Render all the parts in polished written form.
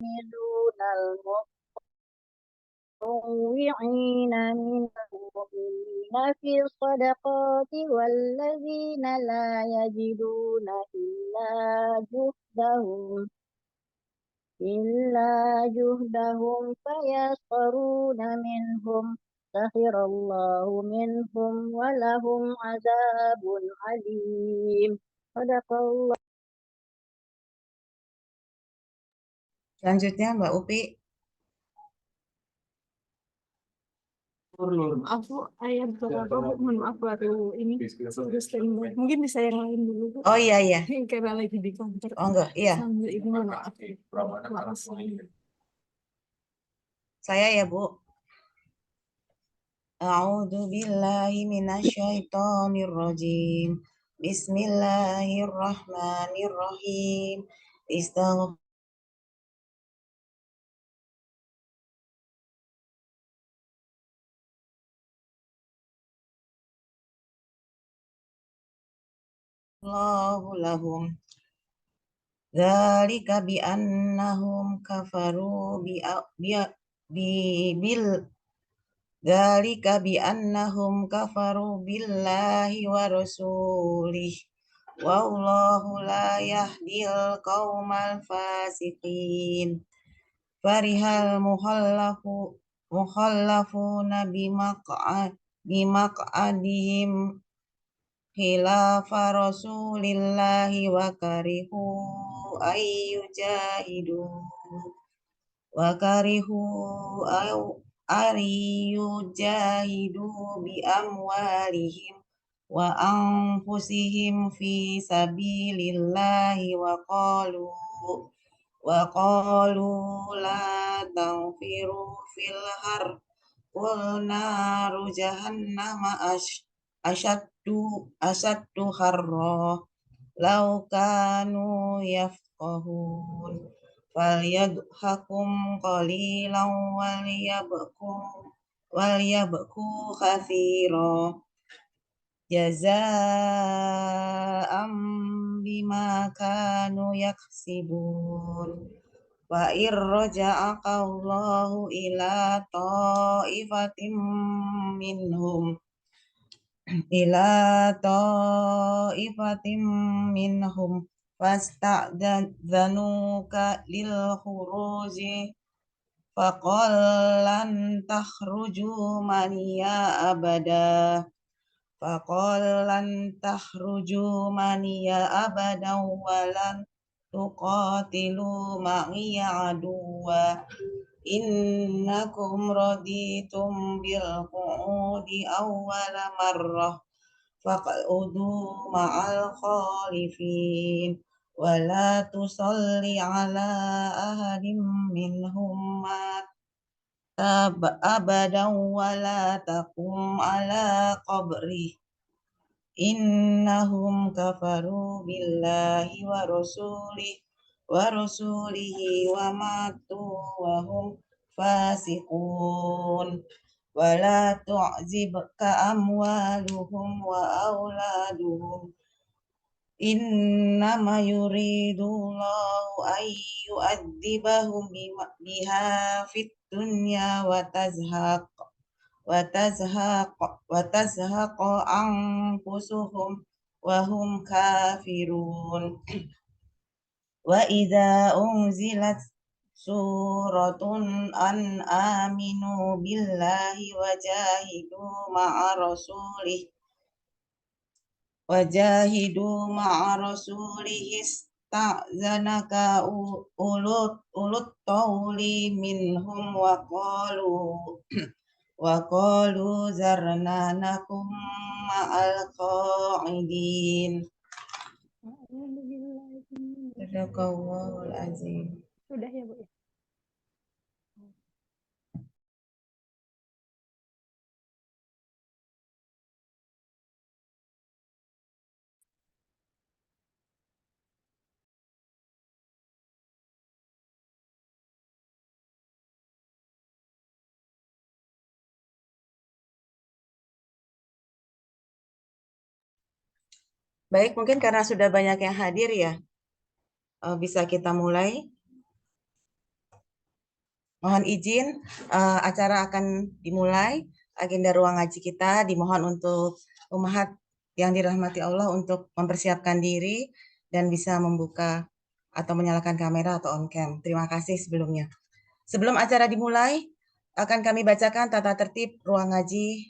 دون المطوعين من المؤمنين في الصدقات والذين لا يجدون إلا جهدهم فيسخرون منهم سخر الله منهم ولهم عذاب عليم. صدق الله. Selanjutnya Mbak Upi. Maaf Bu, ayat berapa Bu? Mohon maaf baru ini sudah standby. Mungkin bisa yang lain dulu Bu. Oh iya iya. Karena lagi di kantor. Oh enggak, iya. Sambil ini mohon maaf. Makasih. Saya ya Bu. A'udzu billahi minasyaitonir rajim. Bismillahirrahmanirrahim. Istaghfirullah lahum. Dzalika bi annahum kafaru bil Dzalika bi annahum kafaru billahi wa rasulih. Wallahu la yahdil qaumal fasiqin. Farihal mukhallafuna bimaq'adihim khilafa rasulillahi wa karihu ayyujahidu bi amwalihim wa anfusihim fi sabilillahi wa qalu la tanfiru fil har qul naru jahannama asyaddu harra law kanu yafqahun falyadhakum qalilan walyabku katsira jazaa'an bima kanu yaksibun. Wa irja'aka Allahu ila ta'ifatin minhum fasta'dzanuka lil khuruji faqal lan takhruju maniya abada walan tuqatilu ma'iya aduwa innakum raditum bil qu'udi awwala marrah faq'udu ma'al khalifin wa la tusalli ala ahadin minhum abadan wa la taqum ala qabri innahum kafaru billahi wa rasulihi wa matu wa hum fasiqun wa la tu'zibka amwaluhum wa auladuhum innama yuridullahu an yu'adzibahum biha fit dunya wa tazhaqa anfusuhum wa hum kafirun. Wa idza unzilat suratun an aminu billahi wajahidu ma'a rasulih ista'zanaka ulut tawli minhum wa qalu zarna nakum ma'al qa'idin. Sadaqallahul azim. Sudah ya Bu ya. Baik, mungkin karena sudah banyak yang hadir ya, bisa kita mulai. Mohon izin, acara akan dimulai. Agenda ruang ngaji kita dimohon untuk umahat yang dirahmati Allah untuk mempersiapkan diri dan bisa membuka atau menyalakan kamera atau on cam. Terima kasih sebelumnya. Sebelum acara dimulai, akan kami bacakan tata tertib ruang ngaji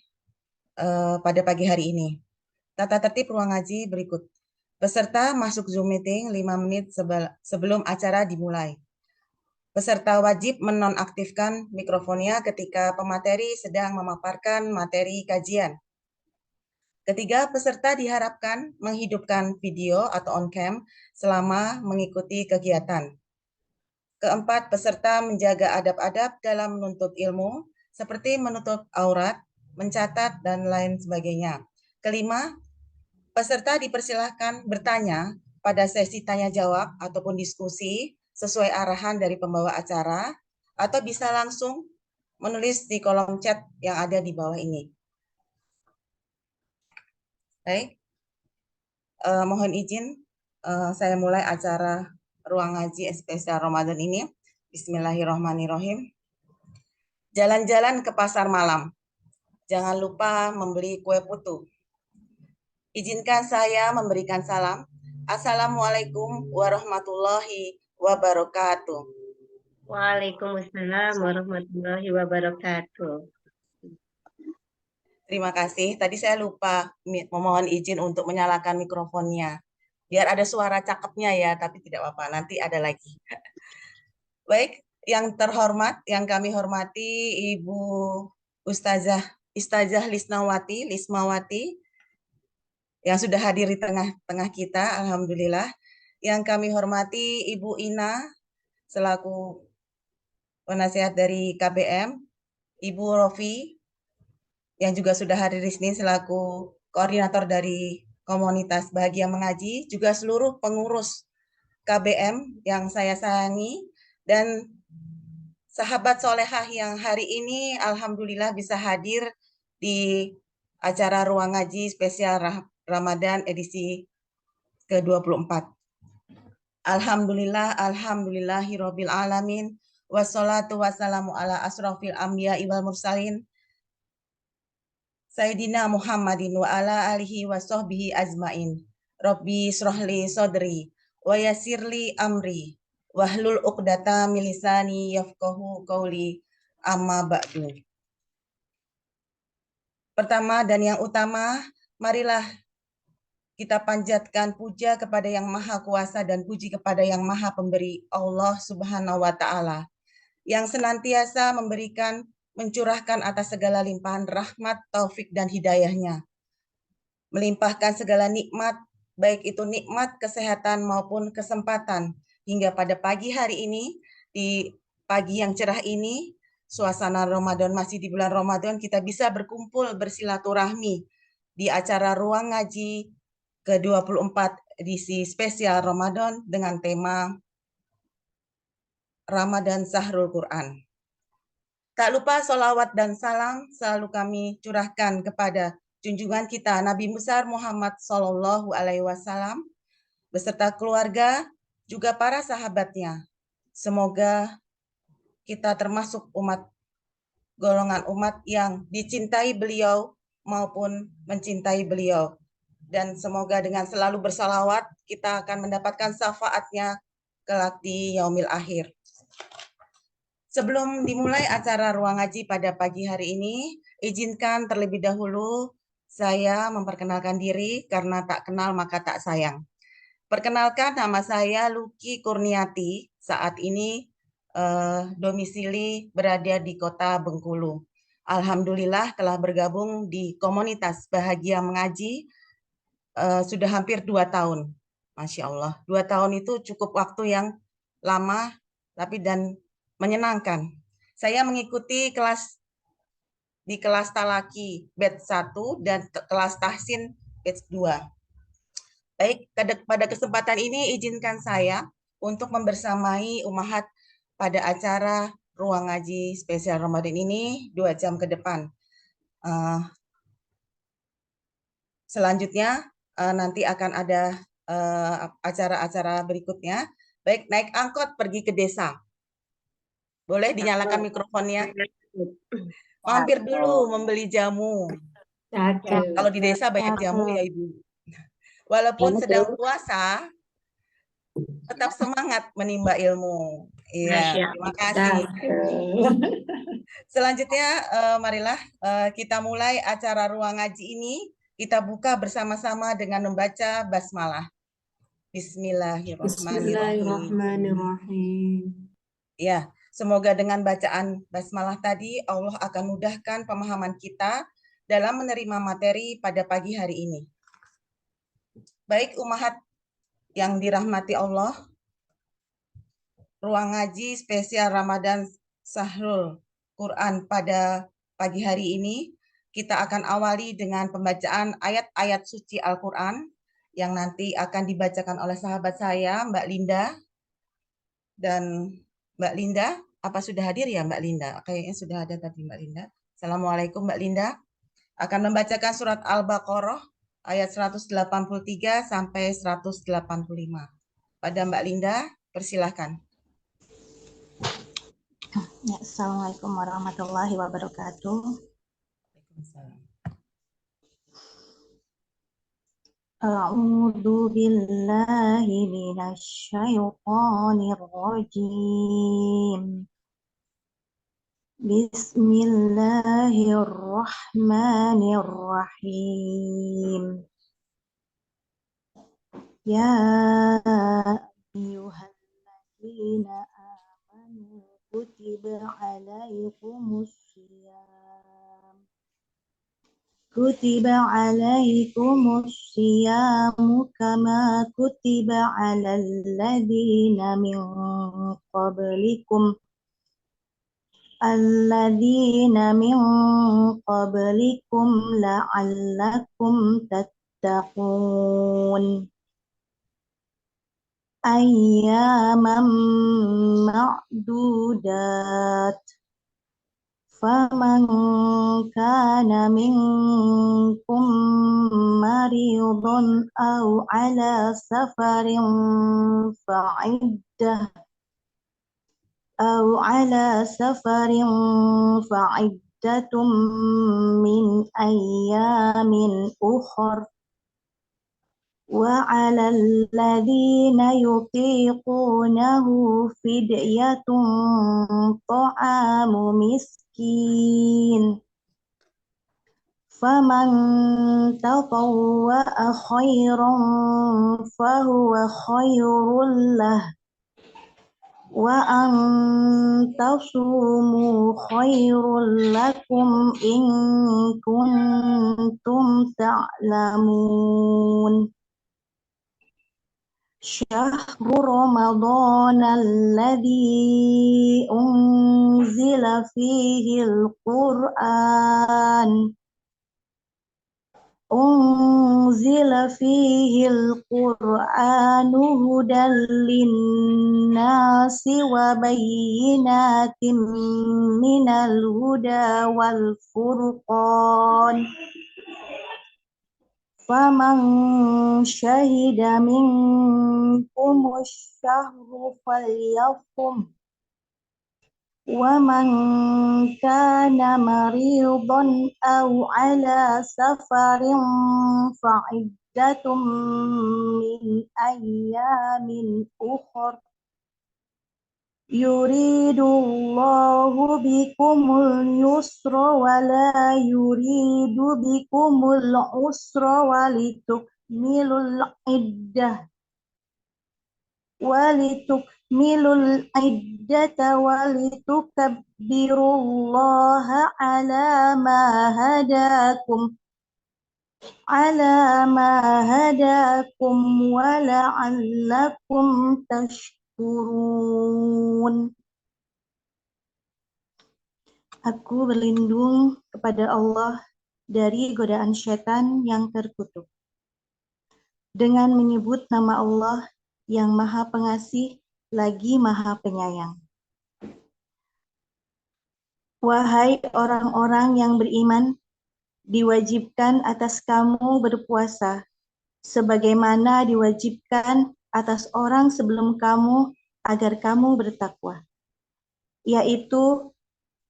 pada pagi hari ini. Tata tertib ruang ngaji berikut. Peserta masuk Zoom meeting 5 menit sebelum acara dimulai. Peserta wajib menonaktifkan mikrofonnya ketika pemateri sedang memaparkan materi kajian. Ketiga, peserta diharapkan menghidupkan video atau on-cam selama mengikuti kegiatan. Keempat, peserta menjaga adab-adab dalam menuntut ilmu, seperti menutup aurat, mencatat, dan lain sebagainya. Kelima, peserta dipersilahkan bertanya pada sesi tanya-jawab ataupun diskusi sesuai arahan dari pembawa acara, atau bisa langsung menulis di kolom chat yang ada di bawah ini. Baik, mohon izin saya mulai acara ruang ngaji spesial Ramadan ini. Bismillahirrahmanirrahim. Jalan-jalan ke pasar malam. Jangan lupa membeli kue putu. Izinkan saya memberikan salam. Assalamualaikum warahmatullahi wabarakatuh. Waalaikumsalam warahmatullahi wabarakatuh. Terima kasih. Tadi saya lupa memohon izin untuk menyalakan mikrofonnya. Biar ada suara cakepnya ya, tapi tidak apa-apa. Nanti ada lagi. Baik, yang terhormat, yang kami hormati Ibu Ustazah Lismawati, yang sudah hadir di tengah-tengah kita, alhamdulillah. Yang kami hormati Ibu Ina selaku penasihat dari KBM, Ibu Rofi yang juga sudah hadir di sini selaku koordinator dari komunitas Bahagia Mengaji, juga seluruh pengurus KBM yang saya sayangi, dan sahabat solehah yang hari ini alhamdulillah bisa hadir di acara ruang ngaji spesial Ramadan edisi ke-24. Alhamdulillahirabbil alamin, wassalatu wassalamu ala asrofil anbiya wal mursalin Sayyidina Muhammadin wa ala alihi wa sahbihi azmain. Rabbi srohli sodri wa yasirli amri wahlul uqdata min lisani yafqahu qauli, amma ba'du. Pertama dan yang utama, marilah kita panjatkan puja kepada Yang Maha Kuasa dan puji kepada Yang Maha Pemberi, Allah Subhanahu wa Ta'ala, yang senantiasa mencurahkan atas segala limpahan rahmat, taufik, dan hidayahnya. Melimpahkan segala nikmat, baik itu nikmat kesehatan maupun kesempatan, hingga pada pagi hari ini, di pagi yang cerah ini, suasana Ramadan, masih di bulan Ramadan, kita bisa berkumpul bersilaturahmi di acara ruang ngaji ke-24 edisi spesial Ramadan dengan tema Ramadan Sahrul Quran. Tak lupa sholawat dan salam selalu kami curahkan kepada junjungan kita Nabi besar Muhammad Sallallahu Alaihi Wasallam beserta keluarga, juga para sahabatnya. Semoga kita termasuk golongan umat yang dicintai beliau maupun mencintai beliau. Dan semoga dengan selalu bersalawat kita akan mendapatkan syafaatnya kelak di yaumil akhir. Sebelum dimulai acara ruang ngaji pada pagi hari ini, izinkan terlebih dahulu saya memperkenalkan diri, karena tak kenal maka tak sayang. Perkenalkan, nama saya Luki Kurniati, saat ini domisili berada di kota Bengkulu. Alhamdulillah telah bergabung di komunitas Bahagia Mengaji sudah hampir 2 tahun. Masya Allah, 2 tahun itu cukup waktu yang lama tapi dan menyenangkan. Saya mengikuti di kelas Talaki batch 1 dan kelas Tahsin batch 2. Baik, pada kesempatan ini izinkan saya untuk membersamai umahat pada acara ruang ngaji spesial Ramadan ini 2 jam ke depan. Selanjutnya nanti akan ada acara-acara berikutnya. Baik, naik angkot pergi ke desa. Boleh dinyalakan mikrofonnya? Mampir dulu membeli jamu. Kalau di desa banyak jamu ya Ibu. Walaupun sedang puasa, tetap semangat menimba ilmu. Iya, terima kasih. Selanjutnya, marilah kita mulai acara ruang ngaji ini. Kita buka bersama-sama dengan membaca basmalah. Bismillahirrahmanirrahim. Ya, semoga dengan bacaan basmalah tadi Allah akan mudahkan pemahaman kita dalam menerima materi pada pagi hari ini. Baik ummahat yang dirahmati Allah, ruang ngaji spesial Ramadan Sahrul Quran pada pagi hari ini kita akan awali dengan pembacaan ayat-ayat suci Al-Quran yang nanti akan dibacakan oleh sahabat saya, Mbak Linda. Dan Mbak Linda, apa sudah hadir ya Mbak Linda? Kayaknya sudah ada tadi Mbak Linda. Assalamualaikum Mbak Linda. Akan membacakan surat Al-Baqarah ayat 183 sampai 185. Pada Mbak Linda, persilahkan. Ya, Assalamualaikum warahmatullahi wabarakatuh. Waalaikumsalam. A'udzu billahi minasy syaithanir rajim. Bismillahirrahmanirrahim. Ya ayyuhalladzina amanu kutiba alaikumus siyam kama kutiba alal ladzina min qablikum la'allakum tattaqun. Ayyaman ma'dudat. Faman kana minkum maridun aw ala safarin fa'iddatum min ayyamin ukhra wa 'alal ladzina yutiqunahu fidyatun ta'amu miskin. Faman tatawwa'a khairan fahuwa khairul lah. Wa an tasumu khairul lakum in kuntum ta'lamun. Syahru Ramadan alladzi unzila fihi al-Qur'anu hudan linnasi wa bayyinatin minal huda wal furqan. Faman syahida minkum asy-syahra falyasum. Wa man kana maridan aw ala safarin fa'iddatum min ayyamin ukhra. Yuridullahu bikumul yusra wa la yuridu bikumul usra walitukmilul iddata walitukabbirullaha ala ma hadakum wa la'allakum tashkurun. Aku berlindung kepada Allah dari godaan syaitan yang terkutuk. Dengan menyebut nama Allah yang Maha Pengasih lagi Maha Penyayang. Wahai orang-orang yang beriman, diwajibkan atas kamu berpuasa, sebagaimana diwajibkan atas orang sebelum kamu agar kamu bertakwa. yaitu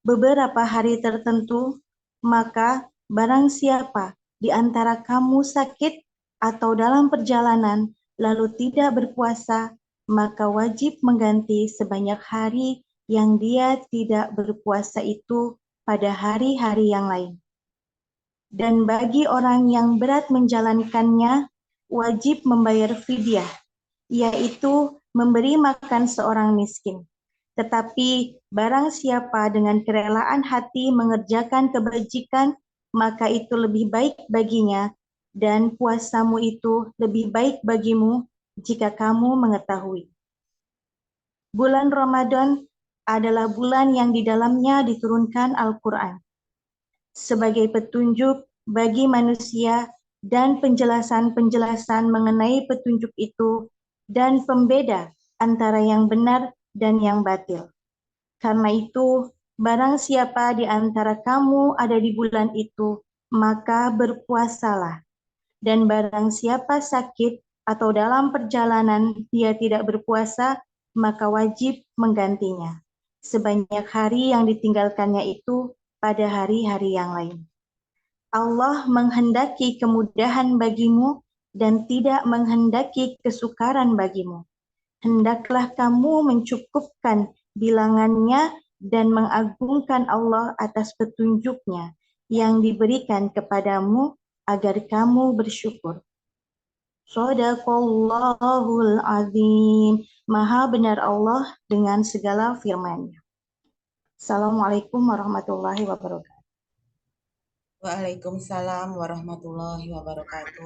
beberapa hari tertentu, maka barang siapa di antara kamu sakit atau dalam perjalanan lalu tidak berpuasa, maka wajib mengganti sebanyak hari yang dia tidak berpuasa itu pada hari-hari yang lain. Dan bagi orang yang berat menjalankannya, wajib membayar fidyah, yaitu memberi makan seorang miskin. Tetapi barang siapa dengan kerelaan hati mengerjakan kebajikan, maka itu lebih baik baginya, dan puasamu itu lebih baik bagimu jika kamu mengetahui. Bulan Ramadan adalah bulan yang di dalamnya diturunkan Al-Quran sebagai petunjuk bagi manusia dan penjelasan-penjelasan mengenai petunjuk itu dan pembeda antara yang benar dan yang batil. Karena itu, barang siapa di antara kamu ada di bulan itu, maka berpuasalah. Dan barang siapa sakit atau dalam perjalanan dia tidak berpuasa, maka wajib menggantinya. Sebanyak hari yang ditinggalkannya itu pada hari-hari yang lain. Allah menghendaki kemudahan bagimu dan tidak menghendaki kesukaran bagimu. Hendaklah kamu mencukupkan bilangannya dan mengagungkan Allah atas petunjuknya yang diberikan kepadamu agar kamu bersyukur. Shadaqallahul azim. Maha benar Allah dengan segala firman-Nya. Assalamualaikum warahmatullahi wabarakatuh. Waalaikumsalam warahmatullahi wabarakatuh.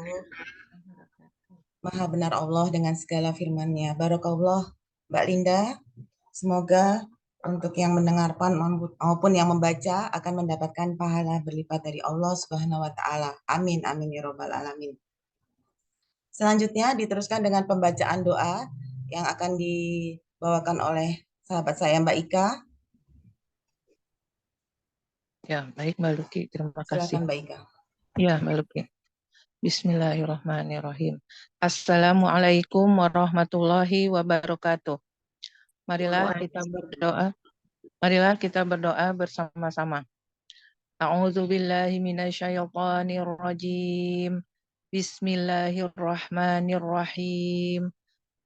Maha benar Allah dengan segala firman-Nya. Barakallah, Mbak Linda. Semoga untuk yang mendengarkan maupun yang membaca akan mendapatkan pahala berlipat dari Allah Subhanahu wa taala. Amin amin ya rabbal alamin. Selanjutnya diteruskan dengan pembacaan doa yang akan dibawakan oleh sahabat saya Mbak Ika. Ya, baik Mbak Luki, terima kasih. Silakan Mbak Ika. Ya, Mbak Luki. Bismillahirrahmanirrahim. Assalamualaikum warahmatullahi wabarakatuh. Marilah kita berdoa. Marilah kita berdoa bersama-sama. A'udzu billahi minasyaitonir rajim. Bismillahirrahmanirrahim.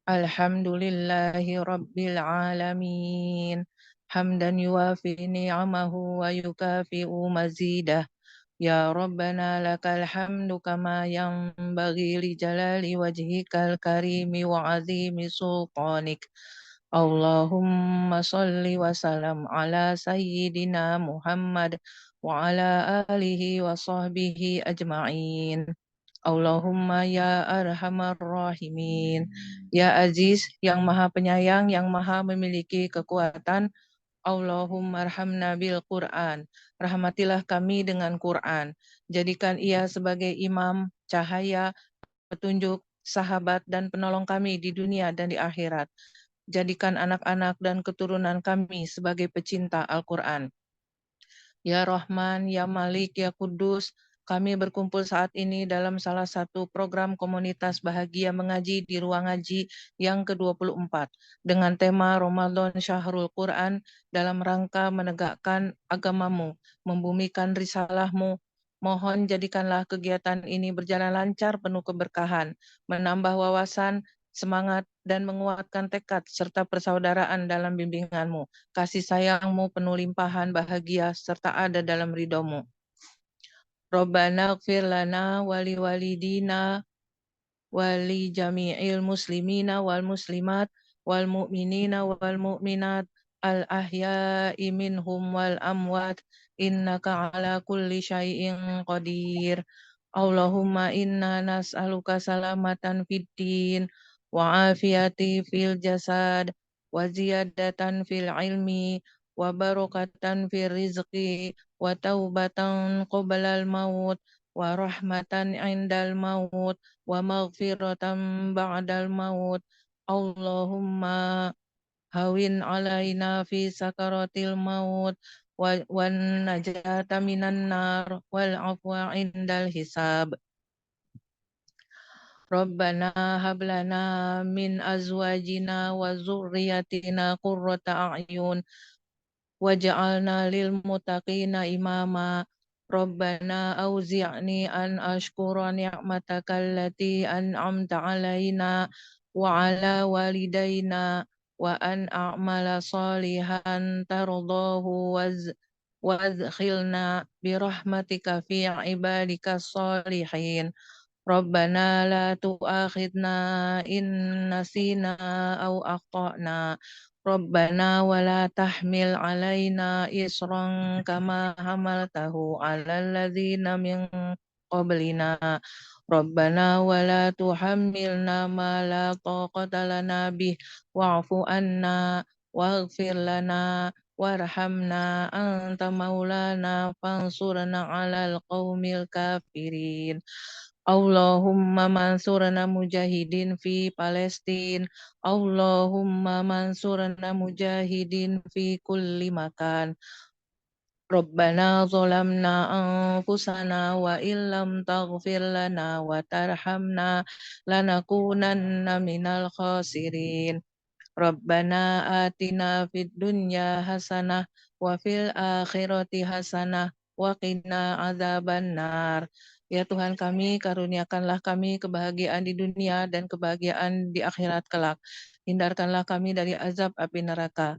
Alhamdulillahi rabbil alamin. Hamdan yuwafi ni'amahu wa yukafi'u mazidah. Ya Rabbana lakal hamdu kama yanbaghi li jalali wajhikal karimi wa azimi sultanik. Allahumma salli wa salam ala sayyidina Muhammad wa ala alihi wa sahbihi ajma'in. Allahumma ya arhamar rahimin. Ya Aziz, yang maha penyayang, yang maha memiliki kekuatan. Allahumma arhamna bil Qur'an. Rahmatilah kami dengan Quran. Jadikan ia sebagai imam, cahaya, petunjuk, sahabat, dan penolong kami di dunia dan di akhirat. Jadikan anak-anak dan keturunan kami sebagai pecinta Al-Quran. Ya Rahman, Ya Malik, Ya Kudus, kami berkumpul saat ini dalam salah satu program komunitas bahagia mengaji di ruang ngaji yang ke-24 dengan tema Ramadan Syahrul Quran dalam rangka menegakkan agamamu, membumikan risalahmu. Mohon jadikanlah kegiatan ini berjalan lancar penuh keberkahan, menambah wawasan, semangat, dan menguatkan tekad serta persaudaraan dalam bimbinganmu. Kasih sayangmu penuh limpahan bahagia serta ada dalam ridhomu. Rabbana ighfir lana wali walidina wali jami'il muslimina wal muslimat wal mu'minina wal mu'minat al ahya'i minhum wal amwat innaka ala kulli syai'in qadir. Allahumma inna nas'aluka salamatan fid din wa afiyati fil jasad wa ziyadatan fil ilmi wa barakatan fil rizqi wa taubatan qobalal maut wa rahmatan indal maut wa maghfiratan ba'dal maut. Allahumma hawin alaina fi sakaratil maut wan najata minan nar wal afwa indal hisab. Rabbana hablana min azwajina wa zurriyatina qurrata a'yun waj'alna lil muttaqina imama. Rabbana auzi'ni an ashkura ni'mataka allati an'amta alaina wa ala walidayna wa an a'mala salihan tardahu وادخلنا برحمتك في عبادك الصالحين ربنا لا تؤاخذنا إن نسينا أو أخطأنا ربنا ولا تحمل علينا إصرا كما حملته على الذين من قبلنا ربنا ولا تحملنا ما لا طاقة لنا به واعف عنا واغفر لنا وارحمنا أنت مولانا فانصرنا على القوم الكافرين اللهم منصرنا مجاهدين في فلسطين اللهم منصرنا مجاهدين في كل مكان ربنا ظلمنا أنفسنا وإن لم تغفر لنا وترحمنا لنكونن من الخاسرين ربنا آتنا في الدنيا حسنة وفي الآخرة حسنة وقنا عذاب النار. Ya Tuhan kami, karuniakanlah kami kebahagiaan di dunia dan kebahagiaan di akhirat kelak. Hindarkanlah kami dari azab api neraka.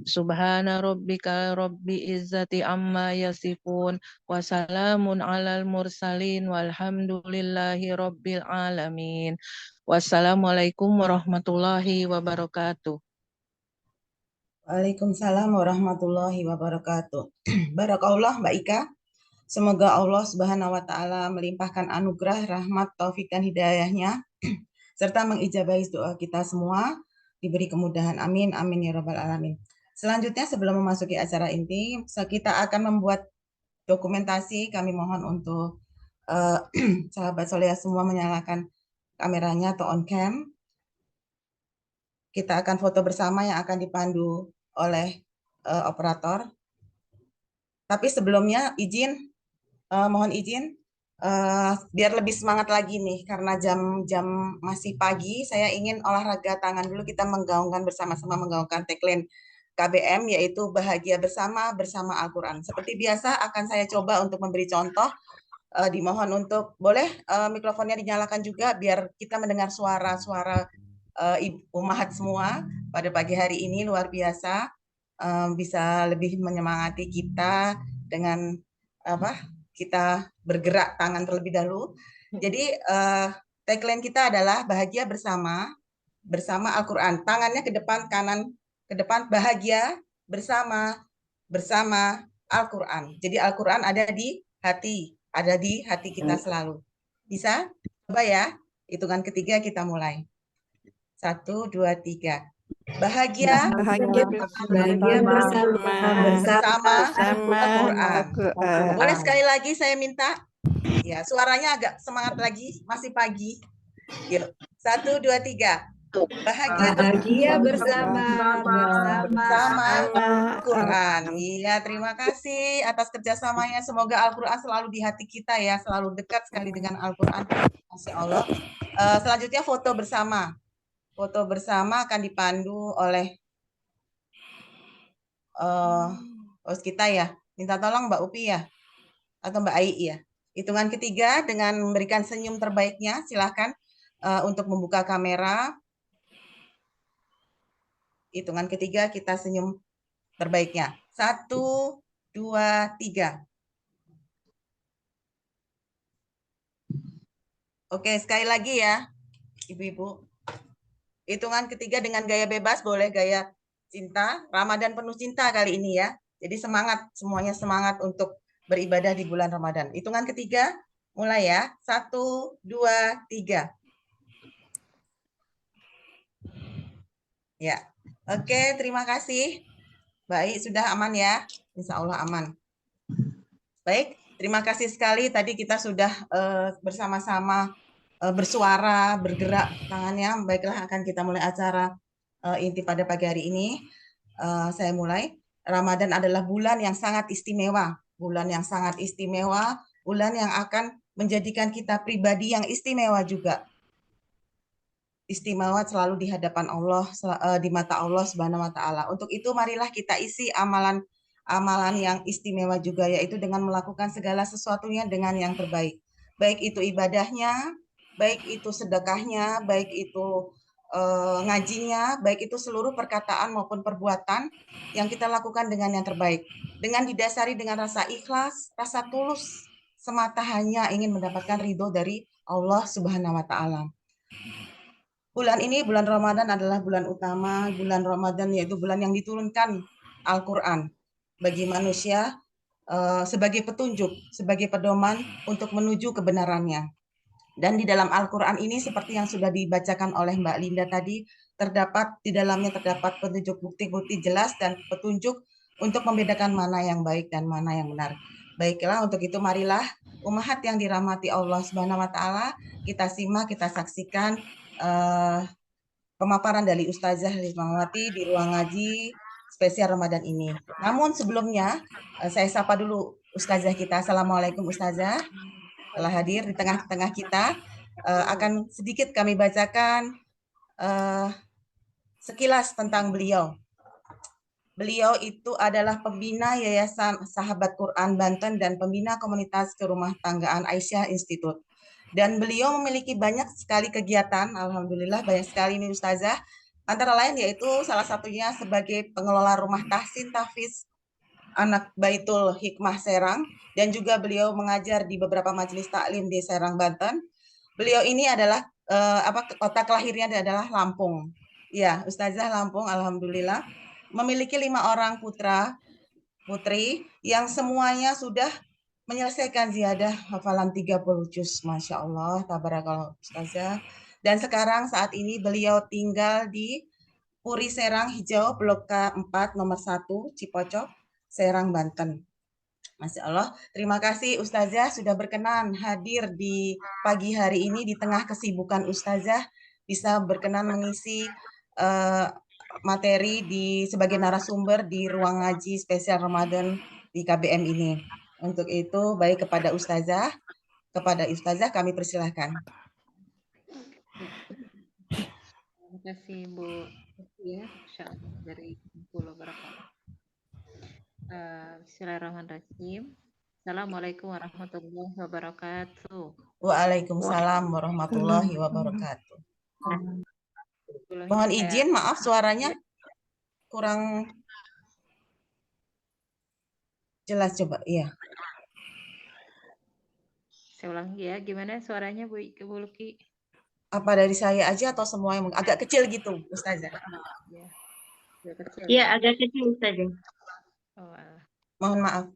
Subhana rabbika rabbi izzati amma yasifun wa salamun alal mursalin walhamdulillahi rabbil alamin. Wassalamualaikum warahmatullahi wabarakatuh. Waalaikumsalam warahmatullahi wabarakatuh. Barakallah Mbak Ika. Semoga Allah Subhanahu wa taala melimpahkan anugerah, rahmat, taufik dan hidayahnya serta mengijabahi doa kita semua, diberi kemudahan. Amin amin ya rabbal alamin. Selanjutnya sebelum memasuki acara inti, kita akan membuat dokumentasi. Kami mohon untuk sahabat soleh semua menyalakan kameranya atau on cam. Kita akan foto bersama yang akan dipandu oleh operator. Tapi sebelumnya mohon izin biar lebih semangat lagi nih, karena jam masih pagi, saya ingin olahraga tangan dulu. Kita menggaungkan bersama-sama, menggaungkan tagline KBM, yaitu bahagia bersama Al-Quran. Seperti biasa akan saya coba untuk memberi contoh. Dimohon untuk boleh mikrofonnya dinyalakan juga biar kita mendengar suara-suara ibu umahat semua pada pagi hari ini. Luar biasa, bisa lebih menyemangati kita dengan kita bergerak tangan terlebih dahulu. Jadi tagline kita adalah bahagia bersama Al-Quran. Tangannya ke depan, kanan ke depan, bahagia bersama Al-Quran. Jadi Al-Quran ada di hati kita selalu. Bisa? Coba ya. Hitungan ketiga kita mulai. 1, 2, 3. Bahagia bersama Al-Quran. Boleh sekali lagi saya minta? Ya, suaranya agak semangat lagi, masih pagi. Yuk, 1, 2, 3. Bahagia bersama Al-Quran. Iya, terima kasih atas kerjasamanya. Semoga Al-Quran selalu di hati kita ya, selalu dekat sekali dengan Al-Quran. Masya Allah. Selanjutnya foto bersama. Foto bersama akan dipandu oleh host kita ya. Minta tolong Mbak Upi ya, atau Mbak Ai ya. Hitungan ketiga dengan memberikan senyum terbaiknya, silakan untuk membuka kamera. Hitungan ketiga kita senyum terbaiknya. 1, 2, 3. Oke, sekali lagi ya, ibu-ibu. Hitungan ketiga dengan gaya bebas, boleh gaya cinta. Ramadan penuh cinta kali ini ya. Jadi semangat, semuanya semangat untuk beribadah di bulan Ramadan. Hitungan ketiga, mulai ya. 1, 2, 3. Ya, oke, terima kasih. Baik, sudah aman ya? Insya Allah aman. Baik, terima kasih sekali. Tadi kita sudah bersama-sama bersuara, bergerak tangannya. Baiklah, akan kita mulai acara inti pada pagi hari ini. Saya mulai. Ramadan adalah bulan yang sangat istimewa. Bulan yang sangat istimewa. Bulan yang akan menjadikan kita pribadi yang istimewa juga. Istimewa selalu di hadapan Allah, di mata Allah Subhanahu wa taala. Untuk itu marilah kita isi amalan amalan yang istimewa juga, yaitu dengan melakukan segala sesuatunya dengan yang terbaik. Baik itu ibadahnya, baik itu sedekahnya, baik itu ngajinya, baik itu seluruh perkataan maupun perbuatan yang kita lakukan dengan yang terbaik. Dengan didasari dengan rasa ikhlas, rasa tulus, semata hanya ingin mendapatkan ridho dari Allah Subhanahu wa Ta'ala. Bulan ini, bulan Ramadan adalah bulan utama. Bulan Ramadan yaitu bulan yang diturunkan Al-Quran bagi manusia sebagai petunjuk, sebagai pedoman untuk menuju kebenarannya. Dan di dalam Al-Quran ini, seperti yang sudah dibacakan oleh Mbak Linda tadi, di dalamnya terdapat petunjuk bukti-bukti jelas dan petunjuk untuk membedakan mana yang baik dan mana yang benar. Baiklah, untuk itu marilah umahat yang dirahmati Allah Subhanahu wa Ta'ala, kita simak, kita saksikan pemaparan dari Ustazah Hikmawati di ruang ngaji spesial Ramadan ini. Namun sebelumnya, saya sapa dulu Ustazah kita. Assalamualaikum Ustazah. Telah hadir di tengah-tengah kita. Akan sedikit kami bacakan sekilas tentang beliau. Beliau itu adalah pembina Yayasan Sahabat Quran Banten dan pembina komunitas kerumah tanggaan Aisyah Institute. Dan beliau memiliki banyak sekali kegiatan, alhamdulillah banyak sekali ini Ustazah. Antara lain yaitu salah satunya sebagai pengelola rumah tahsin tahfiz anak Baitul Hikmah Serang, dan juga beliau mengajar di beberapa majelis taklim di Serang, Banten. Beliau ini adalah kota kelahirnya adalah Lampung. Ya, Ustazah Lampung, alhamdulillah memiliki 5 orang putra putri yang semuanya sudah menyelesaikan ziyadah hafalan 30 juz. Masya Allah, tabarakallah Ustazah. Dan sekarang saat ini beliau tinggal di Puri Serang Hijau, Blok K4 nomor 1, Cipocok, Serang, Banten. Masya Allah, terima kasih Ustazah sudah berkenan hadir di pagi hari ini di tengah kesibukan Ustazah, bisa berkenan mengisi materi sebagai narasumber di ruang ngaji spesial Ramadan di KBM ini. Untuk itu, baik kepada Ustazah kami persilahkan. Terima kasih Bu ya, insyaallah dari Pulau Barakah. Bismillahirrahmanirrahim. Assalamualaikum warahmatullahi wabarakatuh. Waalaikumsalam warahmatullahi wabarakatuh. Mohon izin, maaf suaranya kurang jelas, coba. Iya. Saya ulang ya, gimana suaranya Bu Luki? Apa dari saya aja atau semuanya agak kecil gitu, Ustazah? Ya, kecil. Iya, agak kecil saja. Oh, mohon maaf.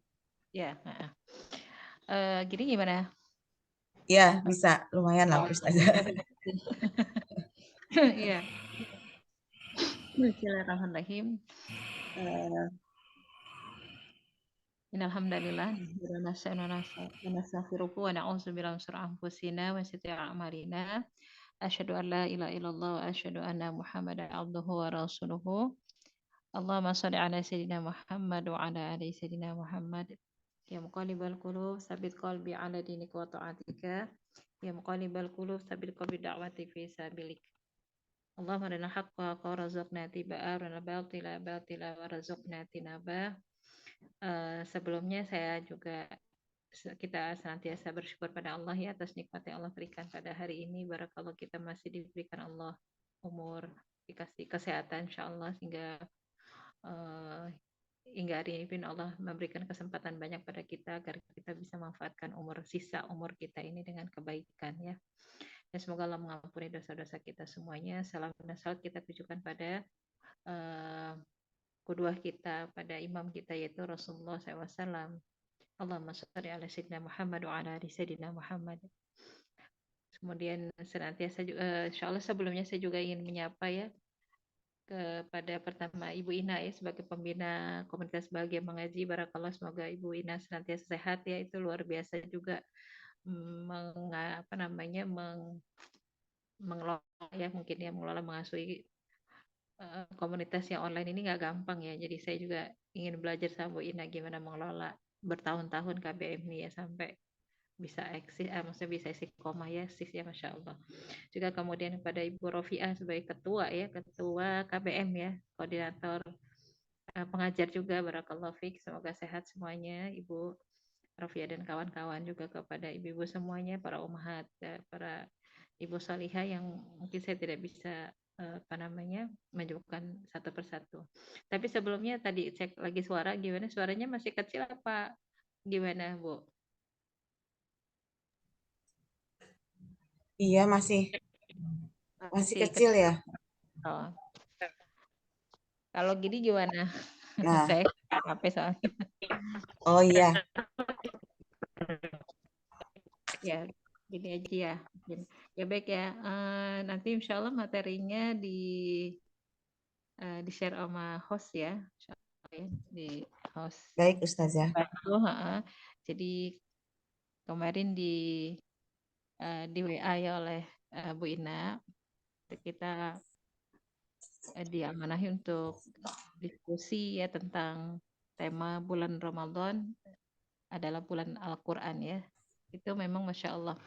Ya, gini gimana? Ya, bisa lumayan lah Ustazah. Iya. Bismillahirrahmanirrahim. Innalhamdalillah wa nastaghfiruhu wa na'udzubillahi min syururi anfusina wa sayyiati a'malina. Asyhadu an la ilaha illallah wa asyhadu anna Muhammadan abduhu wa rasuluhu. Allahumma shalli ala sayyidina Muhammad wa ala ali sayyidina Muhammad. Ya muqallibal qulub tsabbit qalbi ala dinika wa ta'atika. Ya muqallibal qulub tsabbit qalbi da'wati fi sabilik. Allahumma arina haqqa wa razaqna tibaa wa batila wa razaqna tinaba. Sebelumnya saya juga kita senantiasa bersyukur pada Allah ya atas nikmat yang Allah berikan pada hari ini. Barakallah kita masih diberikan Allah umur, dikasih kesehatan insyaallah sehingga hingga hari ini Allah memberikan kesempatan banyak pada kita agar kita bisa memanfaatkan sisa umur kita ini dengan kebaikan ya. Dan semoga Allah mengampuni dosa-dosa kita semuanya. Salam dan salat kita tujukan pada qudwah kita, pada imam kita yaitu Rasulullah SAW. Allahumma shalli ala sayyidina Muhammad wa ala ali sayyidina Muhammad. Kemudian senantiasa insyaallah sebelumnya saya juga ingin menyapa ya kepada pertama Ibu Ina ya sebagai pembina komunitas Bahagia Mengaji. Barakallah, semoga Ibu Ina senantiasa sehat ya, itu luar biasa juga mengelola ya, mungkin ya mengelola mengasuhi komunitas yang online ini nggak gampang ya. Jadi saya juga ingin belajar sama Bu Ina gimana mengelola bertahun-tahun KBM ini ya sampai bisa eksis, maksudnya bisa istiqomah ya, ya Masya Allah. Juga kemudian kepada Ibu Rofiah sebagai ketua KBM ya, koordinator pengajar juga, barakallahu fiik. Semoga sehat semuanya, Ibu Rafia dan kawan-kawan, juga kepada ibu-ibu semuanya, para ummahat, para ibu salihah yang mungkin saya tidak bisa menyebutkan satu persatu. Tapi sebelumnya tadi cek lagi suara, gimana? Suaranya masih kecil apa gimana, Bu? Iya, masih kecil ya. Oh. Kalau gini gimana? Nah, Saya HP soalnya. oh iya. Ya, gini aja ya. Ya baik ya. Nanti insya Allah materinya di share sama host ya. Di host. Baik, Ustazah. Jadi kemarin di WA ya oleh Bu Ina, kita diamanahi untuk diskusi ya tentang tema bulan Ramadan adalah bulan Al-Quran ya. Itu memang Masya Allah.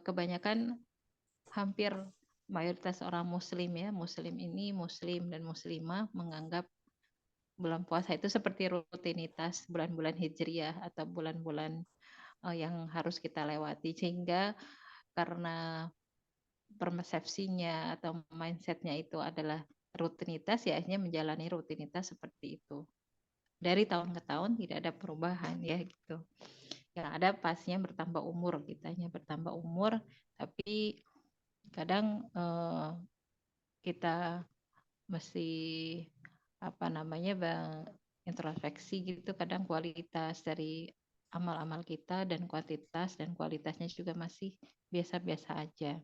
Kebanyakan hampir mayoritas orang muslim ya, muslim ini muslim dan muslimah menganggap bulan puasa itu seperti rutinitas bulan-bulan hijriah atau bulan-bulan yang harus kita lewati, sehingga karena persepsinya atau mindsetnya itu adalah rutinitas, ya akhirnya menjalani rutinitas seperti itu. Dari tahun ke tahun tidak ada perubahan ya gitu. Yang ada pastinya bertambah umur, kita hanya bertambah umur, tapi kadang kita mesti introspeksi gitu, kadang kualitas dari amal-amal kita dan kualitasnya juga masih biasa-biasa aja.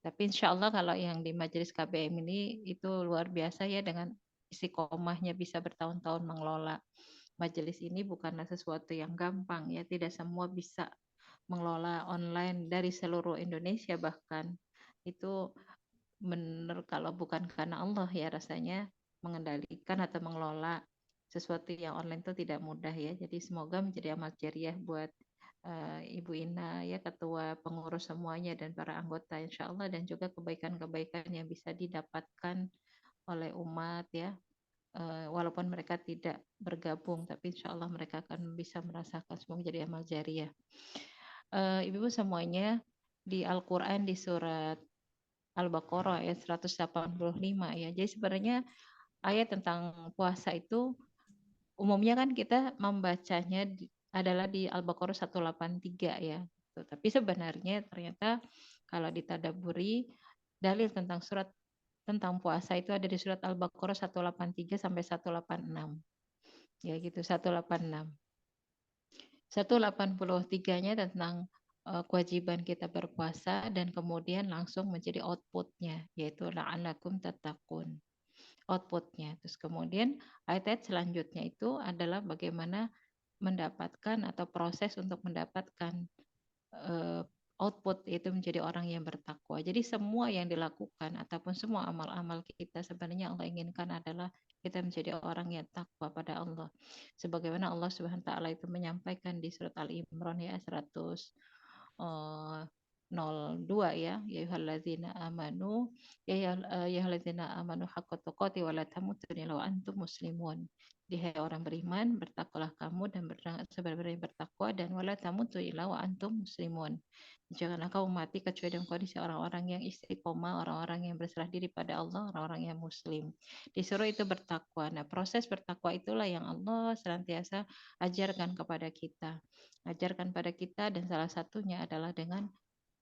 Tapi insya Allah kalau yang di Majelis KBM ini itu luar biasa ya, dengan istiqomahnya bisa bertahun-tahun mengelola majelis ini bukanlah sesuatu yang gampang ya, tidak semua bisa mengelola online dari seluruh Indonesia, bahkan itu kalau bukan karena Allah ya, rasanya mengendalikan atau mengelola sesuatu yang online itu tidak mudah ya. Jadi semoga menjadi amal jariah buat Ibu Ina ya, ketua pengurus semuanya dan para anggota insya Allah, dan juga kebaikan-kebaikan yang bisa didapatkan oleh umat ya, walaupun mereka tidak bergabung, tapi insya Allah mereka akan bisa merasakan, semoga menjadi amal jariah. Ibu-ibu semuanya, di Al-Quran di surat Al-Baqarah ayat 185 ya. Jadi sebenarnya ayat tentang puasa itu umumnya kan kita membacanya adalah di Al-Baqarah 183 ya. Tapi sebenarnya ternyata kalau ditadaburi, dalil tentang surat tentang puasa itu ada di surat Al-Baqarah 183 sampai 186. Ya gitu, 186. 183-nya tentang kewajiban kita berpuasa, dan kemudian langsung menjadi outputnya, yaitu la'allakum tattaqun. Outputnya. Terus kemudian ayat-ayat selanjutnya itu adalah bagaimana mendapatkan atau proses untuk mendapatkan output, yaitu menjadi orang yang bertakwa. Jadi semua yang dilakukan ataupun semua amal-amal kita sebenarnya Allah inginkan adalah kita menjadi orang yang takwa pada Allah. Sebagaimana Allah Subhanahu wa taala itu menyampaikan di surat Al-Imran ya 102 ya, ya ayyuhallazina amanu haqqa tuqati wa la tamutunna illa wa antum muslimun. Hai orang beriman, bertakwalah kamu dan sebenarnya bertakwa, dan wala tamutu illa wa antum muslimun. Janganlah kamu mati kecuali dalam kondisi orang-orang yang istiqomah, orang-orang yang berserah diri pada Allah, orang-orang yang muslim. Disuruh itu bertakwa. Nah, proses bertakwa itulah yang Allah senantiasa ajarkan kepada kita. Ajarkan pada kita, dan salah satunya adalah dengan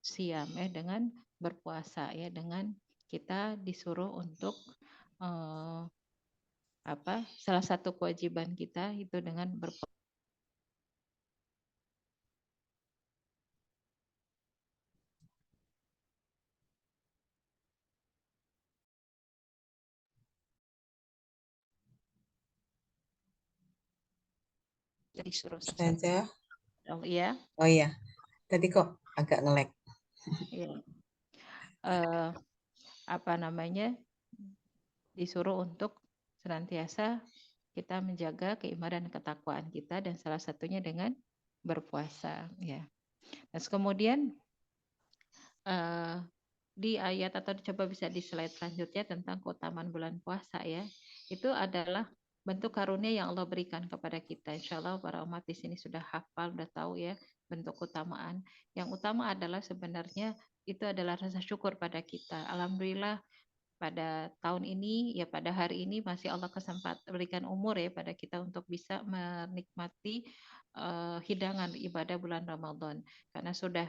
siam dengan berpuasa ya, dengan kita disuruh untuk salah satu kewajiban kita itu dengan berpuasa. Disuruh Ustazah. Oh iya. Oh iya. Tadi kok agak nge-lag. Iya. Disuruh untuk senantiasa kita menjaga keimanan dan ketakwaan kita, dan salah satunya dengan berpuasa ya. Terus kemudian di ayat, atau coba bisa di slide selanjutnya, tentang keutamaan bulan puasa ya. itu adalah bentuk karunia yang Allah berikan kepada kita. Insya Allah para umat di sini sudah hafal, sudah tahu ya bentuk keutamaan. Yang utama adalah sebenarnya itu adalah rasa syukur pada kita. Alhamdulillah pada tahun ini ya pada hari ini masih Allah berikan umur ya pada kita untuk bisa menikmati hidangan ibadah bulan Ramadan karena sudah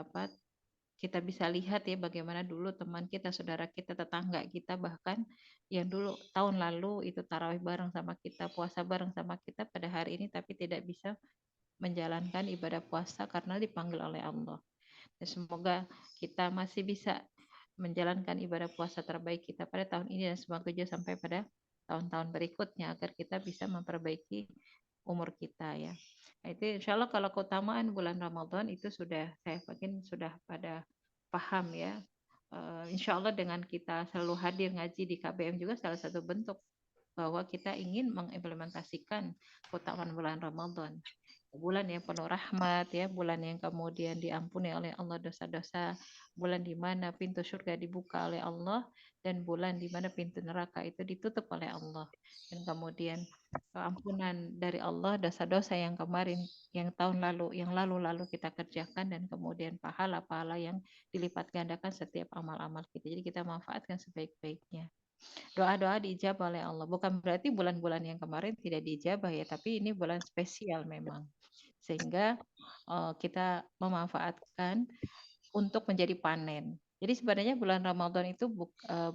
apa kita bisa lihat ya bagaimana dulu teman kita, saudara kita, tetangga kita bahkan yang dulu tahun lalu itu tarawih bareng sama kita, puasa bareng sama kita pada hari ini tapi tidak bisa menjalankan ibadah puasa karena dipanggil oleh Allah. Dan semoga kita masih bisa menjalankan ibadah puasa terbaik kita pada tahun ini dan semoga juga sampai pada tahun-tahun berikutnya agar kita bisa memperbaiki umur kita ya. Nah, itu insya Allah kalau keutamaan bulan Ramadan itu sudah saya yakin sudah pada paham ya. Insya Allah dengan kita selalu hadir ngaji di KBM juga salah satu bentuk bahwa kita ingin mengimplementasikan keutamaan bulan Ramadan. Bulan yang penuh rahmat ya, bulan yang kemudian diampuni oleh Allah dosa-dosa, bulan di mana pintu surga dibuka oleh Allah dan bulan di mana pintu neraka itu ditutup oleh Allah. Dan kemudian ampunan dari Allah dosa-dosa yang kemarin, yang tahun lalu, yang lalu-lalu kita kerjakan dan kemudian pahala-pahala yang dilipat gandakan setiap amal-amal kita. Jadi kita manfaatkan sebaik-baiknya. Doa-doa diijabah oleh Allah. Bukan berarti bulan-bulan yang kemarin tidak diijabah ya, tapi ini bulan spesial memang. Sehingga kita memanfaatkan untuk menjadi panen. Jadi sebenarnya bulan Ramadan itu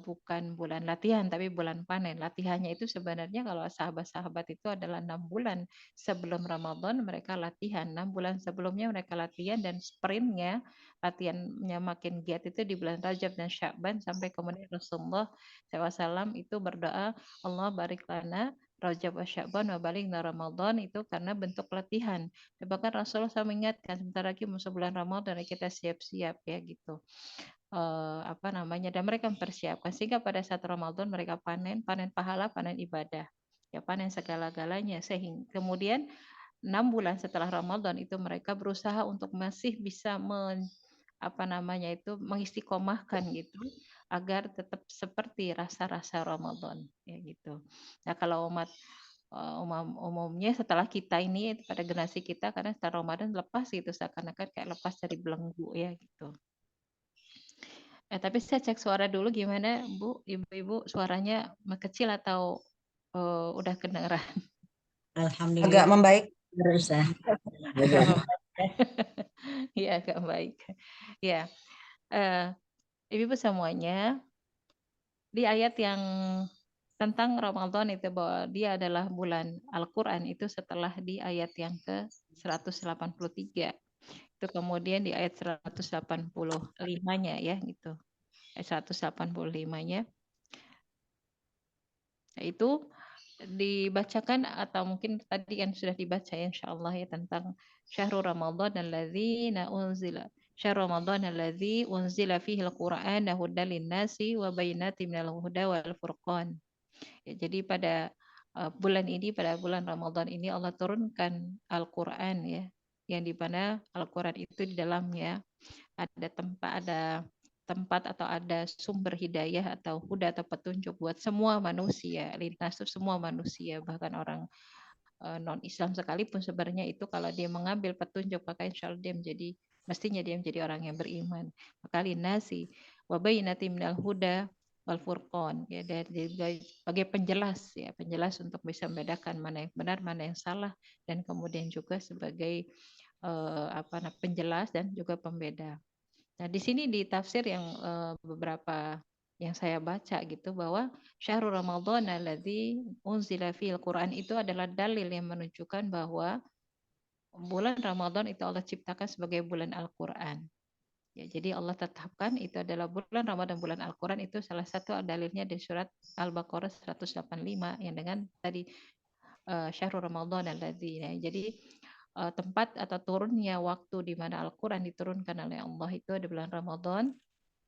bukan bulan latihan, tapi bulan panen. Latihannya itu sebenarnya kalau sahabat-sahabat itu adalah 6 bulan sebelum Ramadan mereka latihan. 6 bulan sebelumnya mereka latihan dan sprintnya, latihannya makin giat itu di bulan Rajab dan Sya'ban sampai kemudian Rasulullah SAW itu berdoa, Allah barik lana Rajab wa Sya'ban wa balikna Ramadan itu karena bentuk latihan. Bahkan Rasulullah SAW mengingatkan sebentar lagi masuk bulan Ramadan kita siap-siap ya gitu. Dan mereka mempersiapkan sehingga pada saat Ramadan mereka panen pahala, panen ibadah. Ya panen segala-galanya sehingga kemudian 6 bulan setelah Ramadan itu mereka berusaha untuk masih bisa mengistiqomahkan gitu agar tetap seperti rasa-rasa Ramadan ya gitu. Nah, kalau umumnya setelah kita ini pada generasi kita karena setelah Ramadan lepas gitu seakan-akan kayak lepas dari belenggu ya gitu. Tapi saya cek suara dulu gimana Bu, Ibu-ibu suaranya kecil atau udah kedengeran? Alhamdulillah. Agak membaik. Berusaha. Iya agak baik. Ya, Ibu-ibu semuanya di ayat yang tentang Ramadan itu bahwa dia adalah bulan Al-Quran itu setelah di ayat yang ke 183. Itu kemudian di ayat 185-nya ya gitu. Ayat 185-nya. Itu dibacakan atau mungkin tadi kan sudah dibaca ya insyaallah ya tentang syahrul Ramadan alladzina unzila syahrul Ramadan alladzi unzila fihi al-Qur'an hudan lin-nasi wa bayyinatin minal huda wal furqan. Ya, jadi pada bulan ini, pada bulan Ramadan ini Allah turunkan Al-Quran ya, yang di mana Al-Quran itu di dalamnya ada tempat atau ada sumber hidayah atau huda atau petunjuk buat semua manusia, lintas semua manusia, bahkan orang non-Islam sekalipun sebenarnya itu kalau dia mengambil petunjuk maka insya Allah mestinya dia menjadi orang yang beriman. Maka linasi wa bayyinatin minal huda wal furqan ya dari sebagai penjelas untuk bisa membedakan mana yang benar mana yang salah dan kemudian juga sebagai penjelas dan juga pembeda. Nah di sini di tafsir yang beberapa yang saya baca gitu bahwa syahrul Ramadan alladzi unzila fil Quran itu adalah dalil yang menunjukkan bahwa bulan Ramadan itu Allah ciptakan sebagai bulan Al-Quran. Ya, jadi Allah tetapkan itu adalah bulan Ramadan, bulan Al-Quran itu salah satu dalilnya di surat Al-Baqarah 185 yang dengan tadi syahrul Ramadan alladzi. Jadi tempat atau turunnya waktu di mana Al-Quran diturunkan oleh Allah itu di bulan Ramadan.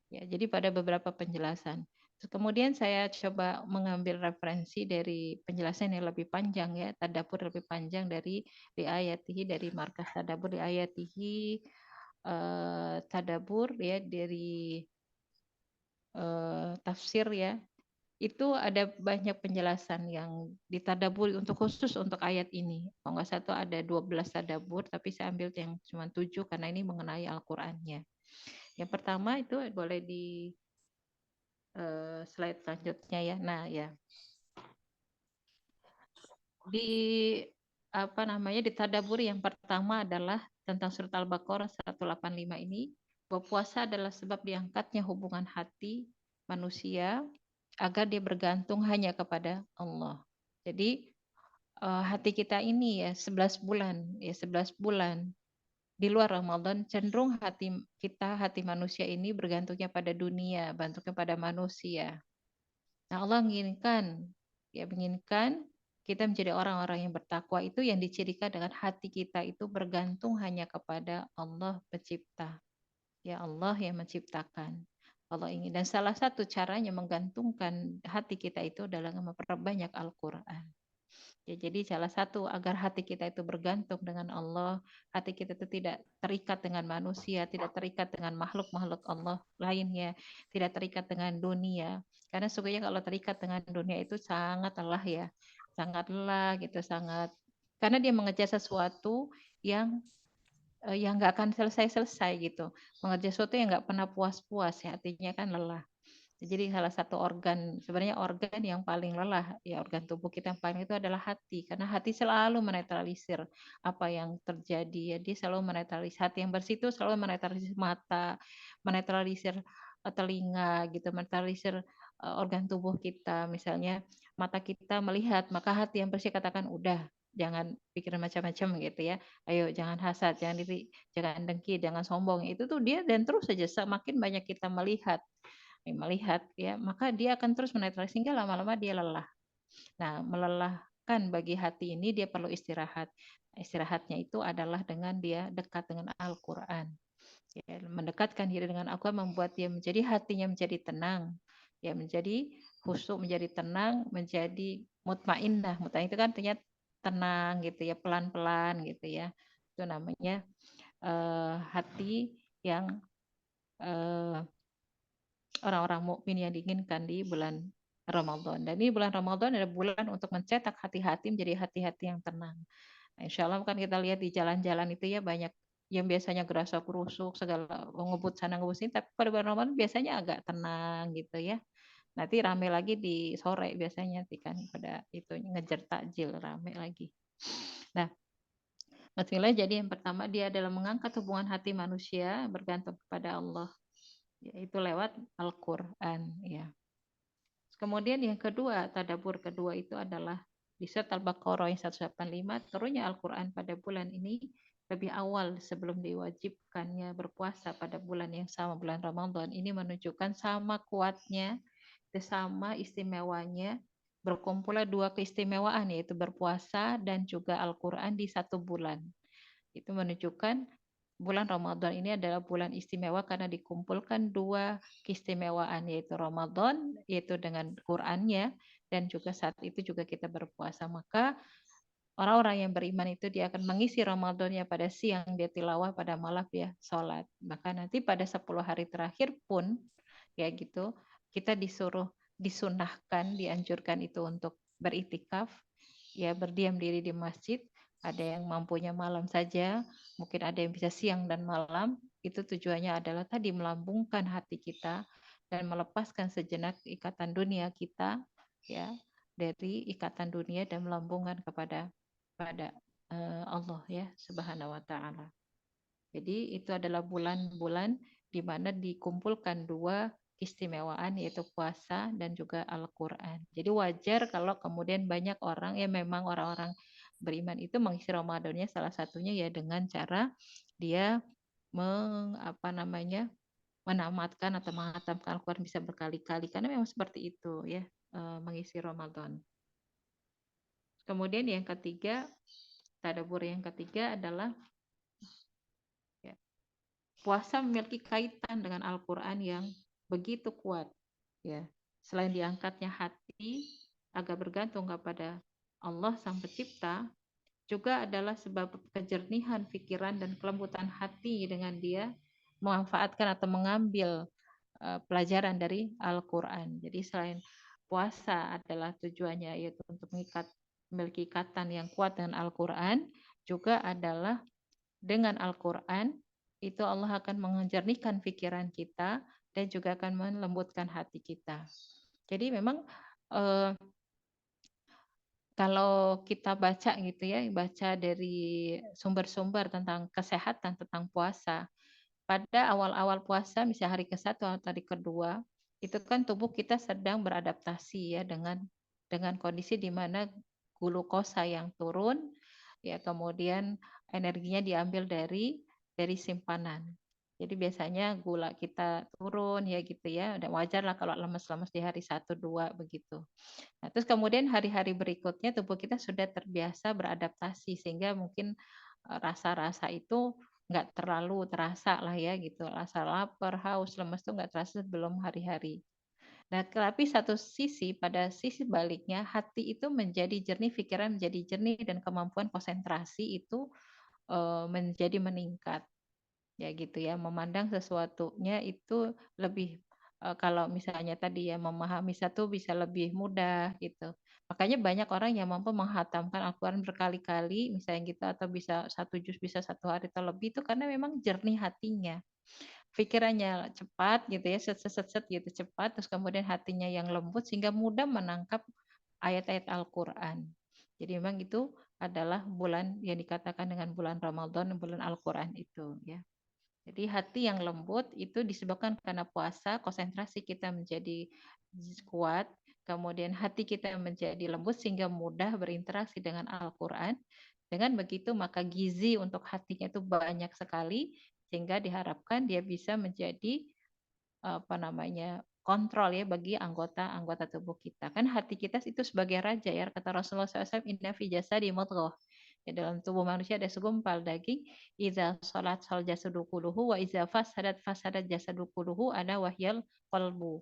Ya, jadi pada beberapa penjelasan. Kemudian saya coba mengambil referensi dari penjelasan yang lebih panjang ya, tadabbur lebih panjang dari ayatihi dari markas tadabbur di ayatihi tadabbur ya dari tafsir ya itu ada banyak penjelasan yang ditadaburi untuk khusus untuk ayat ini. Kalau nggak salah itu ada 12 tadabur, tapi saya ambil yang cuma 7 karena ini mengenai Al-Qur'annya. Yang pertama itu boleh di slide selanjutnya ya. Nah, ya. Di di tadabur yang pertama adalah tentang surat Al-Baqarah 185 ini, bahwa puasa adalah sebab diangkatnya hubungan hati manusia agar dia bergantung hanya kepada Allah. Jadi hati kita ini ya 11 bulan di luar Ramadan cenderung hati manusia ini bergantungnya pada dunia, bergantungnya pada manusia. Nah, Allah menginginkan kita menjadi orang-orang yang bertakwa itu yang dicirikan dengan hati kita itu bergantung hanya kepada Allah pencipta. Ya Allah yang menciptakan. Allah ingin, dan salah satu caranya menggantungkan hati kita itu adalah memperbanyak Al-Quran. Ya, jadi salah satu agar hati kita itu bergantung dengan Allah, hati kita itu tidak terikat dengan manusia, tidak terikat dengan makhluk-makhluk Allah lainnya, tidak terikat dengan dunia. Karena sesungguhnya kalau terikat dengan dunia itu sangat lelah ya, sangat lelah gitu, sangat karena dia mengejar sesuatu yang nggak akan selesai-selesai gitu, mengejar sesuatu yang nggak pernah puas-puas ya, artinya kan lelah. Jadi salah satu sebenarnya organ yang paling lelah, ya organ tubuh kita yang paling itu adalah hati. Karena hati selalu menetralisir apa yang terjadi. Ya, dia selalu menetralisir. Hati yang bersih itu selalu menetralisir mata, menetralisir telinga, gitu, menetralisir organ tubuh kita. Misalnya mata kita melihat, maka hati yang bersih katakan udah, jangan pikirin macam-macam gitu ya. Ayo jangan hasad, jangan iri, jangan dengki, jangan sombong. Itu tuh dia, dan terus saja semakin banyak kita melihat ya, maka dia akan terus menetralisir sehingga lama-lama dia lelah. Nah, melelahkan bagi hati ini dia perlu istirahat. Istirahatnya itu adalah dengan dia dekat dengan Al-Qur'an. Ya, mendekatkan diri dengan Al-Qur'an membuat dia menjadi hatinya menjadi tenang. Ya, menjadi khusyuk, menjadi tenang, menjadi mutmainnah. Mutmainnah itu kan artinya tenang gitu ya, pelan-pelan gitu ya. Itu namanya hati yang orang-orang mukmin yang diinginkan di bulan Ramadan. Dan ini bulan Ramadan adalah bulan untuk mencetak hati-hati menjadi hati-hati yang tenang. Nah, insya Allah kan kita lihat di jalan-jalan itu ya banyak yang biasanya gerasa kerusuk segala ngebut sana ngebut sini, tapi pada bulan Ramadan biasanya agak tenang gitu ya. Nanti rame lagi di sore biasanya kan pada itu ngejar takjil rame lagi. Nah, Bismillah, jadi yang pertama dia adalah mengangkat hubungan hati manusia bergantung kepada Allah, yaitu lewat Al-Quran ya. Kemudian yang kedua, tadabbur kedua itu adalah di surat Al-Baqarah yang 185, turunnya Al-Quran pada bulan ini lebih awal sebelum diwajibkannya berpuasa pada bulan yang sama, bulan Ramadan. Ini menunjukkan sama kuatnya, sama istimewanya berkumpulnya dua keistimewaan, yaitu berpuasa dan juga Al-Quran di satu bulan. Itu menunjukkan bulan Ramadan ini adalah bulan istimewa karena dikumpulkan dua keistimewaan, yaitu Ramadan, yaitu dengan Qurannya, dan juga saat itu juga kita berpuasa. Maka orang-orang yang beriman itu dia akan mengisi Ramadannya pada siang dia tilawah, pada malam dia sholat. Maka nanti pada 10 hari terakhir pun ya gitu, kita disunahkan, dianjurkan itu untuk beriktikaf, ya berdiam diri di masjid. Ada yang mampunya malam saja, mungkin ada yang bisa siang dan malam. Itu tujuannya adalah tadi melambungkan hati kita dan melepaskan sejenak ikatan dunia kita ya, dari ikatan dunia dan melambungkan kepada Allah ya Subhanahu wa taala. Jadi itu adalah bulan-bulan di mana dikumpulkan dua keistimewaan, yaitu puasa dan juga Al-Quran. Jadi wajar kalau kemudian banyak orang, ya memang orang-orang beriman itu mengisi Ramadannya salah satunya ya dengan cara dia menamatkan atau menghatamkan Al-Quran bisa berkali-kali, karena memang seperti itu ya mengisi Ramadan. Kemudian yang ketiga, tadabbur yang ketiga adalah puasa memiliki kaitan dengan Al-Quran yang begitu kuat. Ya, selain diangkatnya hati agar bergantung kepada Allah Sang Pencipta, juga adalah sebab kejernihan pikiran dan kelembutan hati dengan dia memanfaatkan atau mengambil pelajaran dari Al-Quran. Jadi selain puasa adalah tujuannya yaitu untuk memiliki ikatan yang kuat dengan Al-Quran, juga adalah dengan Al-Quran itu Allah akan menjernihkan pikiran kita dan juga akan melembutkan hati kita. Jadi memang kalau kita baca gitu ya, baca dari sumber-sumber tentang kesehatan, tentang puasa, pada awal-awal puasa, misalnya hari ke-1 atau hari kedua, itu kan tubuh kita sedang beradaptasi ya dengan kondisi di mana glukosa yang turun, ya kemudian energinya diambil dari simpanan. Jadi biasanya gula kita turun ya gitu ya, dan wajar lah kalau lemes-lemes di hari 1, 2 begitu. Nah, terus kemudian hari-hari berikutnya tubuh kita sudah terbiasa beradaptasi sehingga mungkin rasa-rasa itu nggak terlalu terasa lah ya gitu. Rasa lapar, haus, lemes itu nggak terasa sebelum hari-hari. Nah, tapi satu sisi, pada sisi baliknya, hati itu menjadi jernih, pikiran menjadi jernih, dan kemampuan konsentrasi itu menjadi meningkat. Ya gitu ya, memandang sesuatunya itu lebih kalau misalnya tadi ya memahami satu bisa lebih mudah gitu. Makanya banyak orang yang mampu menghatamkan Al-Quran berkali-kali, misalnya gitu, atau bisa 1 juz bisa 1 hari atau lebih, itu karena memang jernih hatinya. Pikirannya cepat gitu ya, set gitu cepat, terus kemudian hatinya yang lembut sehingga mudah menangkap ayat-ayat Al-Quran. Jadi memang itu adalah bulan yang dikatakan dengan bulan Ramadan, bulan Al-Quran itu ya. Jadi hati yang lembut itu disebabkan karena puasa, konsentrasi kita menjadi kuat, kemudian hati kita menjadi lembut sehingga mudah berinteraksi dengan Al-Quran. Dengan begitu maka gizi untuk hatinya itu banyak sekali, sehingga diharapkan dia bisa menjadi kontrol ya bagi anggota-anggota tubuh kita. Kan hati kita itu sebagai raja ya, kata Rasulullah SAW, inna fi jasadi mudghah. Ya, dalam tubuh manusia ada segumpal daging. Iza salat sal jasadu kulluhu wa iza fasadat jasadu kulluhu ada wahyal qalbu.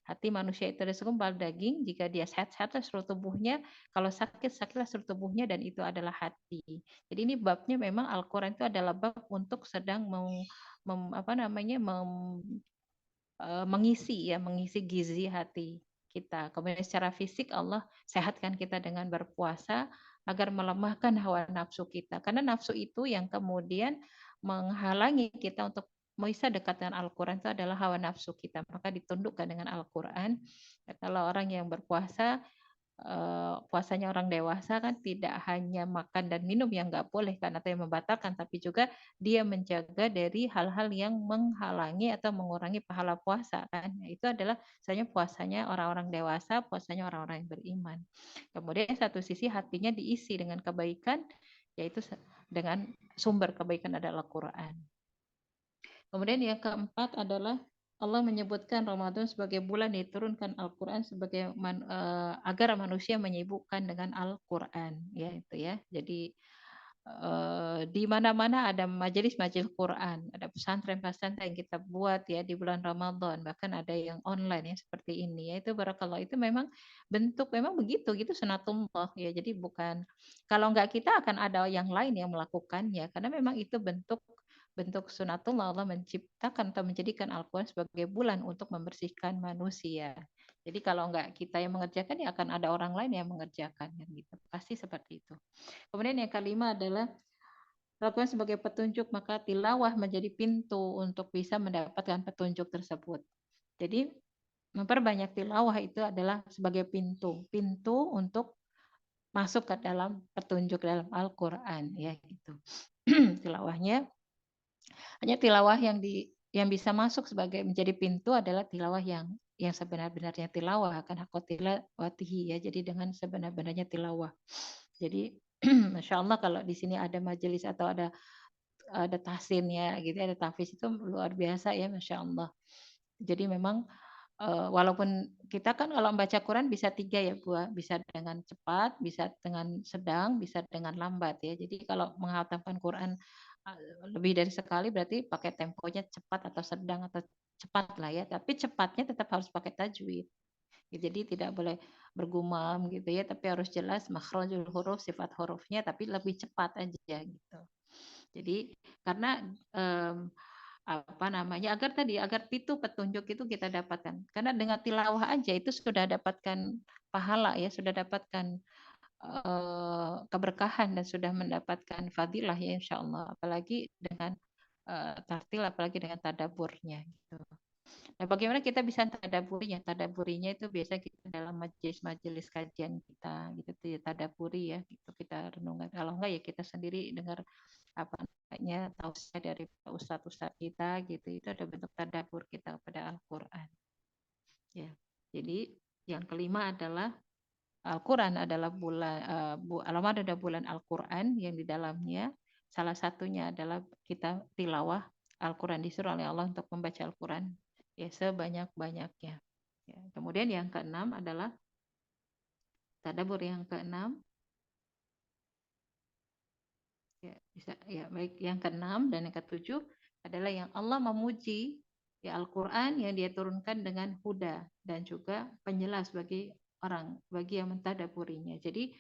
Hati manusia itu ada segumpal daging, jika dia sehat-sehatlah seluruh tubuhnya, kalau sakitlah seluruh tubuhnya, dan itu adalah hati. Jadi ini babnya memang Al-Quran itu adalah bab untuk sedang mengisi gizi hati kita. Kemudian secara fisik Allah sehatkan kita dengan berpuasa agar melemahkan hawa nafsu kita. Karena nafsu itu yang kemudian menghalangi kita untuk bisa dekat dengan Al-Quran, itu adalah hawa nafsu kita. Maka ditundukkan dengan Al-Quran. Kalau orang yang berpuasa, puasanya orang dewasa kan tidak hanya makan dan minum yang nggak boleh kan atau yang membatalkan, tapi juga dia menjaga dari hal-hal yang menghalangi atau mengurangi pahala puasa kan. Itu adalah misalnya puasanya orang-orang dewasa, puasanya orang-orang yang beriman. Kemudian satu sisi hatinya diisi dengan kebaikan, yaitu dengan sumber kebaikan adalah Al-Quran. Kemudian yang keempat adalah Allah menyebutkan Ramadan sebagai bulan diturunkan Al-Quran sebagai agar manusia menyibukkan dengan Al-Quran, ya itu ya. Jadi di mana-mana ada majelis-majelis Quran, ada pesantren-pesantren yang kita buat ya di bulan Ramadan, bahkan ada yang online ya seperti ini ya. Itu barakallah, itu memang bentuk memang begitu gitu sunatullah ya. Jadi bukan, kalau enggak kita akan ada yang lain yang melakukannya, karena memang itu bentuk sunatullah, Allah menciptakan atau menjadikan Al-Quran sebagai bulan untuk membersihkan manusia. Jadi kalau enggak kita yang mengerjakan, ya akan ada orang lain yang mengerjakan gitu. Pasti seperti itu. Kemudian yang kelima adalah Al-Quran sebagai petunjuk, maka tilawah menjadi pintu untuk bisa mendapatkan petunjuk tersebut. Jadi memperbanyak tilawah itu adalah sebagai pintu untuk masuk ke dalam petunjuk dalam Al-Quran ya gitu. Tilawahnya hanya tilawah yang bisa masuk sebagai menjadi pintu adalah tilawah yang sebenar-benarnya tilawah, akan hakot tilawatihi ya. Jadi dengan sebenar-benarnya tilawah. Jadi Masya Allah kalau di sini ada majelis atau ada tahsinnya gitu, ada tahfiz, itu luar biasa ya, Masya Allah. Jadi memang walaupun kita kan kalau membaca Quran bisa 3 ya Bu, bisa dengan cepat, bisa dengan sedang, bisa dengan lambat ya. Jadi kalau menghatamkan Quran lebih dari sekali berarti pakai temponya cepat atau sedang atau cepat lah ya. Tapi cepatnya tetap harus pakai tajwid. Jadi tidak boleh bergumam gitu ya, tapi harus jelas makhrajul huruf, sifat hurufnya, tapi lebih cepat aja gitu. Jadi karena agar itu petunjuk itu kita dapatkan. Karena dengan tilawah aja itu sudah dapatkan pahala ya, sudah dapatkan keberkahan dan sudah mendapatkan fadilah ya insya Allah. Apalagi dengan tartil, apalagi dengan tadaburnya gitu. Nah, bagaimana kita bisa tadaburinya? Tadaburinya itu biasa kita dalam majelis-majelis kajian kita gitu, tadaburi ya, gitu kita renungkan. Kalau enggak ya kita sendiri dengar apa namanya tausiah dari ustadz-ustadz kita gitu. Itu ada bentuk tadabur kita kepada Al-Qur'an. Ya. Jadi yang kelima adalah Al-Quran adalah Ramadan adalah bulan Al-Quran yang di dalamnya salah satunya adalah kita tilawah Al-Quran, disuruh oleh Allah untuk membaca Al-Quran ya sebanyak-banyaknya. Ya. Kemudian yang keenam adalah tadabbur yang keenam. Ya, bisa ya baik yang keenam dan yang ketujuh adalah yang Allah memuji ya Al-Quran yang dia turunkan dengan huda dan juga penjelas bagi yang mentadaburinya. Jadi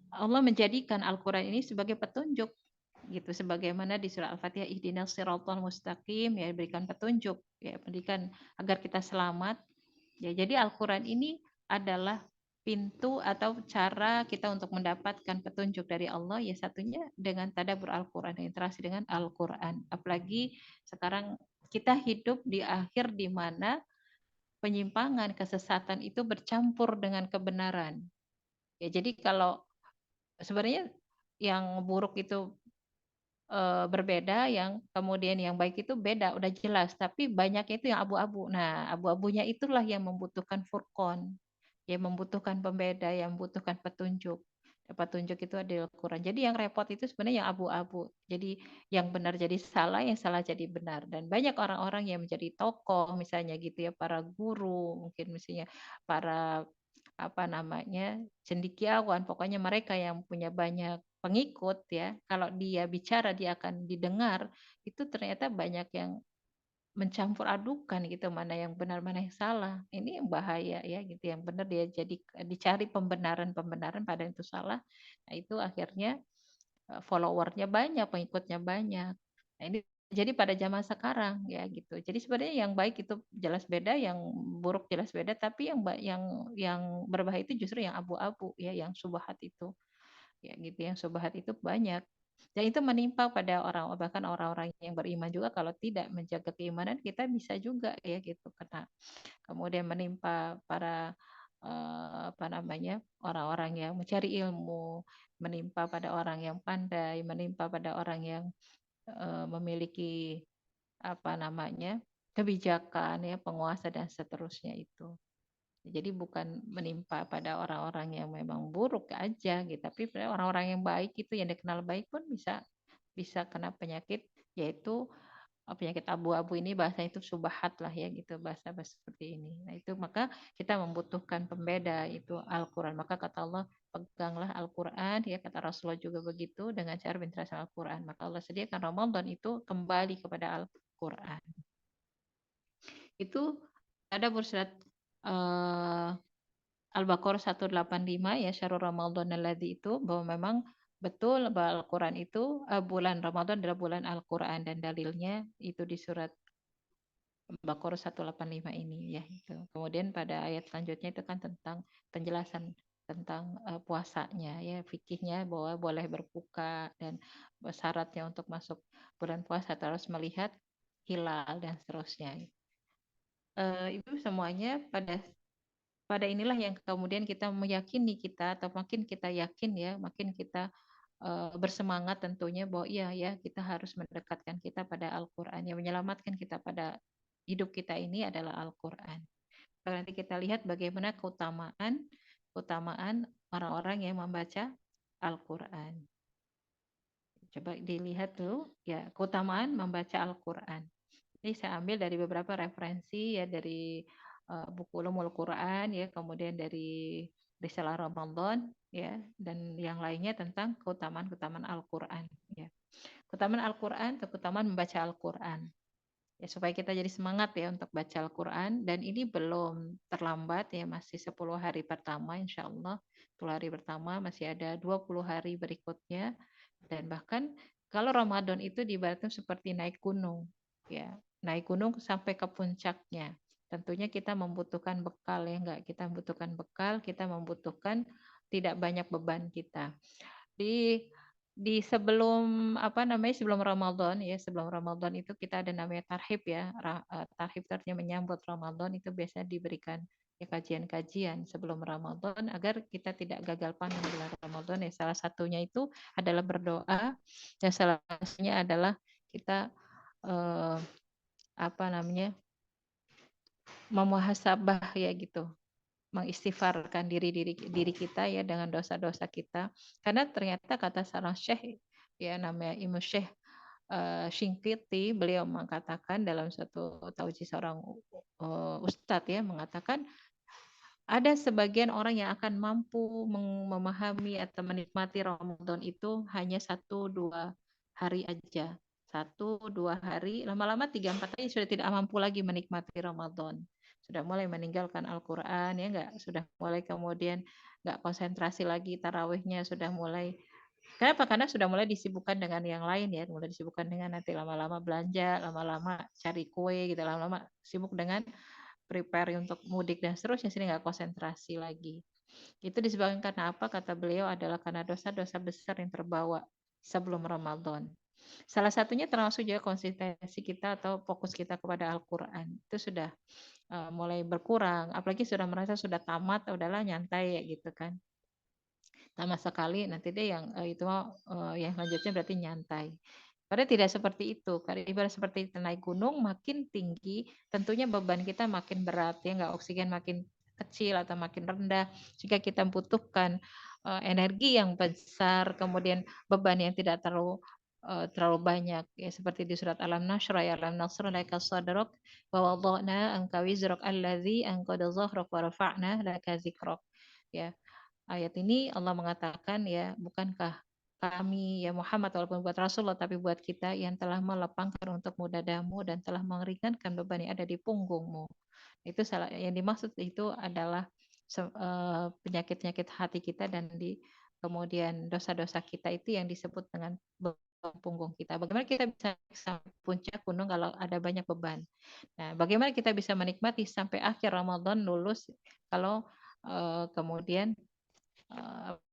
Allah menjadikan Al-Quran ini sebagai petunjuk gitu, sebagaimana di surah Al-Fatihah ihdinas siratal mustaqim ya, berikan petunjuk ya, berikan agar kita selamat ya. Jadi Al-Quran ini adalah pintu atau cara kita untuk mendapatkan petunjuk dari Allah ya, satunya dengan tadabbur Al-Quran, interaksi dengan Al-Quran. Apalagi sekarang kita hidup di akhir di mana penyimpangan, kesesatan itu bercampur dengan kebenaran ya. Jadi kalau sebenarnya yang buruk itu berbeda, yang kemudian yang baik itu beda, udah jelas. Tapi banyaknya itu yang abu-abu. Nah, abu-abunya itulah yang membutuhkan furqan, yang membutuhkan pembeda, yang membutuhkan petunjuk. Petunjuk itu ada di Al-Quran. Jadi yang repot itu sebenarnya yang abu-abu. Jadi yang benar jadi salah, yang salah jadi benar. Dan banyak orang-orang yang menjadi tokoh, misalnya gitu ya, para guru, mungkin misalnya para cendekiawan, pokoknya mereka yang punya banyak pengikut ya, kalau dia bicara dia akan didengar, itu ternyata banyak yang mencampur adukan gitu, mana yang benar mana yang salah. Ini yang bahaya ya gitu, yang benar dia jadi dicari pembenaran pada itu salah. Nah itu akhirnya followernya banyak, pengikutnya banyak. Nah ini jadi pada zaman sekarang ya gitu. Jadi sebenarnya yang baik itu jelas beda, yang buruk jelas beda, tapi yang berbahaya itu justru yang abu-abu ya, yang subhat itu. Ya gitu, yang subhat itu banyak. Dan itu menimpa pada bahkan orang-orang yang beriman juga, kalau tidak menjaga keimanan kita bisa juga ya gitu, karena kemudian menimpa para orang-orang yang mencari ilmu, menimpa pada orang yang pandai, menimpa pada orang yang memiliki kebijakan ya, penguasa dan seterusnya itu. Jadi bukan menimpa pada orang-orang yang memang buruk aja gitu, tapi pada orang-orang yang baik itu, yang dikenal baik pun bisa kena penyakit, yaitu penyakit abu-abu ini, bahasa itu subahat lah ya gitu, bahasa seperti ini. Nah itu maka kita membutuhkan pembeda, itu Al-Quran. Maka kata Allah, peganglah Al-Quran ya, kata Rasulullah juga begitu, dengan cara berinteraksi Al-Quran. Maka Allah sediakan Ramadan itu kembali kepada Al-Quran. Itu ada surat Al-Baqarah 185 ya, syahrul Ramadan alladzi, itu bahwa memang betul bahwa Al-Quran itu bulan Ramadan adalah bulan Al-Quran, dan dalilnya itu di surat Al-Baqarah 185 ini ya gitu. Kemudian pada ayat selanjutnya itu kan tentang penjelasan tentang puasanya ya, fikihnya bahwa boleh berbuka, dan syaratnya untuk masuk bulan puasa harus melihat hilal dan seterusnya. Itu semuanya pada inilah yang kemudian kita meyakini kita, atau makin kita yakin ya, makin kita bersemangat tentunya bahwa iya ya, kita harus mendekatkan kita pada Al-Quran, yang menyelamatkan kita pada hidup kita ini adalah Al-Quran. Nanti kita lihat bagaimana keutamaan orang-orang yang membaca Al-Quran. Coba dilihat dulu ya, keutamaan membaca Al-Quran. Ini saya ambil dari beberapa referensi ya, dari buku Ulumul Quran ya, kemudian dari Risalah Ramadan ya, dan yang lainnya tentang keutamaan Al-Quran ya. Keutamaan Al-Quran, keutamaan membaca Al-Quran. Ya, supaya kita jadi semangat ya untuk baca Al-Quran, dan ini belum terlambat ya, masih 10 hari pertama insya Allah, 10 hari pertama, masih ada 20 hari berikutnya, dan bahkan kalau Ramadan itu diibaratkan seperti naik gunung, ya, naik gunung sampai ke puncaknya. Tentunya kita membutuhkan bekal ya enggak? Kita membutuhkan bekal, kita membutuhkan tidak banyak beban kita. Di sebelum apa namanya sebelum Ramadan ya, sebelum Ramadan itu kita ada namanya tarhib ya. Tarhib artinya menyambut Ramadan, itu biasanya diberikan ya kajian-kajian sebelum Ramadan agar kita tidak gagal panen bulan Ramadan ya. Salah satunya itu adalah berdoa, dan salah satunya adalah kita apa namanya memuhasabah ya gitu, mengistighfarkan diri kita ya dengan dosa-dosa kita, karena ternyata kata seorang syekh ya namanya Imam Syekh Shinqiti, beliau mengatakan dalam satu tauji seorang ustadz ya, mengatakan ada sebagian orang yang akan mampu memahami atau menikmati Ramadan itu hanya 1-2 hari aja. 1-2 hari, lama-lama 3-4 hari sudah tidak mampu lagi menikmati Ramadan. Sudah mulai meninggalkan Al-Quran, ya enggak? Sudah mulai kemudian enggak konsentrasi lagi tarawihnya, sudah mulai. Kenapa? Karena sudah mulai disibukkan dengan yang lain ya, mulai disibukkan dengan nanti lama-lama belanja, lama-lama cari kue gitu, lama-lama sibuk dengan prepare untuk mudik dan seterusnya, sini nggak konsentrasi lagi. Itu disebabkan karena apa? Kata beliau adalah karena dosa-dosa besar yang terbawa sebelum Ramadan. Salah satunya termasuk juga konsistensi kita atau fokus kita kepada Al-Quran. Itu sudah mulai berkurang, apalagi sudah merasa sudah tamat, udahlah nyantai ya gitu kan. Tamat sekali, nanti deh yang itu yang selanjutnya berarti nyantai. Padahal tidak seperti itu. Karena ibarat seperti naik gunung, makin tinggi, tentunya beban kita makin berat ya, nggak, oksigen makin kecil atau makin rendah, jika kita membutuhkan energi yang besar, kemudian beban yang tidak terlalu banyak ya, seperti di surat Alam Nashrah ya, Alam Nashrah laka sadrak wa wada'na anka wizrak alladzi anqadha dhahrak wa rafa'na laka dzikrak. Ya, ayat ini Allah mengatakan ya, bukankah kami ya Muhammad, walaupun buat Rasulullah tapi buat kita, yang telah melapangkan untukmu dadamu dan telah meringankan beban yang ada di punggungmu. Itu salah yang dimaksud, itu adalah penyakit-penyakit hati kita, dan kemudian dosa-dosa kita itu yang disebut dengan beban punggung kita. Bagaimana kita bisa sampai puncak gunung kalau ada banyak beban? Nah, bagaimana kita bisa menikmati sampai akhir Ramadan lulus kalau kemudian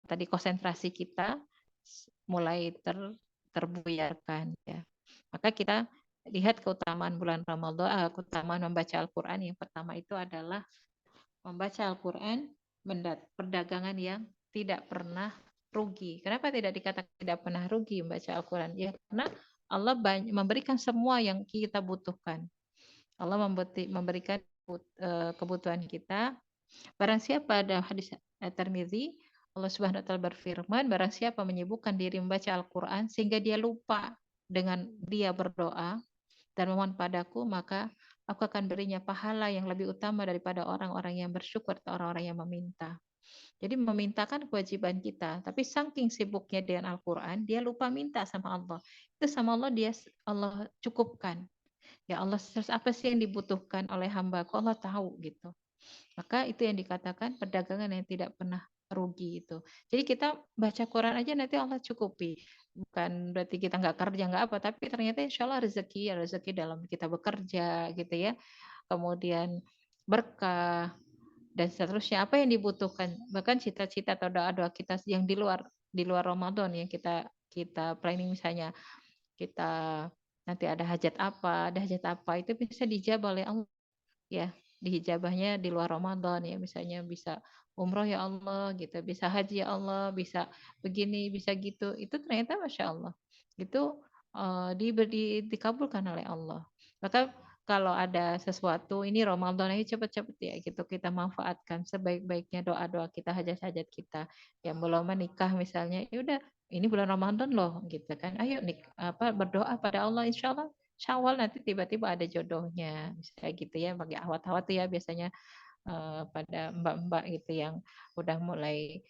tadi konsentrasi kita mulai terbuyarkan ya. Maka kita lihat keutamaan bulan Ramadan, keutamaan membaca Al-Quran. Yang pertama itu adalah membaca Al-Quran, perdagangan yang tidak pernah rugi. Kenapa tidak dikatakan tidak pernah rugi membaca Al-Quran? Ya karena Allah memberikan semua yang kita butuhkan. Allah memberikan kebutuhan kita. Barang siapa, ada hadis Tirmizi, Allah Subhanahu wa taala berfirman, barang siapa menyibukkan diri membaca Al-Qur'an sehingga dia lupa dengan dia berdoa dan memohon padaku, maka aku akan berinya pahala yang lebih utama daripada orang-orang yang bersyukur atau orang-orang yang meminta. Jadi memintakan kewajiban kita, tapi saking sibuknya dengan Al-Qur'an, dia lupa minta sama Allah. Itu sama Allah Allah cukupkan. Ya Allah, apa sih yang dibutuhkan oleh hambaku? Allah tahu gitu. Maka itu yang dikatakan perdagangan yang tidak pernah rugi itu. Jadi kita baca Quran aja nanti Allah cukupi. Bukan berarti kita nggak kerja nggak apa, tapi ternyata insya Allah rezeki dalam kita bekerja gitu ya. Kemudian berkah dan seterusnya, apa yang dibutuhkan, bahkan cita-cita atau doa-doa kita yang di luar Ramadan yang kita planning, misalnya kita nanti ada hajat apa itu bisa dijawab oleh Allah ya, dihijabahnya di luar Ramadan ya, misalnya bisa umroh ya Allah gitu, bisa haji ya Allah, bisa begini, bisa gitu, itu ternyata Masya Allah itu dikabulkan oleh Allah. Maka kalau ada sesuatu ini Ramadan ini cepet-cepet ya gitu, kita manfaatkan sebaik-baiknya doa-doa kita, hajat-hajat kita. Yang belum menikah misalnya, ya udah ini bulan Ramadan loh gitu kan, ayo berdoa pada Allah, insya Allah Syawal nanti tiba-tiba ada jodohnya, misalnya gitu ya. Bagi awat-awat tuh ya biasanya pada mbak-mbak gitu yang udah mulai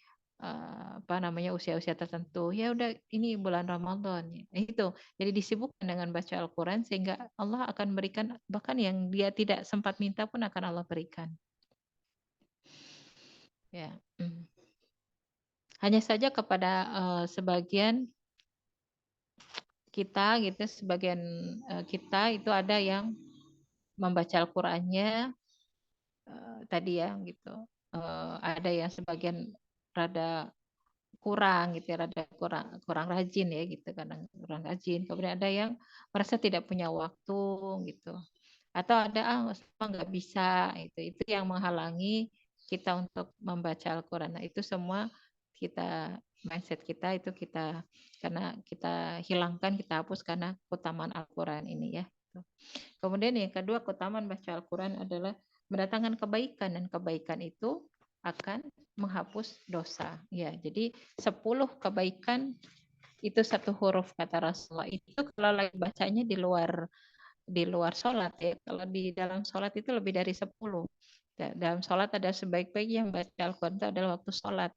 usia-usia tertentu, ya udah ini bulan Ramadan itu, jadi disibukkan dengan baca Al-Quran sehingga Allah akan berikan, bahkan yang dia tidak sempat minta pun akan Allah berikan ya. Hanya saja kepada sebagian kita gitu, sebagian kita itu ada yang membaca Al-Qur'annya tadi ya gitu. Ada yang sebagian rada kurang gitu ya, rada kurang rajin ya gitu, kadang kurang rajin. Kemudian ada yang merasa tidak punya waktu gitu. Atau ada nggak bisa itu yang menghalangi kita untuk membaca Al-Qur'an. Nah, itu semua mindset kita itu karena kita hilangkan, kita hapus karena keutamaan Al-Qur'an ini ya. Kemudian yang kedua, keutamaan baca Al-Qur'an adalah mendatangkan kebaikan, dan kebaikan itu akan menghapus dosa. Ya, jadi 10 kebaikan itu satu huruf kata Rasulullah. Itu kalau lagi bacanya di luar sholat ya. Kalau di dalam sholat itu lebih dari 10. Dalam sholat ada sebaik-baik yang baca Al-Quran itu adalah waktu sholat.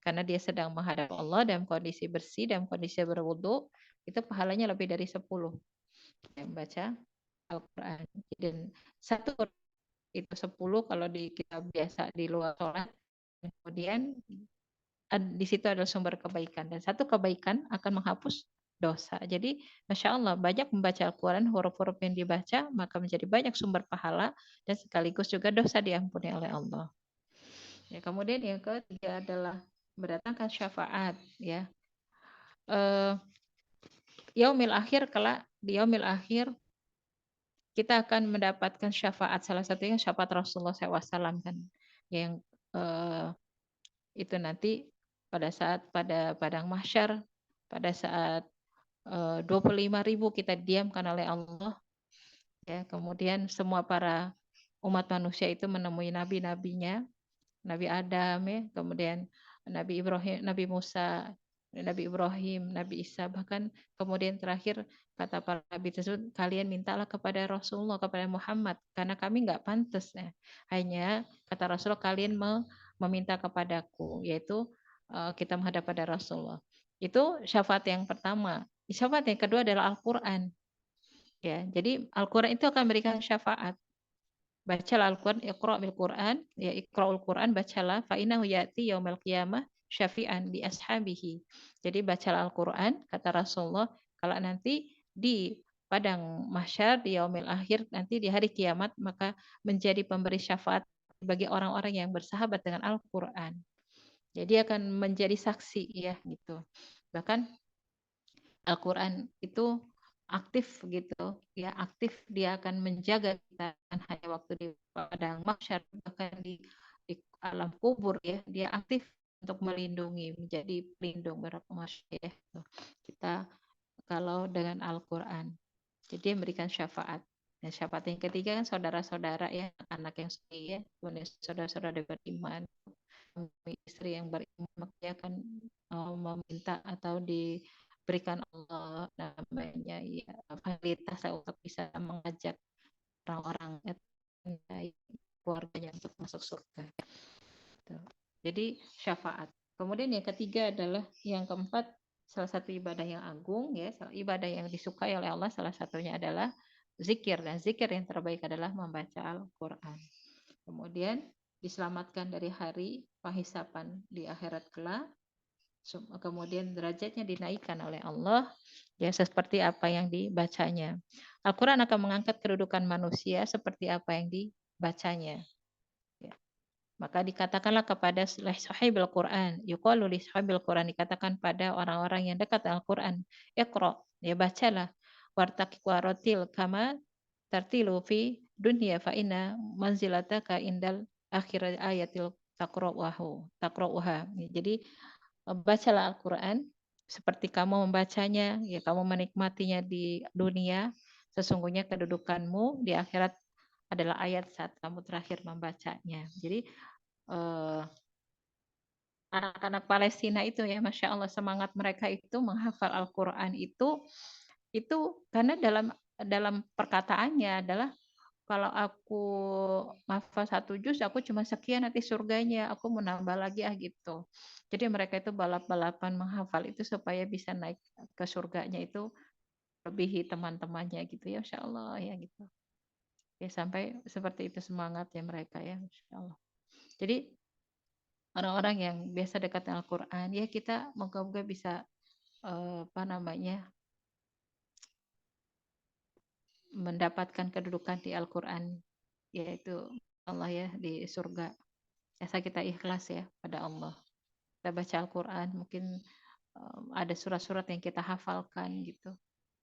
Karena dia sedang menghadap Allah dalam kondisi bersih, dalam kondisi berwudu, itu pahalanya lebih dari 10 yang baca Al-Quran. Dan satu itu 10 kalau kita biasa di luar sholat. Kemudian di situ adalah sumber kebaikan, dan satu kebaikan akan menghapus dosa. Jadi Masya Allah, banyak membaca Al-Quran, huruf-huruf yang dibaca maka menjadi banyak sumber pahala, dan sekaligus juga dosa diampuni oleh Allah. Ya, kemudian yang ketiga adalah mendatangkan syafaat ya. Yaumil akhir, kelak di yaumil akhir kita akan mendapatkan syafaat, salah satunya syafaat Rasulullah SAW kan, yang itu nanti pada padang mahsyar, pada saat 25.000 kita diamkan oleh Allah ya. Kemudian semua para umat manusia itu menemui nabi-nabinya, Nabi Adam ya, kemudian Nabi Ibrahim, Nabi Musa, Nabi Ibrahim, Nabi Isa, bahkan kemudian terakhir kata para nabi tersebut, kalian mintalah kepada Rasulullah, kepada Muhammad, karena kami nggak pantas ya. Hanya kata Rasulullah, kalian meminta kepadaku, yaitu kita menghadap pada Rasulullah. Itu syafaat yang pertama. Syafaat yang kedua adalah Al-Quran. Ya, jadi Al-Quran itu akan memberikan syafaat. Bacalah Al-Quran, Iqra' bil Quran, ya Iqra'ul Quran, bacalah, fa innahu ya'ti yaumil qiyamah syafi'an li ashabihi. Jadi bacalah Al-Quran, kata Rasulullah, kalau nanti di padang mahsyar, di yaumil akhir, nanti di hari kiamat, maka menjadi pemberi syafaat bagi orang-orang yang bersahabat dengan Al-Quran. Jadi akan menjadi saksi ya gitu. Bahkan Al-Quran itu aktif gitu ya, aktif, dia akan menjaga kita hanya waktu di padang mahsyar, bahkan di alam kubur ya, dia aktif untuk melindungi, menjadi pelindung ya. Kita kalau dengan Al-Quran, jadi memberikan syafaat. Dan syafaat yang ketiga kan saudara-saudara ya, anak yang suci ya, kemudian saudara-saudara beriman, istri yang beriman, maka dia akan meminta atau diberikan Allah namanya ya fasilitas untuk bisa mengajak orang-orang keluarganya untuk masuk surga. Jadi syafaat. Kemudian yang ketiga adalah, yang keempat, salah satu ibadah yang agung ya, ibadah yang disukai oleh Allah, salah satunya adalah zikir, dan zikir yang terbaik adalah membaca Al-Quran. Kemudian diselamatkan dari hari penghisapan di akhirat kelak, kemudian derajatnya dinaikkan oleh Allah ya, seperti apa yang dibacanya. Al-Quran akan mengangkat kedudukan manusia seperti apa yang dibacanya ya. Maka dikatakanlah kepada sahibil Quran, yuqalu li sahibil Quran, dikatakan pada orang-orang yang dekat Al-Quran, iqra, ya bacalah, wartaqi waratil kama tartilu fi dunya fa inna manzilataka indal akhir ayatil taqra'uha. Jadi bacalah Al-Quran seperti kamu membacanya, ya kamu menikmatinya di dunia, sesungguhnya kedudukanmu di akhirat adalah ayat saat kamu terakhir membacanya. Jadi anak-anak Palestina itu ya, Masya Allah, semangat mereka itu menghafal Al-Quran itu karena dalam perkataannya adalah, kalau aku hafal 1 juz, aku cuma sekian, nanti surganya aku mau nambah lagi gitu. Jadi mereka itu balap-balapan menghafal itu supaya bisa naik ke surganya itu lebihi teman-temannya gitu ya, Masya Allah ya gitu. Ya sampai seperti itu semangatnya mereka ya, Masya Allah. Jadi orang-orang yang biasa dekat dengan Al-Quran ya, kita moga-moga bisa mendapatkan kedudukan di Al-Quran, yaitu Allah ya di surga. Asal kita ikhlas ya pada Allah. Kita baca Al-Quran, mungkin ada surat-surat yang kita hafalkan gitu,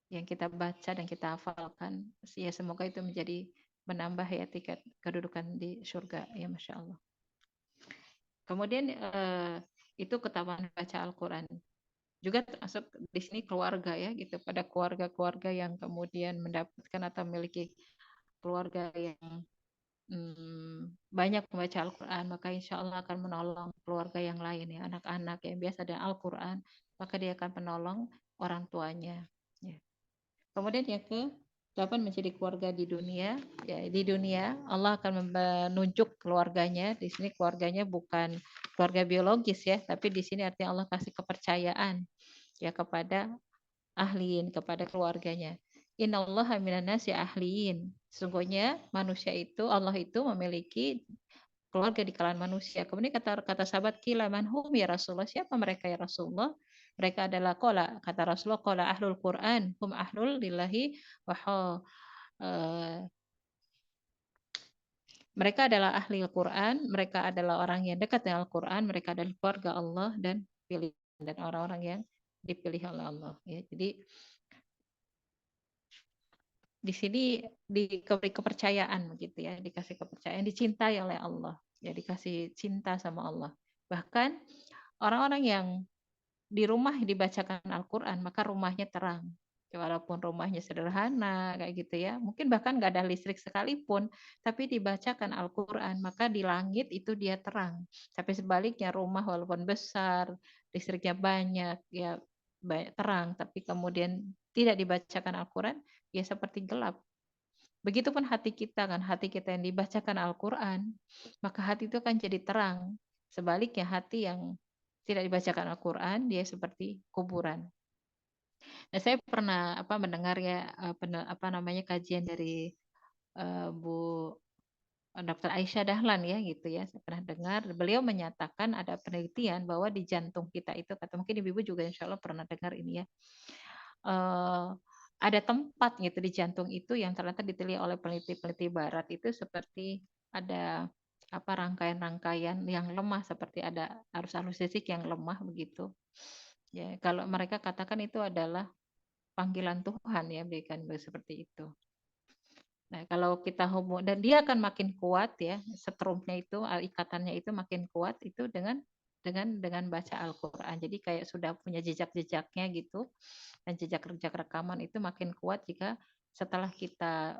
yang kita baca dan kita hafalkan. Ya semoga itu menjadi menambah ya tingkat kedudukan di surga ya, Masya Allah. Kemudian itu ketahuan baca Al-Quran. Juga termasuk di sini keluarga ya gitu, pada keluarga-keluarga yang kemudian mendapatkan atau memiliki keluarga yang banyak membaca Al-Quran, maka insya Allah akan menolong keluarga yang lain ya, anak-anak yang biasa dengan Al-Quran, maka dia akan menolong orang tuanya ya. Kemudian yang ke-8 menjadi keluarga di dunia ya, di dunia Allah akan menunjuk keluarganya. Di sini keluarganya bukan keluarga biologis ya, tapi di sini artinya Allah kasih kepercayaan ya kepada ahliin, kepada keluarganya. Innallaha minan nasi ahliin. Sesungguhnya manusia itu, Allah itu memiliki keluarga di kalangan manusia. Kemudian kata sahabat, kila man hum ya Rasulullah, siapa mereka ya Rasulullah? Mereka adalah kata Rasulullah, qala ahlul Quran, hum ahlul lillahi wa mereka adalah ahli Al-Quran, mereka adalah orang yang dekat dengan Al-Quran, mereka adalah keluarga Allah dan pilihan dan orang-orang yang dipilih oleh Allah. Ya, jadi di sini diberi kepercayaan begitu ya, dikasih kepercayaan, dicintai oleh Allah, ya dikasih cinta sama Allah. Bahkan orang-orang yang di rumah dibacakan Al-Quran, maka rumahnya terang. Walaupun rumahnya sederhana kayak gitu ya, mungkin bahkan nggak ada listrik sekalipun, tapi dibacakan Al-Quran, maka di langit itu dia terang. Tapi sebaliknya rumah walaupun besar, listriknya banyak, ya terang, tapi kemudian tidak dibacakan Al-Quran, ya seperti gelap. Begitupun hati kita kan, hati kita yang dibacakan Al-Quran, maka hati itu akan jadi terang. Sebaliknya hati yang tidak dibacakan Al-Quran, dia seperti kuburan. Nah, saya pernah mendengar ya kajian dari Bu Dr. Aisyah Dahlan ya gitu ya. Saya pernah dengar beliau menyatakan ada penelitian bahwa di jantung kita itu, kata mungkin ibu-ibu juga insya Allah pernah dengar ini ya. Ada tempat gitu di jantung itu yang ternyata diteliti oleh peneliti-peneliti barat itu seperti ada rangkaian-rangkaian yang lemah, seperti ada arus-arus listrik yang lemah begitu. Ya, kalau mereka katakan itu adalah panggilan Tuhan ya, berikan seperti itu. Nah, kalau kita dan dia akan makin kuat ya, setrumnya itu, ikatannya itu makin kuat itu dengan baca Al-Quran. Jadi kayak sudah punya jejak-jejaknya gitu, dan jejak-jejak rekaman itu makin kuat jika setelah kita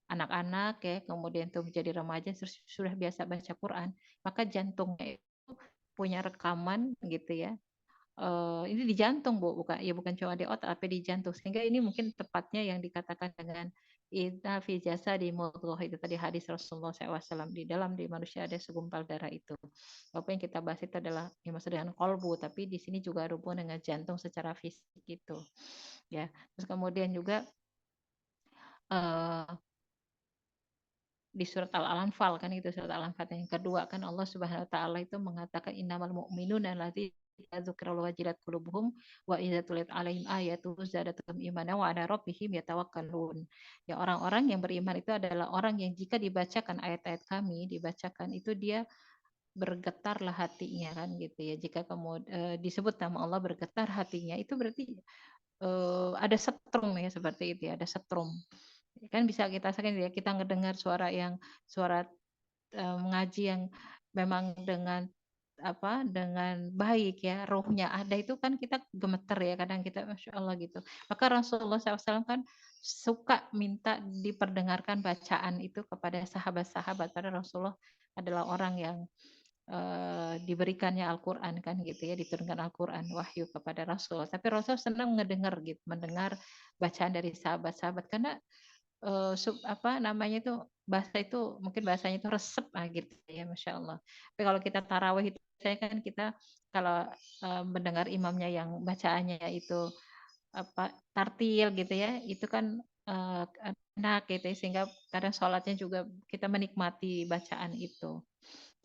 anak-anak ya, kemudian tuh menjadi remaja sudah biasa baca Quran, maka jantungnya itu punya rekaman gitu ya. Ini di jantung bukan cuma di otak tapi di jantung, sehingga ini mungkin tepatnya yang dikatakan dengan inna fi jasadi mudghah, itu tadi hadis Rasulullah SAW, di manusia ada segumpal darah itu. Apa yang kita bahas itu adalah yang maksud dengan kolbu, tapi di sini juga ada hubungan dengan jantung secara fisik gitu ya. Terus kemudian juga di surat Al-Anfal kan, itu surat Al-Anfal yang kedua kan, Allah Subhanahu wa taala itu mengatakan innamal mu'minuna alladzina dzukirallahu wajilat qulubuhum wa idza tuliyat 'alaihim ayatuhu zadatuhum imana wa 'ala rabbihim yatawakkalun. Ya, orang-orang yang beriman itu adalah orang yang jika dibacakan ayat-ayat kami, dibacakan itu dia bergetarlah hatinya kan gitu ya. Jika kamu disebut nama Allah bergetar hatinya, itu berarti ada setrum ya, seperti itu ya, ada setrum. Kan bisa kita rasakan ya, kita ngedengar suara mengaji yang memang dengan baik ya, ruhnya ada, itu kan kita gemeter ya, kadang kita Masya Allah gitu. Maka Rasulullah SAW kan suka minta diperdengarkan bacaan itu kepada sahabat-sahabat, karena Rasulullah adalah orang yang diberikannya Al-Quran kan gitu ya, diturunkan Al-Quran wahyu kepada Rasul. Tapi Rasul senang mendengar bacaan dari sahabat-sahabat, karena bahasa itu mungkin bahasanya itu resep gitu ya, Masya Allah. Tapi kalau kita tarawih itu saya kan kita kalau mendengar imamnya yang bacaannya itu tartil gitu ya, itu kan enak gitu ya, sehingga kadang sholatnya juga kita menikmati bacaan itu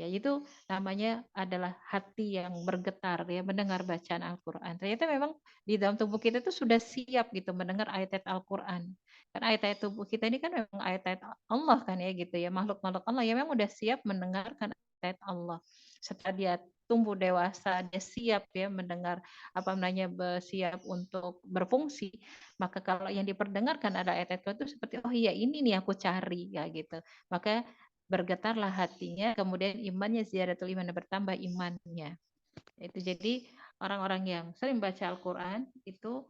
Ya, itu namanya adalah hati yang bergetar ya mendengar bacaan Al-Qur'an. Ternyata memang di dalam tubuh kita itu sudah siap gitu mendengar ayat-ayat Al-Qur'an. Karena ayat-ayat tubuh kita ini kan memang ayat-ayat Allah kan ya gitu ya, makhluk-makhluk Allah yang memang udah siap mendengarkan ayat Allah. Setelah dia tumbuh dewasa, dia siap ya mendengar apa namanya siap untuk berfungsi. Maka kalau yang diperdengarkan ada ayat-ayat itu seperti oh iya ini nih aku cari ya gitu. Maka bergetarlah hatinya, kemudian imannya ziyadatul iman, bertambah imannya. Itu jadi orang-orang yang sering baca Al-Quran itu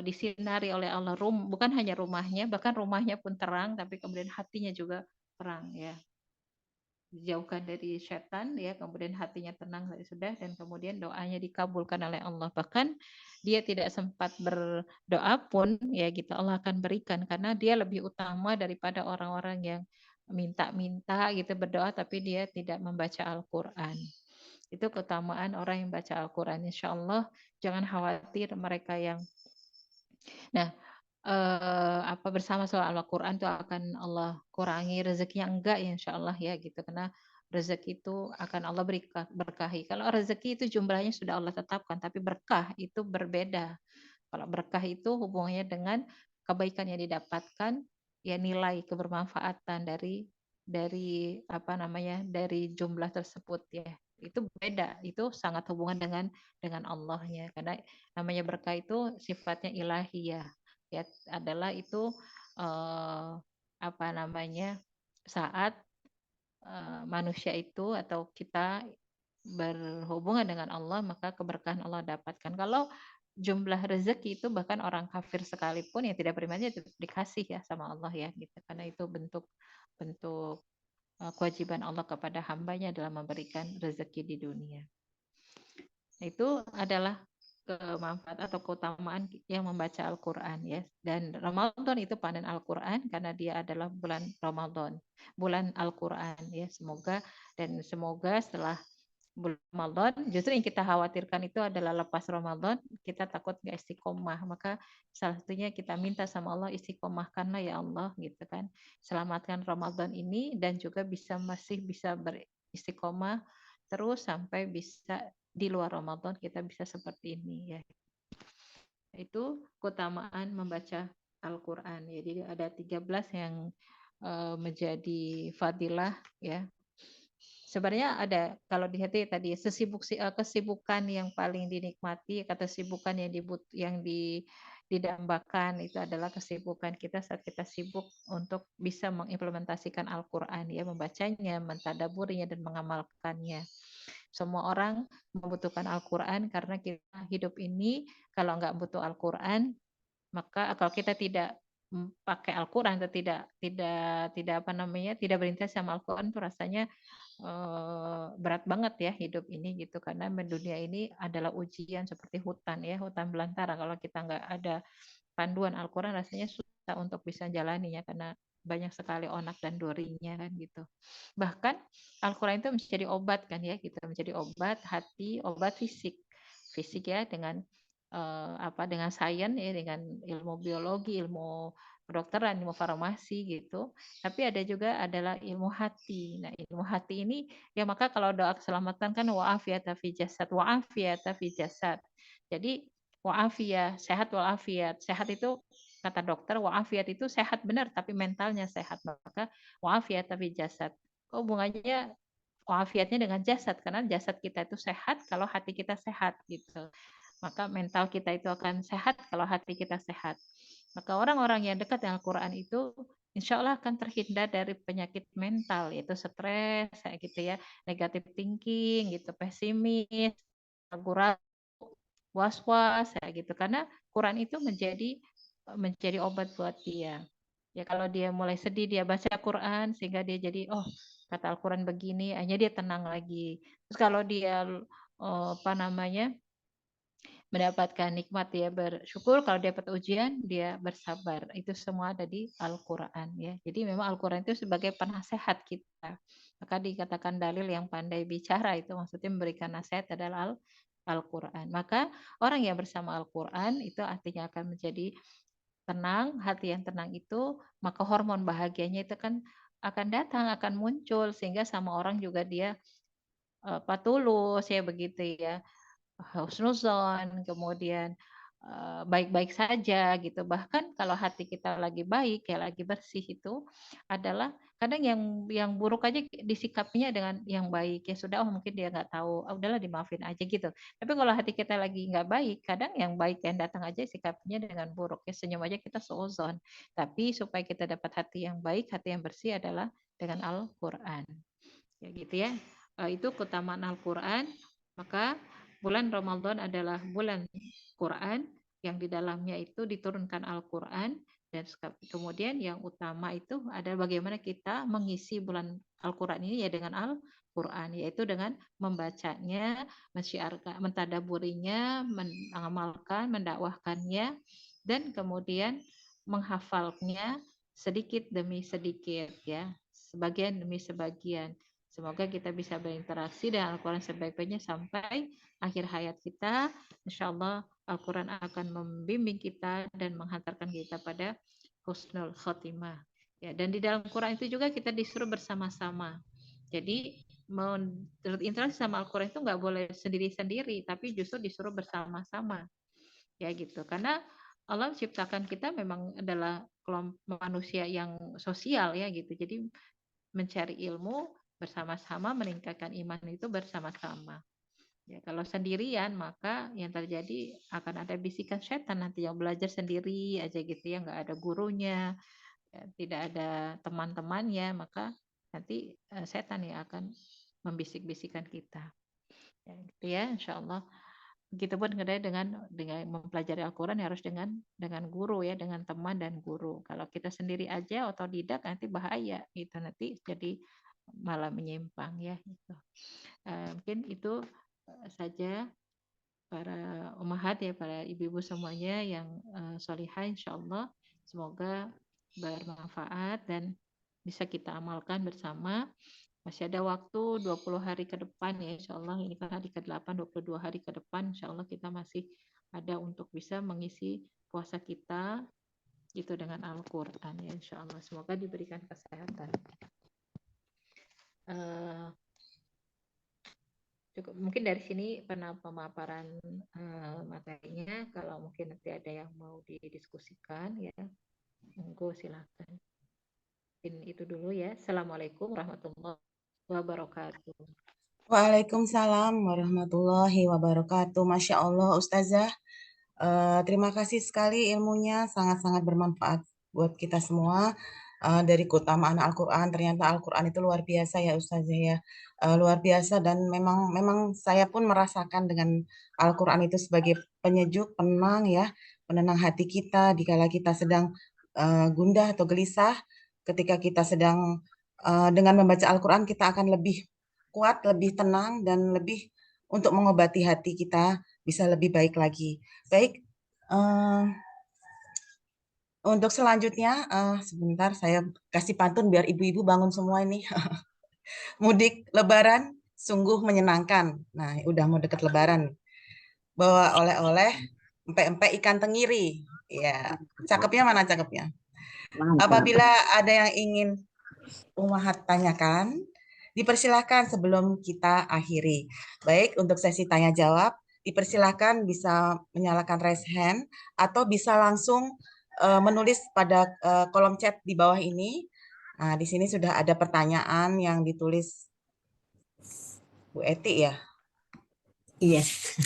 disinari oleh Allah, bukan hanya rumahnya, bahkan rumahnya pun terang, tapi kemudian hatinya juga terang ya. Dijauhkan dari setan ya, kemudian hatinya tenang sudah, dan kemudian doanya dikabulkan oleh Allah. Bahkan dia tidak sempat berdoa pun ya gitu Allah akan berikan, karena dia lebih utama daripada orang-orang yang minta-minta gitu berdoa tapi dia tidak membaca Al-Qur'an. Itu keutamaan orang yang baca Al-Qur'an. Insya Allah jangan khawatir mereka yang apa bersama soal Al-Qur'an itu akan Allah kurangi rezekinya, enggak ya insya Allah ya gitu, karena rezeki itu akan Allah berkahi. Kalau rezeki itu jumlahnya sudah Allah tetapkan, tapi berkah itu berbeda. Kalau berkah itu hubungannya dengan kebaikan yang didapatkan, ya nilai kebermanfaatan dari apa namanya dari jumlah tersebut ya. Itu beda, itu sangat hubungan dengan Allahnya, karena namanya berkah itu sifatnya ilahiyah ya, adalah itu apa namanya saat manusia itu atau kita berhubungan dengan Allah, maka keberkahan Allah dapatkan. Kalau jumlah rezeki itu bahkan orang kafir sekalipun yang tidak beriman tetap dikasih ya sama Allah ya gitu, karena itu bentuk kewajiban Allah kepada hambanya dalam memberikan rezeki di dunia. Itu adalah kemanfaat atau keutamaan yang membaca Al-Quran ya. Dan Ramadan itu panen Al-Quran karena dia adalah bulan Ramadan, bulan Al-Quran ya. Semoga setelah bulan Ramadan, justru yang kita khawatirkan itu adalah lepas Ramadan kita takut nggak istiqomah. Maka salah satunya kita minta sama Allah, istiqomahkanlah ya Allah gitu kan, selamatkan Ramadan ini dan juga masih bisa beristiqomah terus sampai bisa di luar Ramadan kita bisa seperti ini ya. Itu keutamaan membaca Al-Qur'an ya. Jadi ada 13 yang menjadi fadilah ya. Sebenarnya ada, kalau di hati tadi kesibukan yang paling dinikmati, kata kesibukan yang didambakan itu adalah kesibukan kita saat kita sibuk untuk bisa mengimplementasikan Al-Qur'an ya, membacanya, mentadaburinya dan mengamalkannya. Semua orang membutuhkan Al-Quran karena kita hidup ini kalau nggak butuh Al-Quran, maka kalau kita tidak pakai Al-Quran atau tidak apa namanya tidak berinteraksi sama Al-Quran itu rasanya berat banget ya hidup ini gitu, karena dunia ini adalah ujian seperti hutan ya, hutan belantara. Kalau kita nggak ada panduan Al-Quran rasanya susah untuk bisa jalaninya karena banyak sekali onak dan dorinya kan gitu. Bahkan Al-Quran itu menjadi obat kan ya, kita menjadi obat hati, obat fisik ya dengan dengan sains ya, dengan ilmu biologi, ilmu kedokteran, ilmu farmasi gitu. Tapi ada juga adalah ilmu hati. Nah, ilmu hati ini ya, maka kalau doa keselamatan kan wa'afiyata fi jasad, wa'afiyata fi jasad. Jadi wa'afiyah, sehat wa'afiyat. Sehat itu kata dokter, wa'afiyat itu sehat benar tapi mentalnya sehat. Maka wa'afiyat fi jasad. Hubungannya wa'afiyatnya dengan jasad, karena jasad kita itu sehat kalau hati kita sehat gitu. Maka mental kita itu akan sehat kalau hati kita sehat. Maka orang-orang yang dekat dengan Al-Quran itu insya Allah akan terhindar dari penyakit mental, yaitu stres, gitu ya, negatif thinking, gitu, pesimis, ragu-ragu, was-was, ya gitu. Karena Quran itu menjadi obat buat dia. Ya kalau dia mulai sedih dia baca Quran sehingga dia jadi kata Al-Quran begini, akhirnya dia tenang lagi. Terus kalau dia apa namanya mendapatkan nikmat dia bersyukur, kalau dia dapat ujian dia bersabar. Itu semua ada di Al-Quran ya. Jadi memang Al-Quran itu sebagai penasehat kita. Maka dikatakan dalil yang pandai bicara, itu maksudnya memberikan nasihat adalah Al-Quran. Maka orang yang bersama Al-Quran itu artinya akan menjadi tenang, hati yang tenang itu, maka hormon bahagianya itu kan akan datang, akan muncul, sehingga sama orang juga dia tulus ya begitu ya, husnuzon, kemudian baik-baik saja gitu. Bahkan kalau hati kita lagi baik, ya lagi bersih, itu adalah kadang yang buruk aja disikapinya dengan yang baik. Ya sudah, oh mungkin dia nggak tahu, udahlah dimaafin aja gitu. Tapi kalau hati kita lagi nggak baik, kadang yang baik yang datang aja sikapinya dengan buruk. Ya senyum aja kita seuzon. Tapi supaya kita dapat hati yang baik, hati yang bersih adalah dengan Al-Quran. Ya gitu ya. Itu keutamaan Al-Quran. Maka bulan Ramadan adalah bulan Quran yang di dalamnya itu diturunkan Al-Quran, dan kemudian yang utama itu adalah bagaimana kita mengisi bulan Al-Quran ini ya dengan Al-Quran, yaitu dengan membacanya, mensyiarkan, mentadaburinya, mengamalkan, mendakwahkannya, dan kemudian menghafalnya sedikit demi sedikit ya, sebagian demi sebagian. Semoga kita bisa berinteraksi dengan Al-Quran sebaik-baiknya sampai akhir hayat kita. Insya Allah Al-Quran akan membimbing kita dan menghantarkan kita pada husnul khotimah. Ya, dan di dalam Quran itu juga kita disuruh bersama-sama. Jadi berinteraksi sama Al-Quran itu nggak boleh sendiri-sendiri, tapi justru disuruh bersama-sama. Ya gitu. Karena Allah menciptakan kita memang adalah kelompok manusia yang sosial ya gitu. Jadi mencari ilmu bersama-sama, meningkatkan iman itu bersama-sama. Ya, kalau sendirian maka yang terjadi akan ada bisikan setan nanti, yang belajar sendiri aja gitu ya, nggak ada gurunya, ya, tidak ada teman-temannya, maka nanti setan yang akan membisik-bisikan kita. Ya, gitu ya, insya Allah. Begitupun dengan mempelajari Al-Quran harus dengan guru ya, dengan teman dan guru. Kalau kita sendiri aja otodidak nanti bahaya gitu, nanti jadi malah menyimpang ya gitu. Mungkin itu saja para umahat ya, para ibu-ibu semuanya yang solihah, insya Allah semoga bermanfaat dan bisa kita amalkan bersama. Masih ada waktu 20 hari ke depan ya, insya Allah ini kan hari ke-8, 22 hari ke depan insya Allah kita masih ada untuk bisa mengisi puasa kita itu dengan Al-Quran ya, insya Allah semoga diberikan kesehatan. Cukup mungkin dari sini pemaparan materinya. Kalau mungkin nanti ada yang mau didiskusikan ya, monggo silakan. Mungkin itu dulu ya. Assalamualaikum warahmatullahi wabarakatuh. Waalaikumsalam warahmatullahi wabarakatuh. Masya Allah, Ustazah. Terima kasih sekali ilmunya, sangat-sangat bermanfaat buat kita semua. Dari keutamaan Al-Quran, ternyata Al-Quran itu luar biasa ya Ustazah ya. Luar biasa, dan memang saya pun merasakan dengan Al-Quran itu sebagai penyejuk, penenang ya, penenang hati kita dikala kita sedang gundah atau gelisah. Ketika kita sedang dengan membaca Al-Quran, kita akan lebih kuat, lebih tenang, dan lebih untuk mengobati hati kita bisa lebih baik lagi. Baik, untuk selanjutnya, sebentar saya kasih pantun biar ibu-ibu bangun semua ini. Mudik Lebaran sungguh menyenangkan. Nah, udah mau deket Lebaran. Bawa oleh-oleh, empek-empek ikan tenggiri. Ya, cakepnya mana cakepnya? Apabila ada yang ingin Umahat tanyakan, dipersilahkan sebelum kita akhiri. Baik, untuk sesi tanya jawab, dipersilahkan bisa menyalakan raise hand atau bisa langsung menulis pada kolom chat di bawah ini. Nah, di sini sudah ada pertanyaan yang ditulis Bu Eti ya? Iya.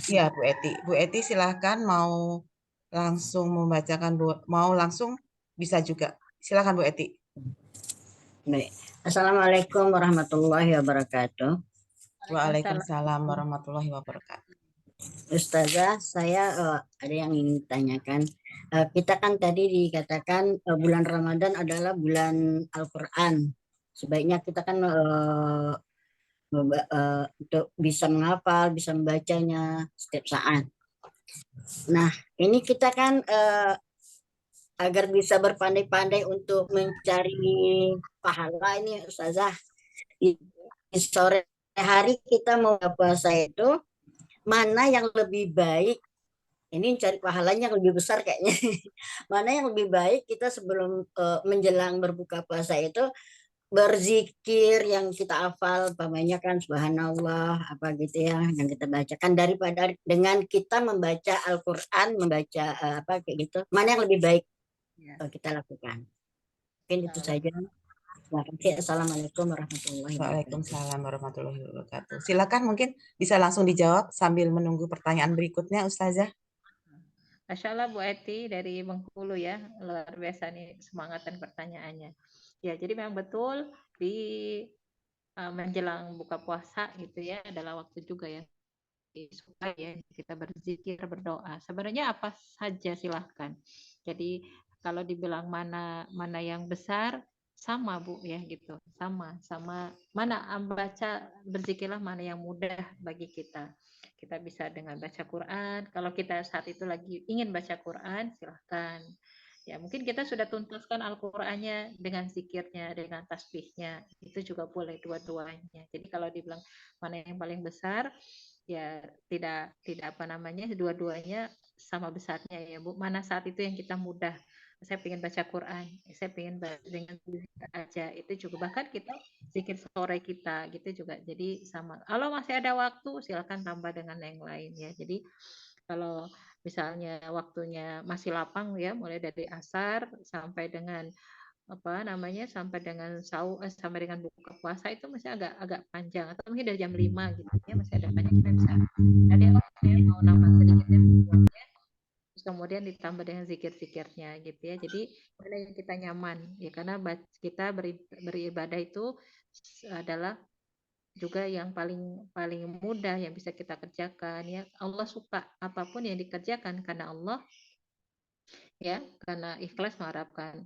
Iya, Bu Eti. Bu Eti silahkan mau langsung membacakan, mau langsung bisa juga. Silahkan Bu Eti. Baik. Assalamualaikum warahmatullahi wabarakatuh. Waalaikumsalam warahmatullahi wabarakatuh. Ustazah, saya ada yang ingin ditanyakan. Kita kan tadi dikatakan bulan Ramadan adalah bulan Al-Quran. Sebaiknya kita kan untuk bisa menghafal, bisa membacanya setiap saat. Nah, ini kita kan agar bisa berpandai-pandai untuk mencari pahala ini Ustazah. Di sore hari kita mau puasa itu, mana yang lebih baik? Ini cari pahalanya yang lebih besar kayaknya. Mana yang lebih baik kita sebelum menjelang berbuka puasa itu berzikir yang kita hafal, umpamanya kan subhanallah apa gitu ya yang kita bacakan, daripada dengan kita membaca Al-Qur'an, membaca apa kayak gitu. Mana yang lebih baik Ya. kita lakukan. Mungkin itu saja. Terima kasih. Assalamualaikum warahmatullahi wabarakatuh. Waalaikumsalam warahmatullahi wabarakatuh. Silakan, mungkin bisa langsung dijawab sambil menunggu pertanyaan berikutnya, Ustazah. Masya Allah Bu Eti dari Bengkulu ya, luar biasa nih semangat dan pertanyaannya. Ya, jadi memang betul di menjelang buka puasa gitu ya adalah waktu juga ya supaya kita berzikir, berdoa. Sebenarnya apa saja silahkan. Jadi kalau dibilang mana yang besar sama Bu ya gitu, sama mana baca berzikirlah mana yang mudah bagi kita. Kita bisa dengan baca Quran. Kalau kita saat itu lagi ingin baca Quran, silahkan. Ya, mungkin kita sudah tuntaskan Al-Qur'annya dengan zikirnya, dengan tasbihnya. Itu juga boleh dua-duanya. Jadi kalau dibilang mana yang paling besar, ya tidak apa namanya, dua-duanya sama besarnya ya Bu. Mana saat itu yang kita mudah. Saya ingin baca Quran, saya ingin dengan zikir aja, itu juga bahkan kita zikir sore kita gitu juga jadi sama. Kalau masih ada waktu silakan tambah dengan yang lain ya. Jadi kalau misalnya waktunya masih lapang ya, mulai dari asar sampai dengan apa namanya sampai dengan sampai dengan buka puasa itu masih agak panjang, atau mungkin dari jam 5 gitu ya, masih ada banyak kita bisa ada yang mau nambah sedikitnya terus kemudian ditambah dengan zikir-zikirnya gitu ya. Jadi mana yang kita nyaman ya, karena kita beribadah itu adalah juga yang paling mudah yang bisa kita kerjakan ya. Allah suka apapun yang dikerjakan karena Allah ya, karena ikhlas mengharapkan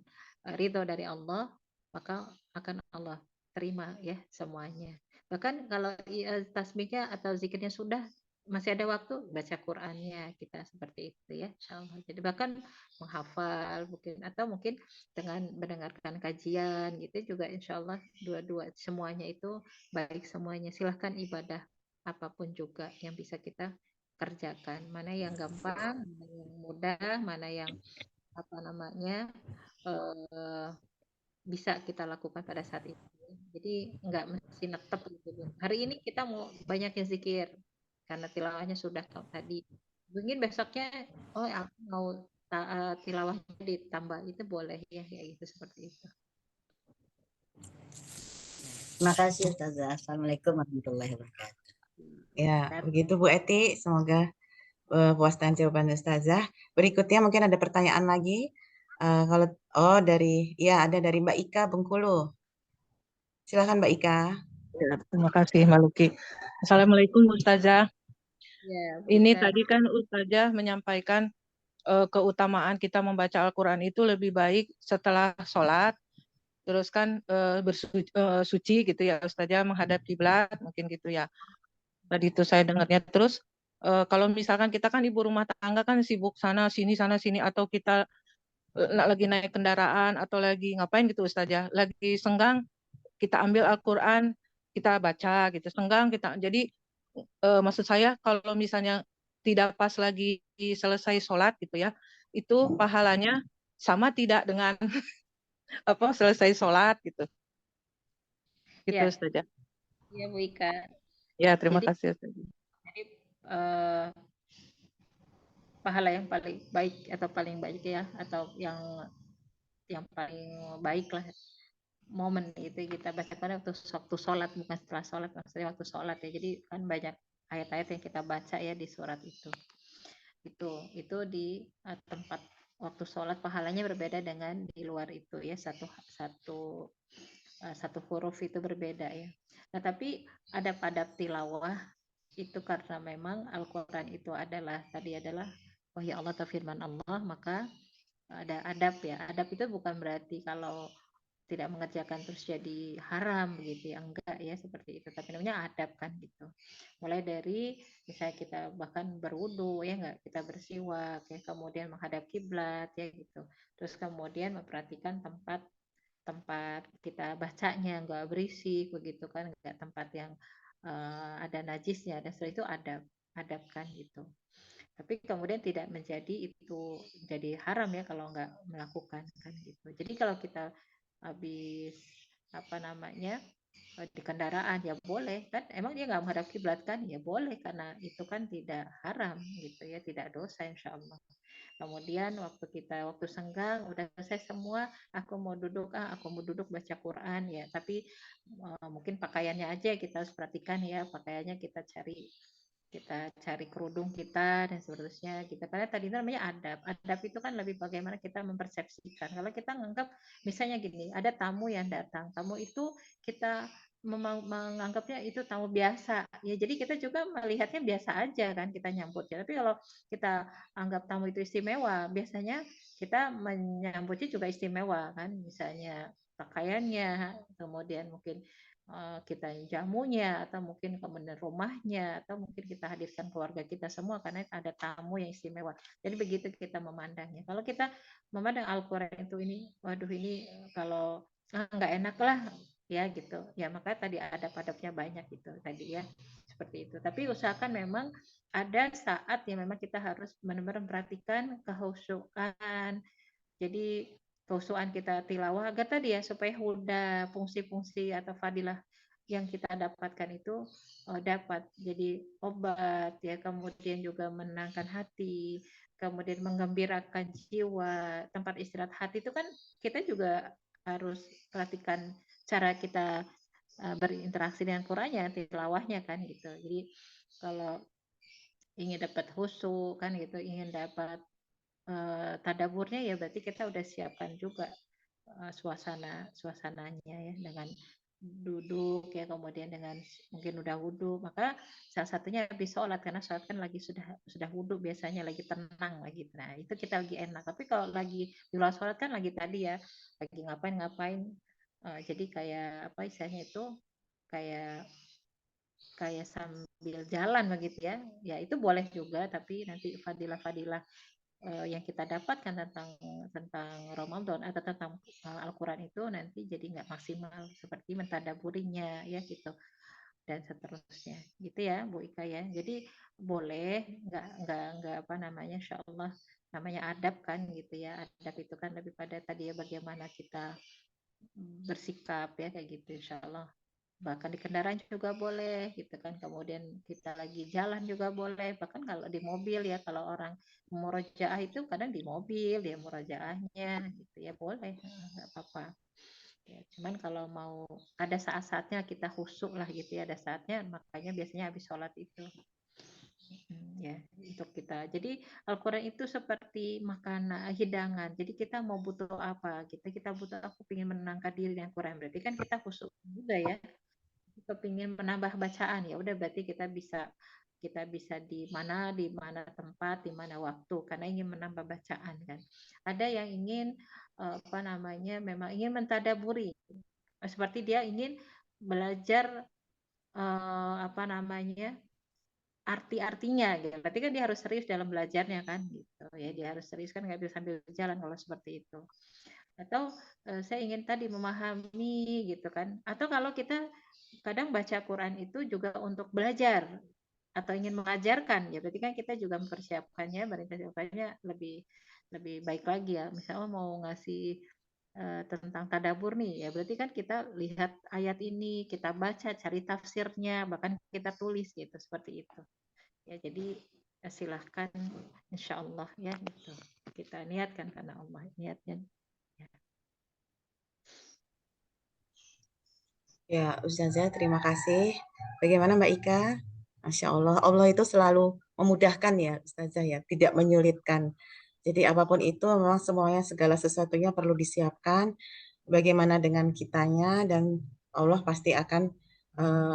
ridho dari Allah, maka akan Allah terima ya semuanya. Bahkan kalau tasbihnya atau zikirnya sudah masih ada waktu, baca Qur'annya kita seperti itu ya, insyaallah. Jadi bahkan menghafal mungkin, atau mungkin dengan mendengarkan kajian gitu juga insyaallah, dua-dua semuanya itu baik semuanya. Silahkan ibadah apapun juga yang bisa kita kerjakan, mana yang gampang, mana yang mudah, mana yang apa namanya bisa kita lakukan pada saat itu. Jadi nggak mesti netep gitu. Hari ini kita mau banyak yang zikir karena tilawahnya sudah tadi. Mungkin besoknya aku mau tilawahnya ditambah, itu boleh ya, gitu seperti itu. Terima kasih Ustazah. Assalamualaikum warahmatullahi wabarakatuh. Ya, begitu Bu Eti. Semoga puas dengan jawaban Ustazah. Berikutnya mungkin ada pertanyaan lagi. Kalau ada dari Mbak Ika Bengkulu. Silakan Mbak Ika. Ya, terima kasih Mbak Luki. Assalamualaikum Ustazah. Ya, Ini tadi kan Ustazah menyampaikan keutamaan kita membaca Al-Quran itu lebih baik setelah sholat, terus kan bersuci gitu ya Ustazah, menghadap kiblat mungkin gitu ya. Tadi itu saya dengarnya. Terus kalau misalkan kita kan ibu rumah tangga kan sibuk sana sini, atau kita lagi naik kendaraan atau lagi ngapain gitu Ustazah, lagi senggang kita ambil Al-Quran, kita baca gitu, senggang kita. Jadi maksud saya kalau misalnya tidak pas lagi selesai sholat gitu ya, itu pahalanya sama tidak dengan apa selesai sholat gitu. Gitu ya, Ustazah. ya Bu Ika. Ya, terima Jadi kasih Ustazah. pahala yang paling baik atau paling baik ya, atau yang paling baik lah momen itu kita baca pada waktu sholat, bukan setelah sholat, maksudnya waktu sholat ya. Jadi kan banyak ayat-ayat yang kita baca ya di surat itu di tempat waktu sholat pahalanya berbeda dengan di luar itu ya, satu huruf itu berbeda ya. Nah tapi ada pada tilawah itu karena memang Al-Quran itu adalah wahyu Allah atau firman Allah, maka ada adab ya. Adab itu bukan berarti kalau tidak mengerjakan terus jadi haram begitu ya, enggak ya seperti itu, tapi namanya adab kan gitu. Mulai dari misalnya kita bahkan berwudu ya, enggak, kita bersiwak ya, kemudian menghadap kiblat ya gitu, terus kemudian memperhatikan tempat kita bacanya enggak berisik begitu kan, enggak tempat yang ada najisnya, dan setelah itu adab kan gitu. Tapi kemudian tidak menjadi itu jadi haram ya kalau nggak melakukan kan gitu. Jadi kalau kita habis apa namanya di kendaraan ya boleh kan, emang dia nggak menghadap kiblat kan, ya boleh karena itu kan tidak haram gitu ya, tidak dosa insya Allah. Kemudian waktu senggang udah selesai semua, aku mau duduk baca Quran ya, tapi mungkin pakaiannya aja kita harus perhatikan ya, pakaiannya kita cari kerudung kita dan seterusnya kita, karena tadi namanya adab itu kan lebih bagaimana kita mempersepsikan. Kalau kita menganggap misalnya gini, ada tamu yang datang, tamu itu kita menganggapnya itu tamu biasa ya, jadi kita juga melihatnya biasa aja kan, kita nyambutnya. Tapi kalau kita anggap tamu itu istimewa, biasanya kita menyambutnya juga istimewa kan, misalnya pakaiannya, kemudian mungkin kita jamunya, atau mungkin kemudian rumahnya, atau mungkin kita hadirkan keluarga kita semua karena ada tamu yang istimewa. Jadi begitu kita memandangnya. Kalau kita memandang Al-Quran itu ini, waduh ini kalau nggak enak lah ya gitu. Ya maka tadi adab-adabnya banyak gitu tadi ya, seperti itu. Tapi usahakan memang ada saat yang memang kita harus benar-benar memperhatikan kehusuan. Jadi kehusuan kita tilawah agar tadi ya, supaya huda, fungsi-fungsi atau fadilah yang kita dapatkan itu dapat jadi obat ya, kemudian juga menenangkan hati, kemudian menggembirakan jiwa. Tempat istirahat hati itu kan kita juga harus perhatikan cara kita berinteraksi dengan Qurannya, tilawahnya kan gitu. Jadi kalau ingin dapat khusyuk kan gitu, ingin dapat tadaburnya ya berarti kita udah siapkan juga suasananya ya, dengan duduk ya, kemudian dengan mungkin udah wudhu, maka salah satunya habis sholat, karena sholat kan lagi sudah wudhu biasanya, lagi tenang lagi, nah itu kita lagi enak. Tapi kalau lagi di luar sholat kan lagi tadi ya, lagi ngapain jadi kayak apa istilahnya itu, kayak sambil jalan begitu ya, ya itu boleh juga, tapi nanti fadilah-fadilah yang kita dapatkan tentang Ramadan atau tentang Al-Quran itu nanti jadi nggak maksimal seperti mentadaburinya ya gitu, dan seterusnya gitu ya Bu Ika ya. Jadi boleh, nggak apa namanya, insya Allah namanya adab kan gitu ya. Adab itu kan lebih pada tadi ya, bagaimana kita bersikap ya kayak gitu, insya Allah. Bahkan di kendaraan juga boleh gitu kan, kemudian kita lagi jalan juga boleh, bahkan kalau di mobil ya, kalau orang murojaah itu kadang di mobil ya murojaahnya gitu ya, boleh, nggak apa-apa ya. Cuman kalau mau ada saat-saatnya kita khusyuk lah gitu ya, ada saatnya, makanya biasanya habis sholat itu ya untuk kita. Jadi Al-Quran itu seperti makanan, hidangan. Jadi kita mau butuh apa, kita butuh, aku ingin menenangkan diri dengan Quran, berarti kan kita khusyuk juga ya. Kepingin menambah bacaan, ya udah berarti kita bisa di mana tempat, di mana waktu, karena ingin menambah bacaan kan. Ada yang ingin apa namanya, memang ingin mentadaburi, seperti dia ingin belajar apa namanya, arti-artinya gitu. Berarti kan dia harus serius dalam belajarnya kan gitu ya, dia harus serius kan, nggak bisa sambil jalan kalau seperti itu. Atau saya ingin tadi memahami gitu kan, atau kalau kita kadang baca Quran itu juga untuk belajar atau ingin mengajarkan ya, berarti kan kita juga mempersiapkannya, lebih baik lagi ya. Misalnya mau ngasih tentang tadabur nih ya, berarti kan kita lihat ayat ini, kita baca, cari tafsirnya, bahkan kita tulis gitu, seperti itu ya. Jadi silahkan insya Allah ya gitu, kita niatkan karena Allah, niatnya ya. Ya, Ustazah, terima kasih. Bagaimana Mbak Ika? Masya Allah, Allah itu selalu memudahkan ya Ustazah ya, tidak menyulitkan. Jadi apapun itu memang semuanya, segala sesuatunya perlu disiapkan. Bagaimana dengan kitanya, dan Allah pasti akan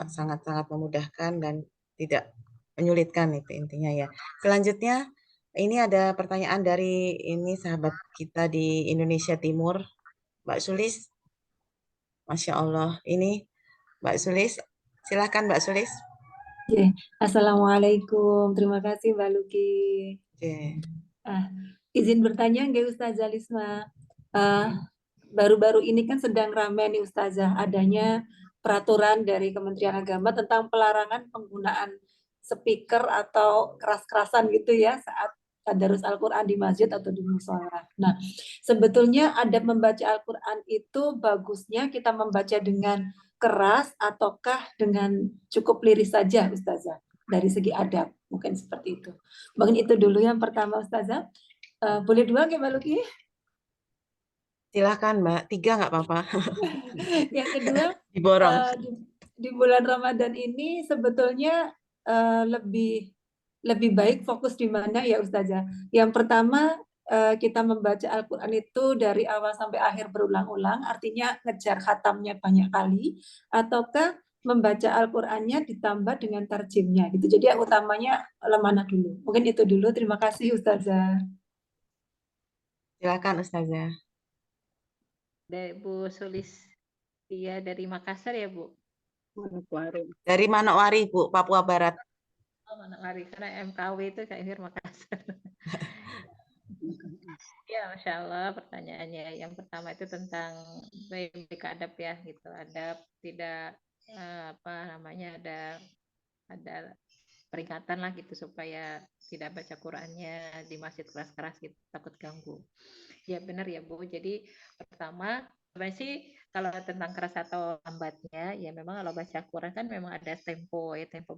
sangat-sangat memudahkan dan tidak menyulitkan, itu intinya ya. Selanjutnya, ini ada pertanyaan dari ini sahabat kita di Indonesia Timur, Mbak Sulis. Masya Allah, ini Mbak Sulis, silahkan Mbak Sulis. Oke. Assalamualaikum, terima kasih Mbak Luki. Oke. Izin bertanya nggak Ustazah Lisma? Baru-baru ini kan sedang ramai nih Ustazah, adanya peraturan dari Kementerian Agama tentang pelarangan penggunaan speaker atau keras-kerasan gitu ya saat tadarus Al-Quran di masjid atau di musola. Nah, sebetulnya adab membaca Al-Quran itu bagusnya kita membaca dengan keras ataukah dengan cukup liris saja, Ustazah? Dari segi adab, mungkin seperti itu. Mungkin itu dulu yang pertama, Ustazah. Boleh dua nggak, Mbak Luki? Silahkan Mbak, 3 nggak apa-apa. Yang kedua, Diborong. di bulan Ramadan ini sebetulnya lebih baik fokus di mana ya Ustazah? Yang pertama, kita membaca Al-Quran itu dari awal sampai akhir berulang-ulang, artinya ngejar khatamnya banyak kali, ataukah membaca Al-Qurannya ditambah dengan tarjimnya gitu. Jadi yang utamanya mana dulu? Mungkin itu dulu. Terima kasih Ustazah. Silakan Ustazah. Dari Bu Sulistia dari Makassar ya Bu? Dari Manokwari Bu, Papua Barat. Oh, Manokwari, karena MKW itu kayak Makassar. Ya, Masya Allah pertanyaannya. Yang pertama itu tentang baik adab ya, gitu. Adab tidak ada peringatan lah gitu supaya tidak baca Qurannya di masjid keras-keras gitu, takut ganggu. Ya benar ya Bu. Jadi pertama sebenarnya sih kalau tentang keras atau lambatnya ya memang kalau baca Quran kan memang ada tempo ya, tempo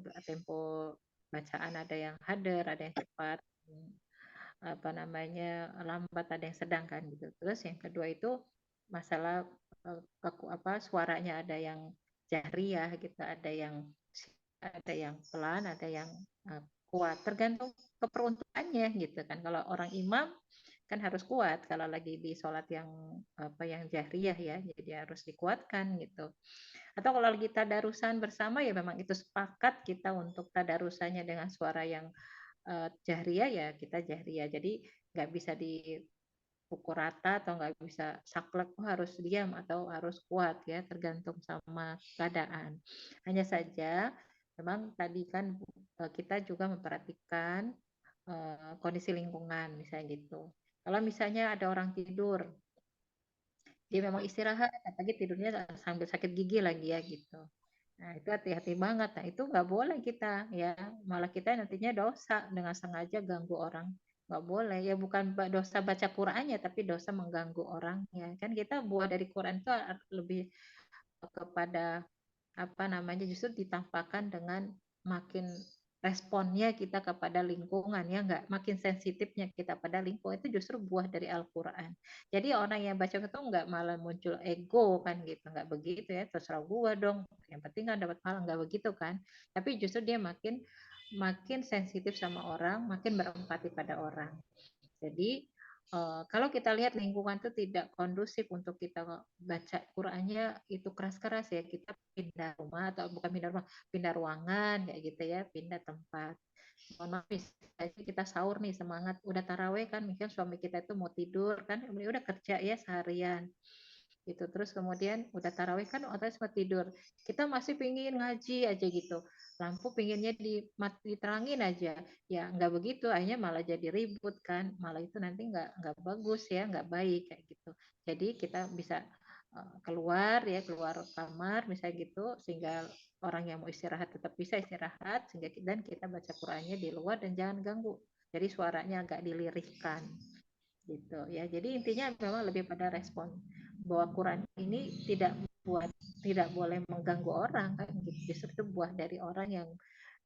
bacaan, ada yang hadir, ada yang cepat, lambat, ada yang sedang kan gitu. Terus yang kedua itu masalah suaranya, ada yang jahriyah gitu, ada yang pelan, ada yang kuat, tergantung keperuntukannya gitu kan. Kalau orang imam kan harus kuat kalau lagi di sholat yang jahriyah ya, jadi harus dikuatkan gitu. Atau kalau lagi tadarusan bersama ya memang itu sepakat kita untuk tadarusannya dengan suara yang jahriyah ya kita jahriyah. Jadi nggak bisa dipukul rata atau nggak bisa saklek harus diam atau harus kuat ya, tergantung sama keadaan. Hanya saja memang tadi kan kita juga memperhatikan kondisi lingkungan misalnya gitu. Kalau misalnya ada orang tidur, dia memang istirahat, apalagi tidurnya sambil sakit gigi lagi ya gitu. Nah itu hati-hati banget. Nah itu nggak boleh kita ya, malah kita nantinya dosa dengan sengaja ganggu orang. Nggak boleh ya, bukan dosa baca Qurannya, tapi dosa mengganggu orangnya. Kan kita buah dari Quran itu lebih kepada justru ditampakkan dengan makin responnya kita kepada lingkungan ya, nggak makin sensitifnya kita pada lingkungan, itu justru buah dari Al-Quran. Jadi orang yang baca itu nggak malah muncul ego kan gitu, nggak begitu ya, terserah gua dong, yang penting kan dapat pahala, nggak begitu kan. Tapi justru dia makin sensitif sama orang, makin berempati pada orang. Jadi kalau kita lihat lingkungan itu tidak kondusif untuk kita baca Qurannya itu keras-keras ya, kita pindah rumah atau bukan pindah rumah, pindah ruangan kayak gitu ya, pindah tempat. Mohon maaf, misalnya kita sahur nih semangat, udah taraweh kan, mungkin suami kita itu mau tidur kan, udah kerja ya seharian gitu, terus kemudian udah tarawih kan otomatis mau tidur, kita masih pingin ngaji aja gitu, lampu pinginnya diterangin aja, ya nggak begitu, akhirnya malah jadi ribut kan, malah itu nanti nggak bagus ya, nggak baik kayak gitu. Jadi kita bisa keluar kamar misalnya gitu, sehingga orang yang mau istirahat tetap bisa istirahat, sehingga dan kita baca Qurannya di luar dan jangan ganggu, jadi suaranya agak dilirihkan gitu ya. Jadi intinya memang lebih pada respon bahwa Quran ini tidak boleh mengganggu orang kan gitu. Justru itu buah dari orang yang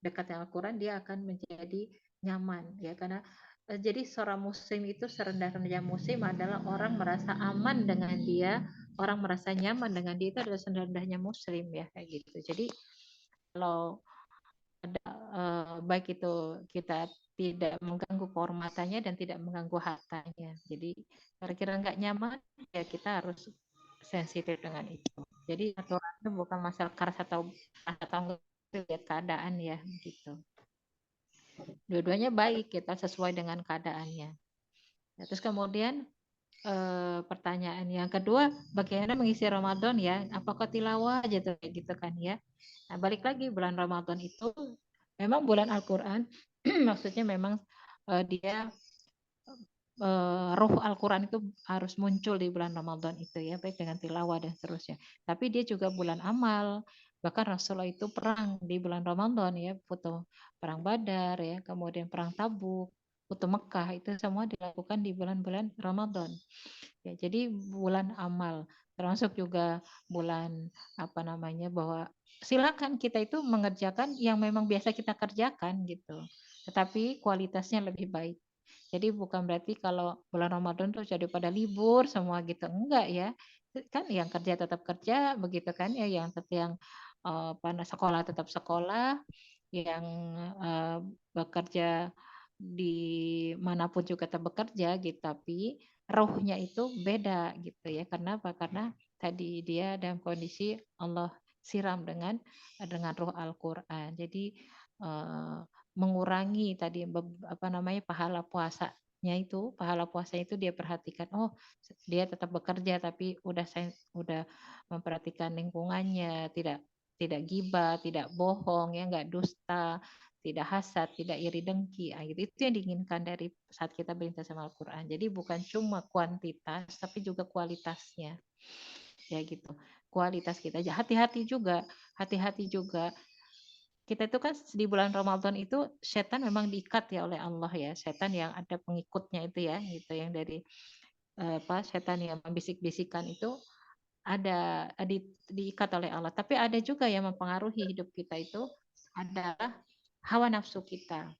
dekat dengan Al-Quran, dia akan menjadi nyaman ya, karena jadi seorang muslim itu serendah-rendahnya muslim adalah orang merasa aman dengan dia, orang merasa nyaman dengan dia, itu adalah serendah-rendahnya muslim ya kayak gitu. Jadi kalau ada baik itu kita tidak mengganggu kehormatannya dan tidak mengganggu hartanya. Jadi kira-kira nggak nyaman ya kita harus sensitif dengan itu. Jadi aturan itu bukan masalah keras atau enggak, lihat keadaan ya gitu. Dua-duanya baik, kita sesuai dengan keadaannya. Ya, terus kemudian pertanyaan yang kedua, bagaimana mengisi Ramadan ya? Apakah tilawah aja tuh gitu kan ya? Nah, balik lagi, bulan Ramadan itu memang bulan Al-Quran, maksudnya memang dia ruh Al-Quran itu harus muncul di bulan Ramadan itu ya, baik dengan tilawah dan seterusnya. Tapi dia juga bulan amal, bahkan Rasulullah itu perang di bulan Ramadan ya, foto perang Badar ya, kemudian perang Tabuk, Futu Mekah, itu semua dilakukan di bulan-bulan Ramadan. Ya, jadi bulan amal, termasuk juga bulan apa namanya, bahwa silakan kita itu mengerjakan yang memang biasa kita kerjakan gitu, tetapi kualitasnya lebih baik. Jadi bukan berarti kalau bulan Ramadan tuh jadi pada libur semua gitu, enggak ya. Kan yang kerja tetap kerja begitu kan ya, yang sekolah tetap sekolah, yang bekerja di manapun juga tetap bekerja gitu, tapi rohnya itu beda gitu ya. Karena apa? Karena tadi dia dalam kondisi Allah siram dengan roh Al-Qur'an. Jadi mengurangi tadi apa namanya pahala puasanya itu dia perhatikan, oh dia tetap bekerja tapi udah memperhatikan lingkungannya, tidak gibah, tidak bohong, ya nggak dusta, tidak hasad, tidak iri dengki. Itu yang diinginkan dari saat kita berinteraksi sama Al-Quran. Jadi bukan cuma kuantitas, tapi juga kualitasnya. Ya gitu. Kualitas kita. Hati-hati juga. Kita itu kan di bulan Ramadan itu setan memang diikat ya oleh Allah ya. Setan yang ada pengikutnya itu ya, gitu, yang dari setan yang membisik-bisikan itu ada diikat oleh Allah. Tapi ada juga yang mempengaruhi hidup kita itu adalah hawa nafsu kita.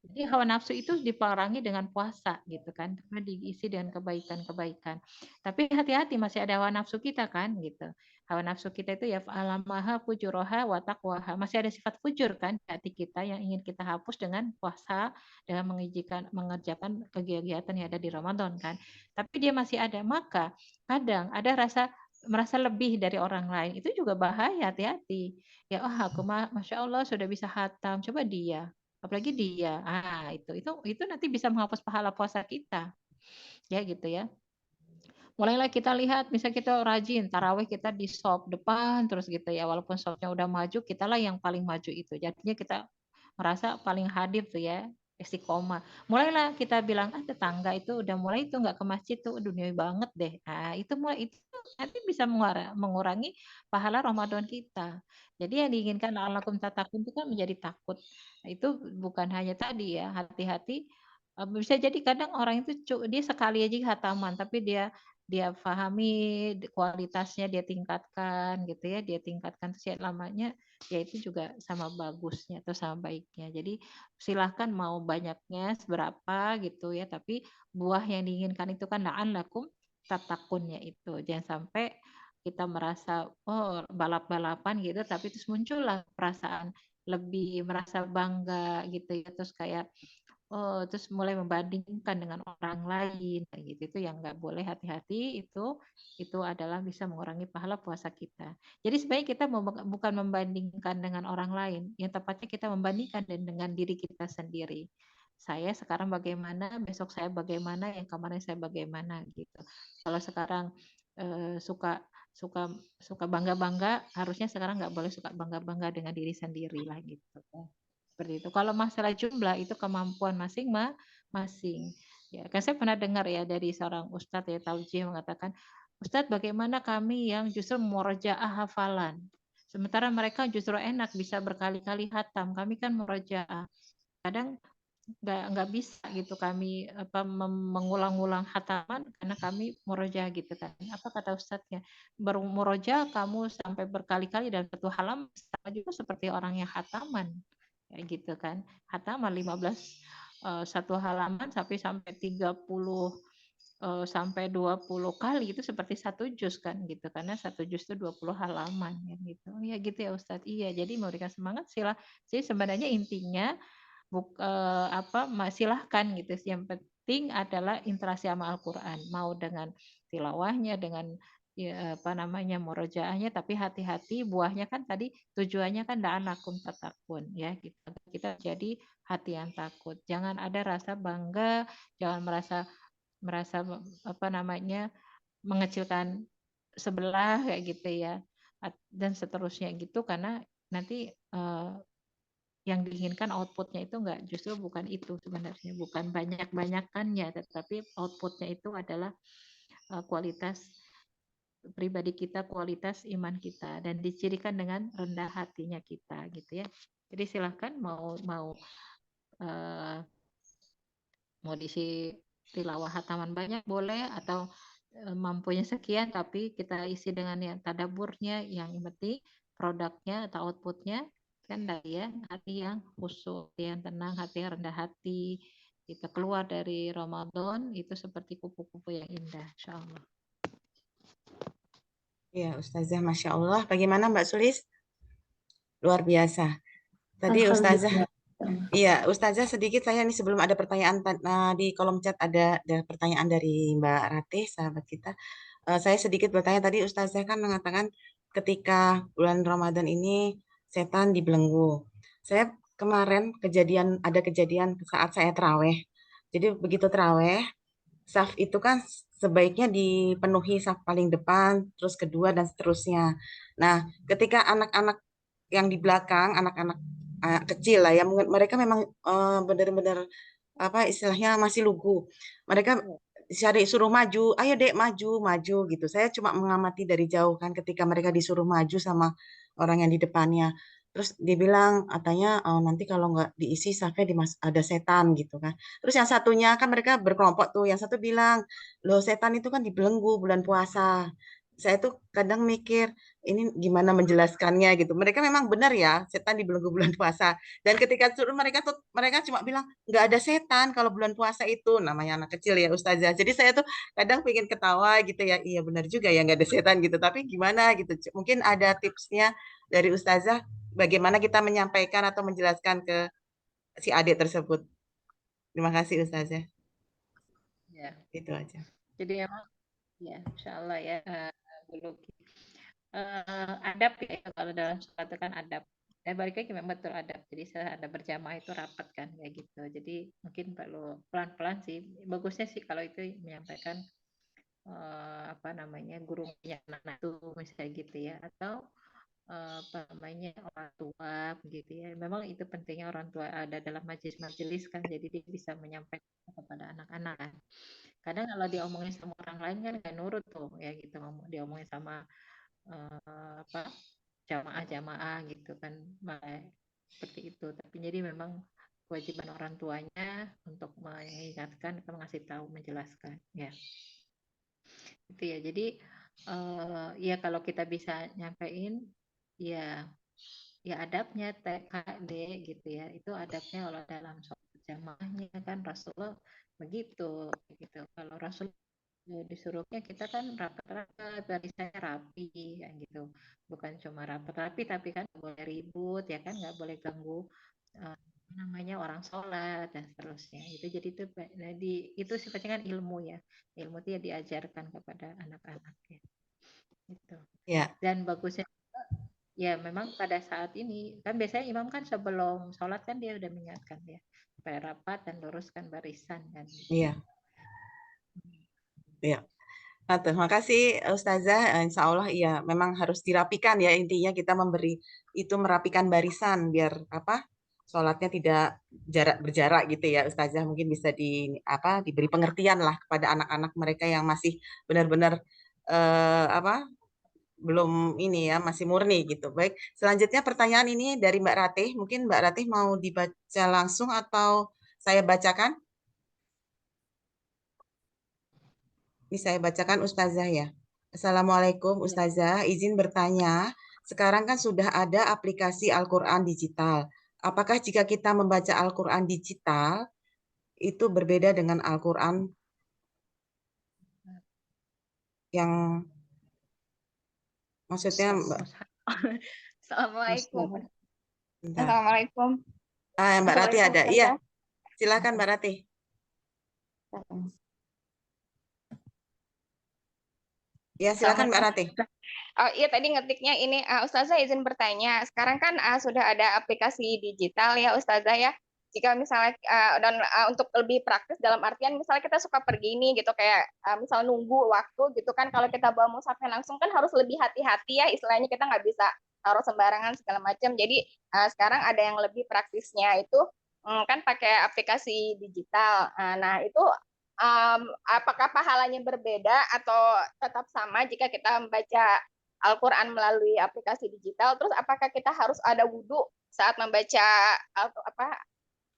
Jadi hawa nafsu itu diperangi dengan puasa gitu kan, karena diisi dengan kebaikan-kebaikan. Tapi hati-hati, masih ada hawa nafsu kita kan gitu. Hawa nafsu kita itu ya fa'alamaha fujuroha wa taqwaha. Masih ada sifat fujur kan di hati kita yang ingin kita hapus dengan puasa, dengan mengerjakan kegiatan yang ada di Ramadan kan. Tapi dia masih ada. Maka kadang ada merasa lebih dari orang lain, itu juga bahaya, hati-hati. Ya, aku Masya Allah sudah bisa khatam, coba dia. Apalagi dia, itu nanti bisa menghapus pahala puasa kita, ya gitu ya. Mulailah kita lihat, misal kita rajin tarawih, kita di shop depan terus gitu ya, walaupun shopnya udah maju, kitalah yang paling maju itu. Jadinya kita merasa paling hadir tuh ya, istiqomah. Mulailah kita bilang, tetangga itu udah mulai itu nggak ke masjid tuh, duniawi banget deh. Itu nanti bisa mengurangi pahala Ramadan kita. Jadi yang diinginkan la'allakum tattaqun itu kan menjadi takut. Itu bukan hanya tadi ya, hati-hati. Bisa jadi kadang orang itu dia sekali aja khataman, tapi dia pahami kualitasnya, dia tingkatkan gitu ya, dia tingkatkan terus lamanya, ya itu juga sama bagusnya atau sama baiknya. Jadi silahkan mau banyaknya seberapa gitu ya, tapi buah yang diinginkan itu kan la'allakum tattaqunnya itu. Jangan sampai kita merasa balap-balapan gitu, tapi terus muncullah perasaan lebih merasa bangga gitu ya, terus kayak terus mulai membandingkan dengan orang lain kayak gitu. Itu yang nggak boleh, hati-hati. Itu adalah bisa mengurangi pahala puasa kita. Jadi sebenarnya kita bukan membandingkan dengan orang lain, yang tepatnya kita membandingkan dengan diri kita sendiri. Saya sekarang bagaimana, besok saya bagaimana, yang kemarin saya bagaimana gitu. Kalau sekarang suka bangga-bangga, harusnya sekarang nggak boleh suka bangga-bangga dengan diri sendiri lah gitu. Seperti itu. Kalau masalah jumlah itu kemampuan masing-masing. Ya, kan saya pernah dengar ya dari seorang ustadz ya, Taujih, mengatakan, Ustadz, bagaimana kami yang justru murojaah hafalan, sementara mereka justru enak bisa berkali-kali hatam, kami kan murojaah. Kadang nggak bisa gitu kami mengulang-ulang hataman karena kami murojaah gitu kan. Apa kata ustadznya? Baru murojaah kamu sampai berkali-kali dan satu halaman sama juga seperti orang yang hataman. Kayak gitu kan. Hataman 15 satu halaman sampai 30 sampai 20 kali itu seperti satu juz kan gitu, karena satu juz itu 20 halaman ya gitu. Ya gitu ya Ustadz. Iya, jadi memberikan semangat jadi sebenarnya intinya silahkan gitu. Yang penting adalah interaksi sama Al-Quran, mau dengan tilawahnya, dengan murojaahnya, tapi hati-hati buahnya kan tadi tujuannya kan la'allakum tattaqun ya gitu. Kita jadi hati yang takut. Jangan ada rasa bangga, jangan merasa mengecilkan sebelah kayak gitu ya, dan seterusnya gitu, karena nanti yang diinginkan outputnya itu justru bukan itu sebenarnya, bukan banyak-banyakannya, tetapi outputnya itu adalah kualitas pribadi kita, kualitas iman kita, dan dicirikan dengan rendah hatinya kita gitu ya. Jadi silahkan mau mau diisi tilawah hataman banyak boleh, atau mampunya sekian tapi kita isi dengan yang tadaburnya, yang penting produknya atau outputnya kan dari ya hati yang khusyuk, yang tenang, hati yang rendah hati. Kita keluar dari Ramadan itu seperti kupu-kupu yang indah, insya Allah. Ya, Ustazah, Masya Allah. Bagaimana Mbak Sulis? Luar biasa. Tadi Ustazah, Alhamdulillah. iya, Ustazah sedikit saya nih sebelum ada pertanyaan di kolom chat ada pertanyaan dari Mbak Ratih, sahabat kita. Saya sedikit bertanya tadi Ustazah kan mengatakan ketika bulan Ramadan ini setan dibelenggu. Saya kemarin ada kejadian saat saya terawih. Jadi begitu terawih, saf itu kan sebaiknya dipenuhi saf paling depan, terus kedua dan seterusnya. Nah, ketika anak-anak yang di belakang, anak-anak kecil lah ya, mereka memang benar-benar apa istilahnya masih lugu. Mereka suruh maju, ayo dek maju, maju gitu. Saya cuma mengamati dari jauh kan ketika mereka disuruh maju sama orang yang di depannya. Terus dia bilang, katanya nanti kalau nggak diisi safnya ada setan gitu kan. Terus yang satunya kan mereka berkelompok tuh. Yang satu bilang, loh setan itu kan dibelenggu bulan puasa. Saya tuh kadang mikir, ini gimana menjelaskannya gitu. Mereka memang benar ya, setan dibelenggu bulan puasa. Dan ketika suruh mereka cuma bilang nggak ada setan kalau bulan puasa itu, namanya anak kecil ya Ustazah. Jadi saya tuh kadang pengen ketawa gitu ya, iya benar juga ya nggak ada setan gitu. Tapi gimana gitu? Mungkin ada tipsnya dari Ustazah bagaimana kita menyampaikan atau menjelaskan ke si adik tersebut. Terima kasih Ustazah. Ya, Itu aja. jadi emang ya, insya Allah ya, dulu adab ya, kalau dalam sholat itu kan adab. Dan balik lagi memang betul adab. Jadi saya ada berjamaah itu rapat kan kayak gitu. Jadi mungkin perlu pelan-pelan sih. Bagusnya sih kalau itu menyampaikan apa namanya gurunya anak itu misalnya gitu ya, atau apa namanya orang tua gitu ya. Memang itu pentingnya orang tua ada dalam majelis-majelis kan. Jadi dia bisa menyampaikan kepada anak-anak kan. Kadang kalau diomongin sama orang lain kan nggak nurut tuh ya gitu, diomongin sama apa jamaah-jamaah gitu kan, seperti itu. Tapi jadi memang kewajiban orang tuanya untuk mengingatkan, mengasih tahu, menjelaskan ya. Itu ya. Jadi ya kalau kita bisa nyampein ya adabnya TKD gitu ya. Itu adabnya kalau dalam sholat jamaahnya kan Rasulullah begitu gitu. Kalau Rasul disuruhnya kita kan rapat-rapat, barisannya rapi kan gitu, bukan cuma rapat-rapi tapi kan nggak boleh ribut ya kan, nggak boleh ganggu namanya orang sholat dan seterusnya. Itu jadi itu sifatnya kan ilmu ya, ilmu itu ya diajarkan kepada anak-anak ya gitu. Ya. Dan bagusnya ya memang pada saat ini kan biasanya imam kan sebelum sholat kan dia udah mengingatkan ya supaya rapat dan luruskan barisan kan. Iya. Iya. Nah, terima kasih Ustazah. Insya Allah iya memang harus dirapikan ya, intinya kita merapikan barisan biar apa sholatnya tidak berjarak gitu ya Ustazah. Mungkin bisa diberi pengertian lah kepada anak-anak mereka yang masih benar-benar belum ini ya, masih murni gitu. Baik, selanjutnya pertanyaan ini dari Mbak Ratih. Mungkin Mbak Ratih mau dibaca langsung atau saya bacakan? Ini saya bacakan Ustazah ya. Assalamualaikum Ustazah, izin bertanya. Sekarang kan sudah ada aplikasi Al-Quran digital. Apakah jika kita membaca Al-Quran digital, itu berbeda dengan Al-Quran yang maksudnya Mbak? Assalamualaikum. Bentar. Assalamualaikum. Mbak Ratih ada. Iya, silakan Mbak Ratih. Ya, silakan Mbak Ratih. Iya tadi ngetiknya ini Ustazah izin bertanya. Sekarang kan sudah ada aplikasi digital ya Ustazah ya. Jika misalnya untuk lebih praktis dalam artian misalnya kita suka pergi nih gitu kayak misal nunggu waktu gitu kan, kalau kita bawa mushafnya langsung kan harus lebih hati-hati ya, istilahnya kita nggak bisa taruh sembarangan segala macam. Jadi sekarang ada yang lebih praktisnya itu kan pakai aplikasi digital. Nah itu apakah pahalanya berbeda atau tetap sama jika kita membaca Al-Quran melalui aplikasi digital? Terus apakah kita harus ada wudhu saat membaca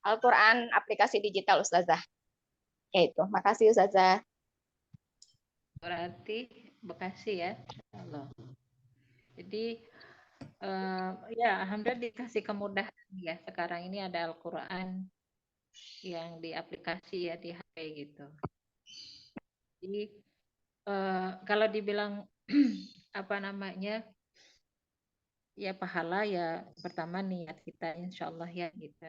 Al-Quran aplikasi digital, Ustazah? Ya itu, makasih Ustazah. Berarti Bekasi ya, Allah. Jadi ya alhamdulillah dikasih kemudahan ya. Sekarang ini ada Al-Quran yang di aplikasi ya di HP gitu. Jadi kalau dibilang apa namanya ya pahala ya pertama niat kita insya Allah ya gitu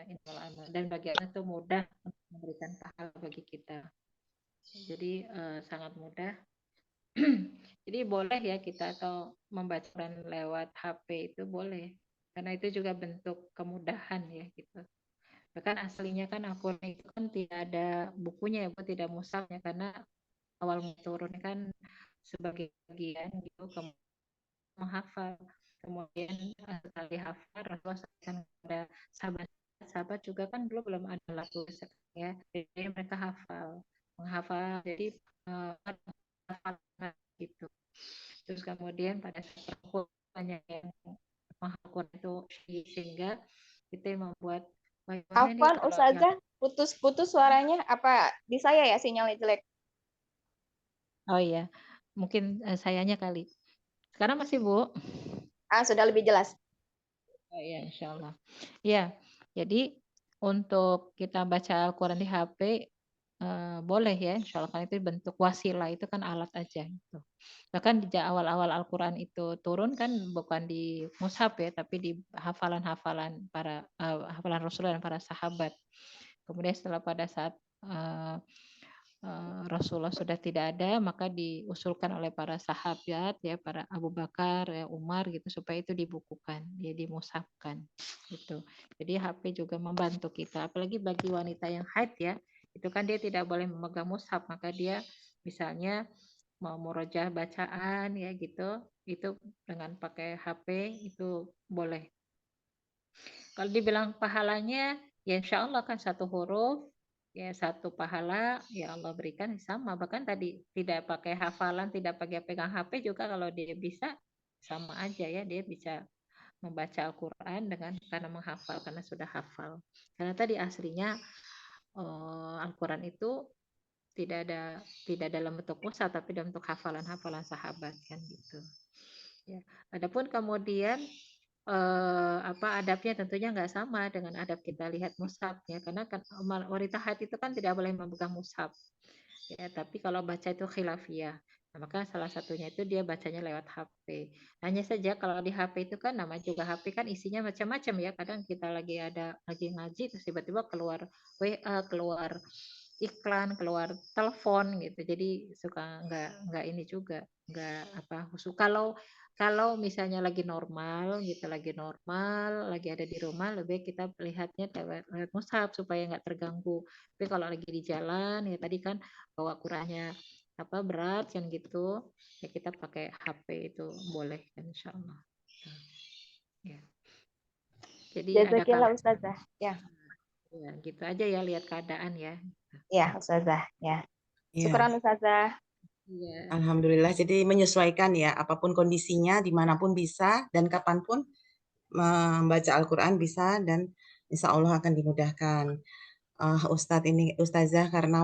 dan bagaimana itu mudah untuk memberikan pahala bagi kita. Jadi sangat mudah. Jadi boleh ya kita atau membaca Quran lewat HP itu boleh karena itu juga bentuk kemudahan ya gitu. Bahkan aslinya kan Al-Quran itu kan tidak ada bukunya ya, Bu, tidak mushafnya karena awal turun kan sebagai bagian gitu menghafal. Kemudian sekali hafal Rasulullah sampaikan kepada sahabat juga kan dulu belum ada alat tulis ya, jadi mereka menghafal jadi hafal gitu. Terus kemudian pada saat banyak yang menghafal itu sehingga kita membuat bagaimana nih Afwan kalau Ustazah, putus-putus suaranya, apa di saya ya sinyalnya jelek? oh iya mungkin sayanya kali sekarang masih Bu. Sudah lebih jelas. Oh iya insya Allah ya. Jadi untuk kita baca Al-Quran di HP boleh ya insya Allah, kan itu bentuk wasilah, itu kan alat aja gitu. Bahkan di awal-awal Al-Quran itu turun kan bukan di mushaf ya, tapi di hafalan-hafalan para hafalan Rasulullah dan para sahabat. Kemudian setelah pada saat Rasulullah sudah tidak ada, maka diusulkan oleh para sahabat ya, para Abu Bakar, ya, Umar gitu, supaya itu dibukukan, ya dimushafkan gitu. Jadi HP juga membantu kita, apalagi bagi wanita yang haid ya, itu kan dia tidak boleh memegang mushaf, maka dia misalnya mau murojaah bacaan ya gitu, itu dengan pakai HP itu boleh. Kalau dibilang pahalanya, ya insya Allah kan satu huruf, ya satu pahala, ya Allah berikan sama. Bahkan tadi tidak pakai hafalan, tidak pakai pegang HP juga kalau dia bisa, sama aja ya, dia bisa membaca Al-Quran karena menghafal, karena sudah hafal. Karena tadi aslinya Al-Quran itu tidak dalam bentuk mushaf, tapi dalam bentuk hafalan-hafalan sahabat kan gitu. Ya. Adapun kemudian adabnya tentunya nggak sama dengan adab kita lihat mushaf ya, karena kan wanita haid itu kan tidak boleh memegang mushaf ya, tapi kalau baca itu khilafiyah. Nah, maka salah satunya itu dia bacanya lewat HP. Hanya saja kalau di HP itu kan nama juga HP kan isinya macam-macam ya. Kadang kita lagi ngaji terus tiba-tiba keluar WA, keluar iklan, keluar telepon gitu. Jadi suka nggak ini juga, nggak khusus. Kalau misalnya lagi normal gitu, lagi ada di rumah, lebih kita lihatnya lewat mushaf supaya nggak terganggu. Tapi kalau lagi di jalan ya tadi kan bawa Qurannya berat kan gitu, ya kita pakai HP itu boleh kan insya Allah. Ya. Jadi Jazakillah Ustazah. Ya. Ya, gitu aja ya, lihat keadaan ya. Ya Ustazah. Ya. Iya. Syukran Ustazah. Ya. Alhamdulillah, jadi menyesuaikan ya, apapun kondisinya, dimanapun bisa, dan kapanpun membaca Al-Quran bisa, dan insya Allah akan dimudahkan. Ustazah, karena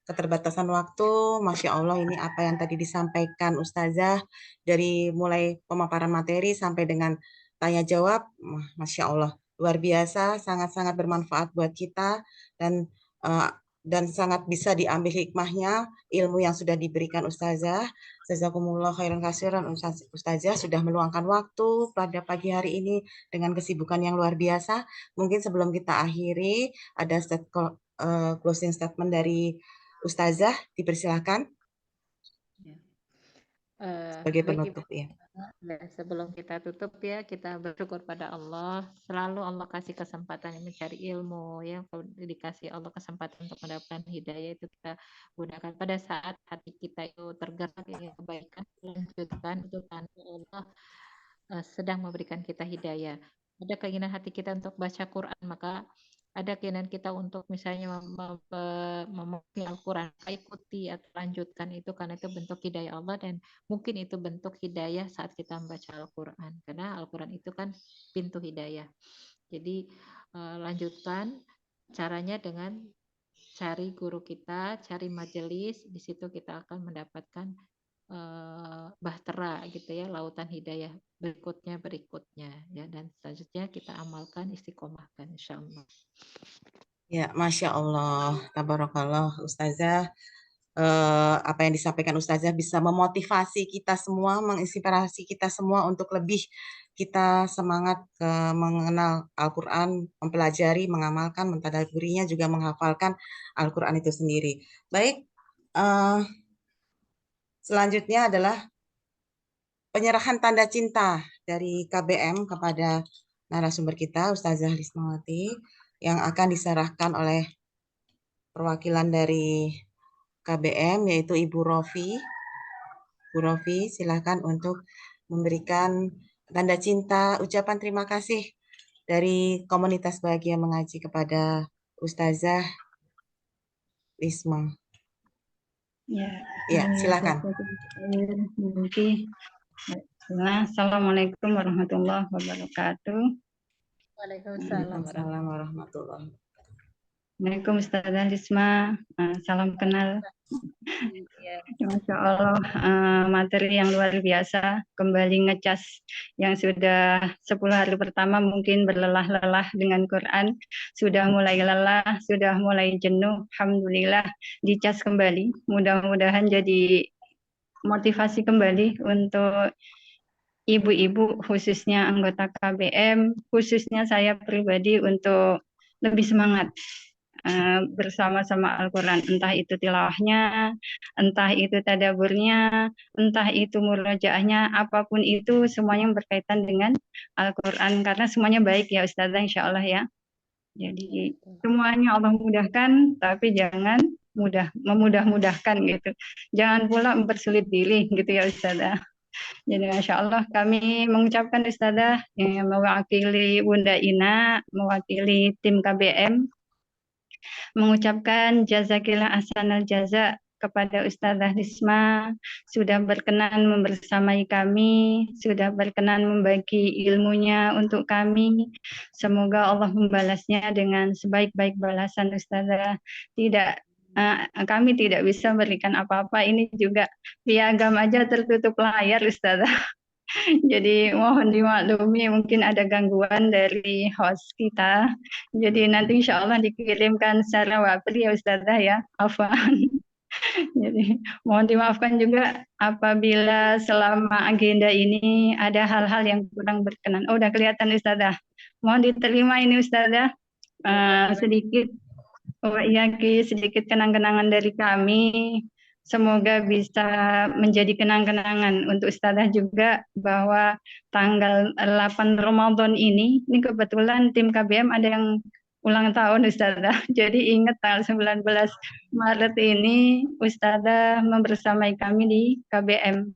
keterbatasan waktu, Masya Allah ini apa yang tadi disampaikan Ustazah, dari mulai pemaparan materi sampai dengan tanya jawab, Masya Allah, luar biasa, sangat-sangat bermanfaat buat kita, dan sangat bisa diambil hikmahnya ilmu yang sudah diberikan Ustazah. Jazakumullah khairan katsiran, Ustazah sudah meluangkan waktu pada pagi hari ini dengan kesibukan yang luar biasa. Mungkin sebelum kita akhiri, ada closing statement dari Ustazah, dipersilakan sebagai penutup ya. Sebelum kita tutup ya, kita bersyukur pada Allah. Selalu Allah kasih kesempatan mencari ilmu ya. Kalau dikasih Allah kesempatan untuk mendapatkan hidayah, itu kita gunakan pada saat hati kita itu tergerak ya kebaikan, lanjutkan itu tanda Allah sedang memberikan kita hidayah. Ada keinginan hati kita untuk baca Quran, maka ada keinginan kita untuk misalnya memahami Al-Quran, ikuti atau lanjutkan itu, karena itu bentuk hidayah Allah, dan mungkin itu bentuk hidayah saat kita membaca Al-Quran, karena Al-Quran itu kan pintu hidayah. Jadi lanjutkan caranya dengan cari guru kita, cari majelis, di situ kita akan mendapatkan bahtera gitu ya, lautan hidayah berikutnya ya, dan selanjutnya kita amalkan, istiqomahkan insyaallah. Ya, Masya Allah, tabarakallah Ustazah. Apa yang disampaikan Ustazah bisa memotivasi kita semua, menginspirasi kita semua untuk lebih kita semangat mengenal Al-Quran, mempelajari, mengamalkan, mentadaburinya, juga menghafalkan Al-Quran itu sendiri. Baik, selanjutnya adalah penyerahan tanda cinta dari KBM kepada narasumber kita, Ustazah Lismawati, yang akan diserahkan oleh perwakilan dari KBM, yaitu Ibu Rofi. Bu Rofi, silakan untuk memberikan tanda cinta, ucapan terima kasih dari komunitas Bahagia Mengaji kepada Ustazah Lisma. Ya, silakan. Assalamualaikum warahmatullahi wabarakatuh. Waalaikumsalam warahmatullahi wabarakatuh. Assalamualaikum Ustazah Lisma, salam kenal. Masya Allah, materi yang luar biasa, kembali ngecas yang sudah 10 hari pertama mungkin berlelah-lelah dengan Quran, sudah mulai lelah, sudah mulai jenuh, alhamdulillah dicas kembali, mudah-mudahan jadi motivasi kembali untuk ibu-ibu, khususnya anggota KBM, khususnya saya pribadi untuk lebih semangat bersama-sama Al-Quran, entah itu tilawahnya, entah itu tadaburnya, entah itu murojaahnya, apapun itu semuanya berkaitan dengan Al-Quran, karena semuanya baik ya Ustazah, insya Allah ya. Jadi semuanya Allah mudahkan, tapi jangan memudah-mudahkan gitu. Jangan pula mempersulit diri gitu ya Ustazah. Jadi Masya Allah kami mengucapkan Ustazah yang mewakili Bunda Ina, mewakili tim KBM, mengucapkan jazakillah ahsanal jaza kepada Ustazah Lisma, sudah berkenan membersamai kami, sudah berkenan membagi ilmunya untuk kami. Semoga Allah membalasnya dengan sebaik-baik balasan Ustazah. Kami tidak bisa memberikan apa-apa, ini juga piagam aja tertutup layar Ustazah. Jadi mohon dimaklumi mungkin ada gangguan dari host kita. Jadi nanti insya Allah dikirimkan secara wapri ya Ustazah ya. Afwan. Jadi mohon dimaafkan juga apabila selama agenda ini ada hal-hal yang kurang berkenan. Oh, udah kelihatan Ustazah. Mohon diterima ini Ustazah. Sedikit sedikit kenang-kenangan dari kami. Semoga bisa menjadi kenang-kenangan untuk Ustazah juga bahwa tanggal 8 Ramadan ini kebetulan tim KBM ada yang ulang tahun Ustazah. Jadi ingat tanggal 19 Maret ini Ustazah membersamai kami di KBM.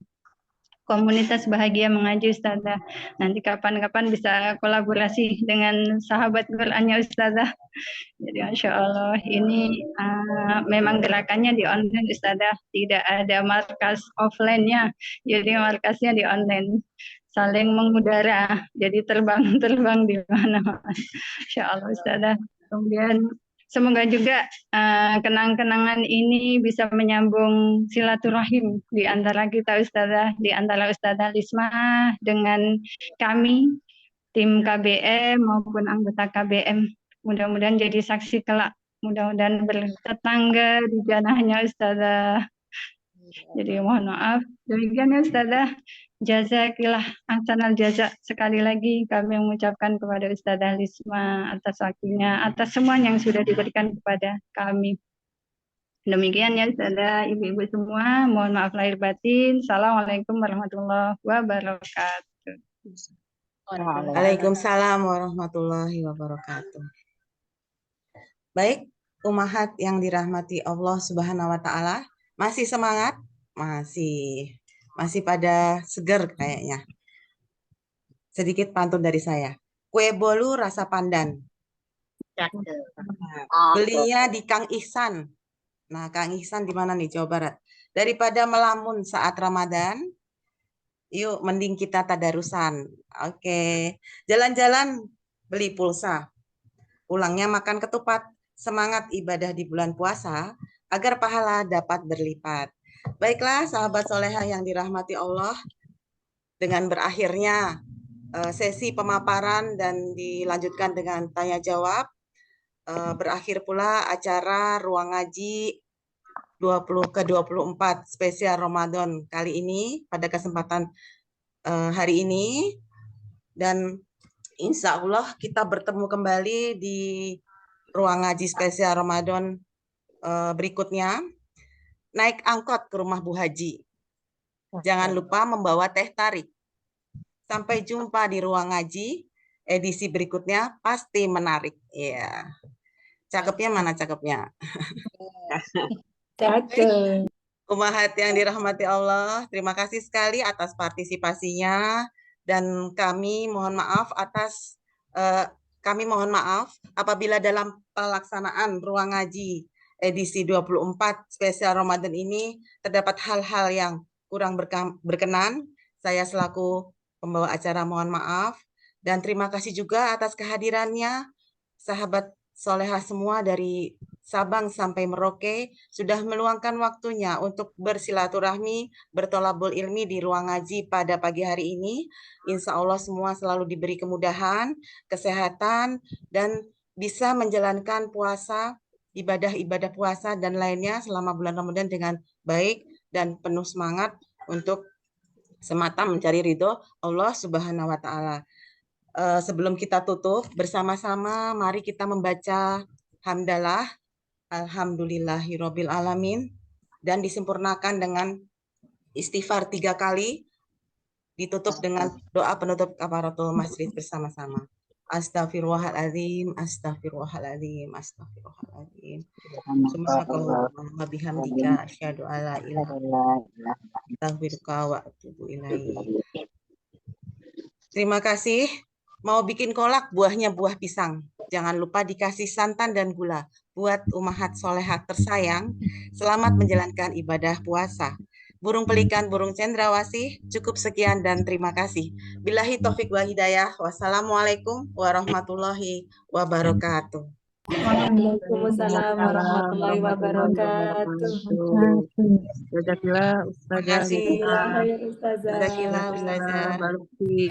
Komunitas Bahagia Mengaji Ustazah. Nanti kapan-kapan bisa kolaborasi dengan sahabat Qurannya Ustazah. Jadi Masya Allah ini memang gerakannya di online Ustazah. Tidak ada markas offline-nya. Jadi markasnya di online. Saling mengudara. Jadi terbang-terbang di mana-mana. Masya Allah Ustazah. Kemudian semoga juga kenang-kenangan ini bisa menyambung silaturahim di antara kita Ustazah, di antara Ustazah Lisma dengan kami, tim KBM maupun anggota KBM. Mudah-mudahan jadi saksi kelak, mudah-mudahan bertetangga di janahnya Ustazah. Jadi mohon maaf, demikian ya Ustazah. Jazakillah ahsanal jaza. Sekali lagi kami mengucapkan kepada Ustazah Lisma atas waktunya, atas semua yang sudah diberikan kepada kami. Demikian ya Ustazah, ibu-ibu semua, mohon maaf lahir batin. Assalamualaikum warahmatullahi wabarakatuh. Waalaikumsalam warahmatullahi wabarakatuh. Baik, umahat yang dirahmati Allah Subhanahu wa taala, masih semangat? Masih pada seger kayaknya. Sedikit pantun dari saya. Kue bolu rasa pandan. Belinya di Kang Ihsan. Nah, Kang Ihsan di mana nih, Jawa Barat? Daripada melamun saat Ramadan, yuk mending kita tadarusan. Oke. Jalan-jalan beli pulsa. Pulangnya makan ketupat. semangat ibadah di bulan puasa agar pahala dapat berlipat. Baiklah sahabat soleha yang dirahmati Allah, dengan berakhirnya sesi pemaparan dan dilanjutkan dengan tanya jawab, berakhir pula acara ruang ngaji 20 ke 24 spesial Ramadan kali ini pada kesempatan hari ini, dan insya Allah kita bertemu kembali di ruang ngaji spesial Ramadan berikutnya. Naik angkot ke rumah Bu Haji. Jangan lupa membawa teh tarik. Sampai jumpa di ruang ngaji edisi berikutnya, pasti menarik. Ya, cakepnya mana cakepnya? Cakep. Umahat yang dirahmati Allah, terima kasih sekali atas partisipasinya, dan kami mohon maaf apabila dalam pelaksanaan ruang ngaji edisi 24 spesial Ramadan ini terdapat hal-hal yang kurang berkenan. Saya selaku pembawa acara mohon maaf, dan terima kasih juga atas kehadirannya sahabat soleha semua dari Sabang sampai Merauke sudah meluangkan waktunya untuk bersilaturahmi, bertolabul ilmi di ruang ngaji pada pagi hari ini. Insya Allah semua selalu diberi kemudahan, kesehatan, dan bisa menjalankan puasa, ibadah-ibadah puasa dan lainnya selama bulan Ramadan dengan baik dan penuh semangat untuk semata mencari ridho Allah Subhanahu wa Ta'ala. Sebelum kita tutup bersama-sama, mari kita membaca hamdalah alhamdulillahirabbil alamin dan disempurnakan dengan istighfar 3 kali, ditutup dengan doa penutup kafaratul majlis bersama-sama. Astaghfirullahaladzim, astaghfirullahaladzim, astaghfirullahaladzim. Subhanakallahumma bihamdika asyhadu alla ilaha illa anta astaghfiruka wa atubu ilaik. Terima kasih. Mau bikin kolak, buahnya buah pisang. Jangan lupa dikasih santan dan gula. Buat umahat solehat tersayang, selamat menjalankan ibadah puasa. Burung pelikan, burung cendrawasih, cukup sekian dan terima kasih. Billahi taufik wal hidayah. Wassalamualaikum warahmatullahi wabarakatuh. Waalaikumsalam warahmatullahi wabarakatuh. Jazakillah Ustazah. Alhamdulillah ya Ustazah. Jazakillah Ustazah. Mbak Lutfi.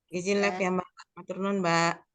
Izin live ya Mbak. Matur nuwun Mbak.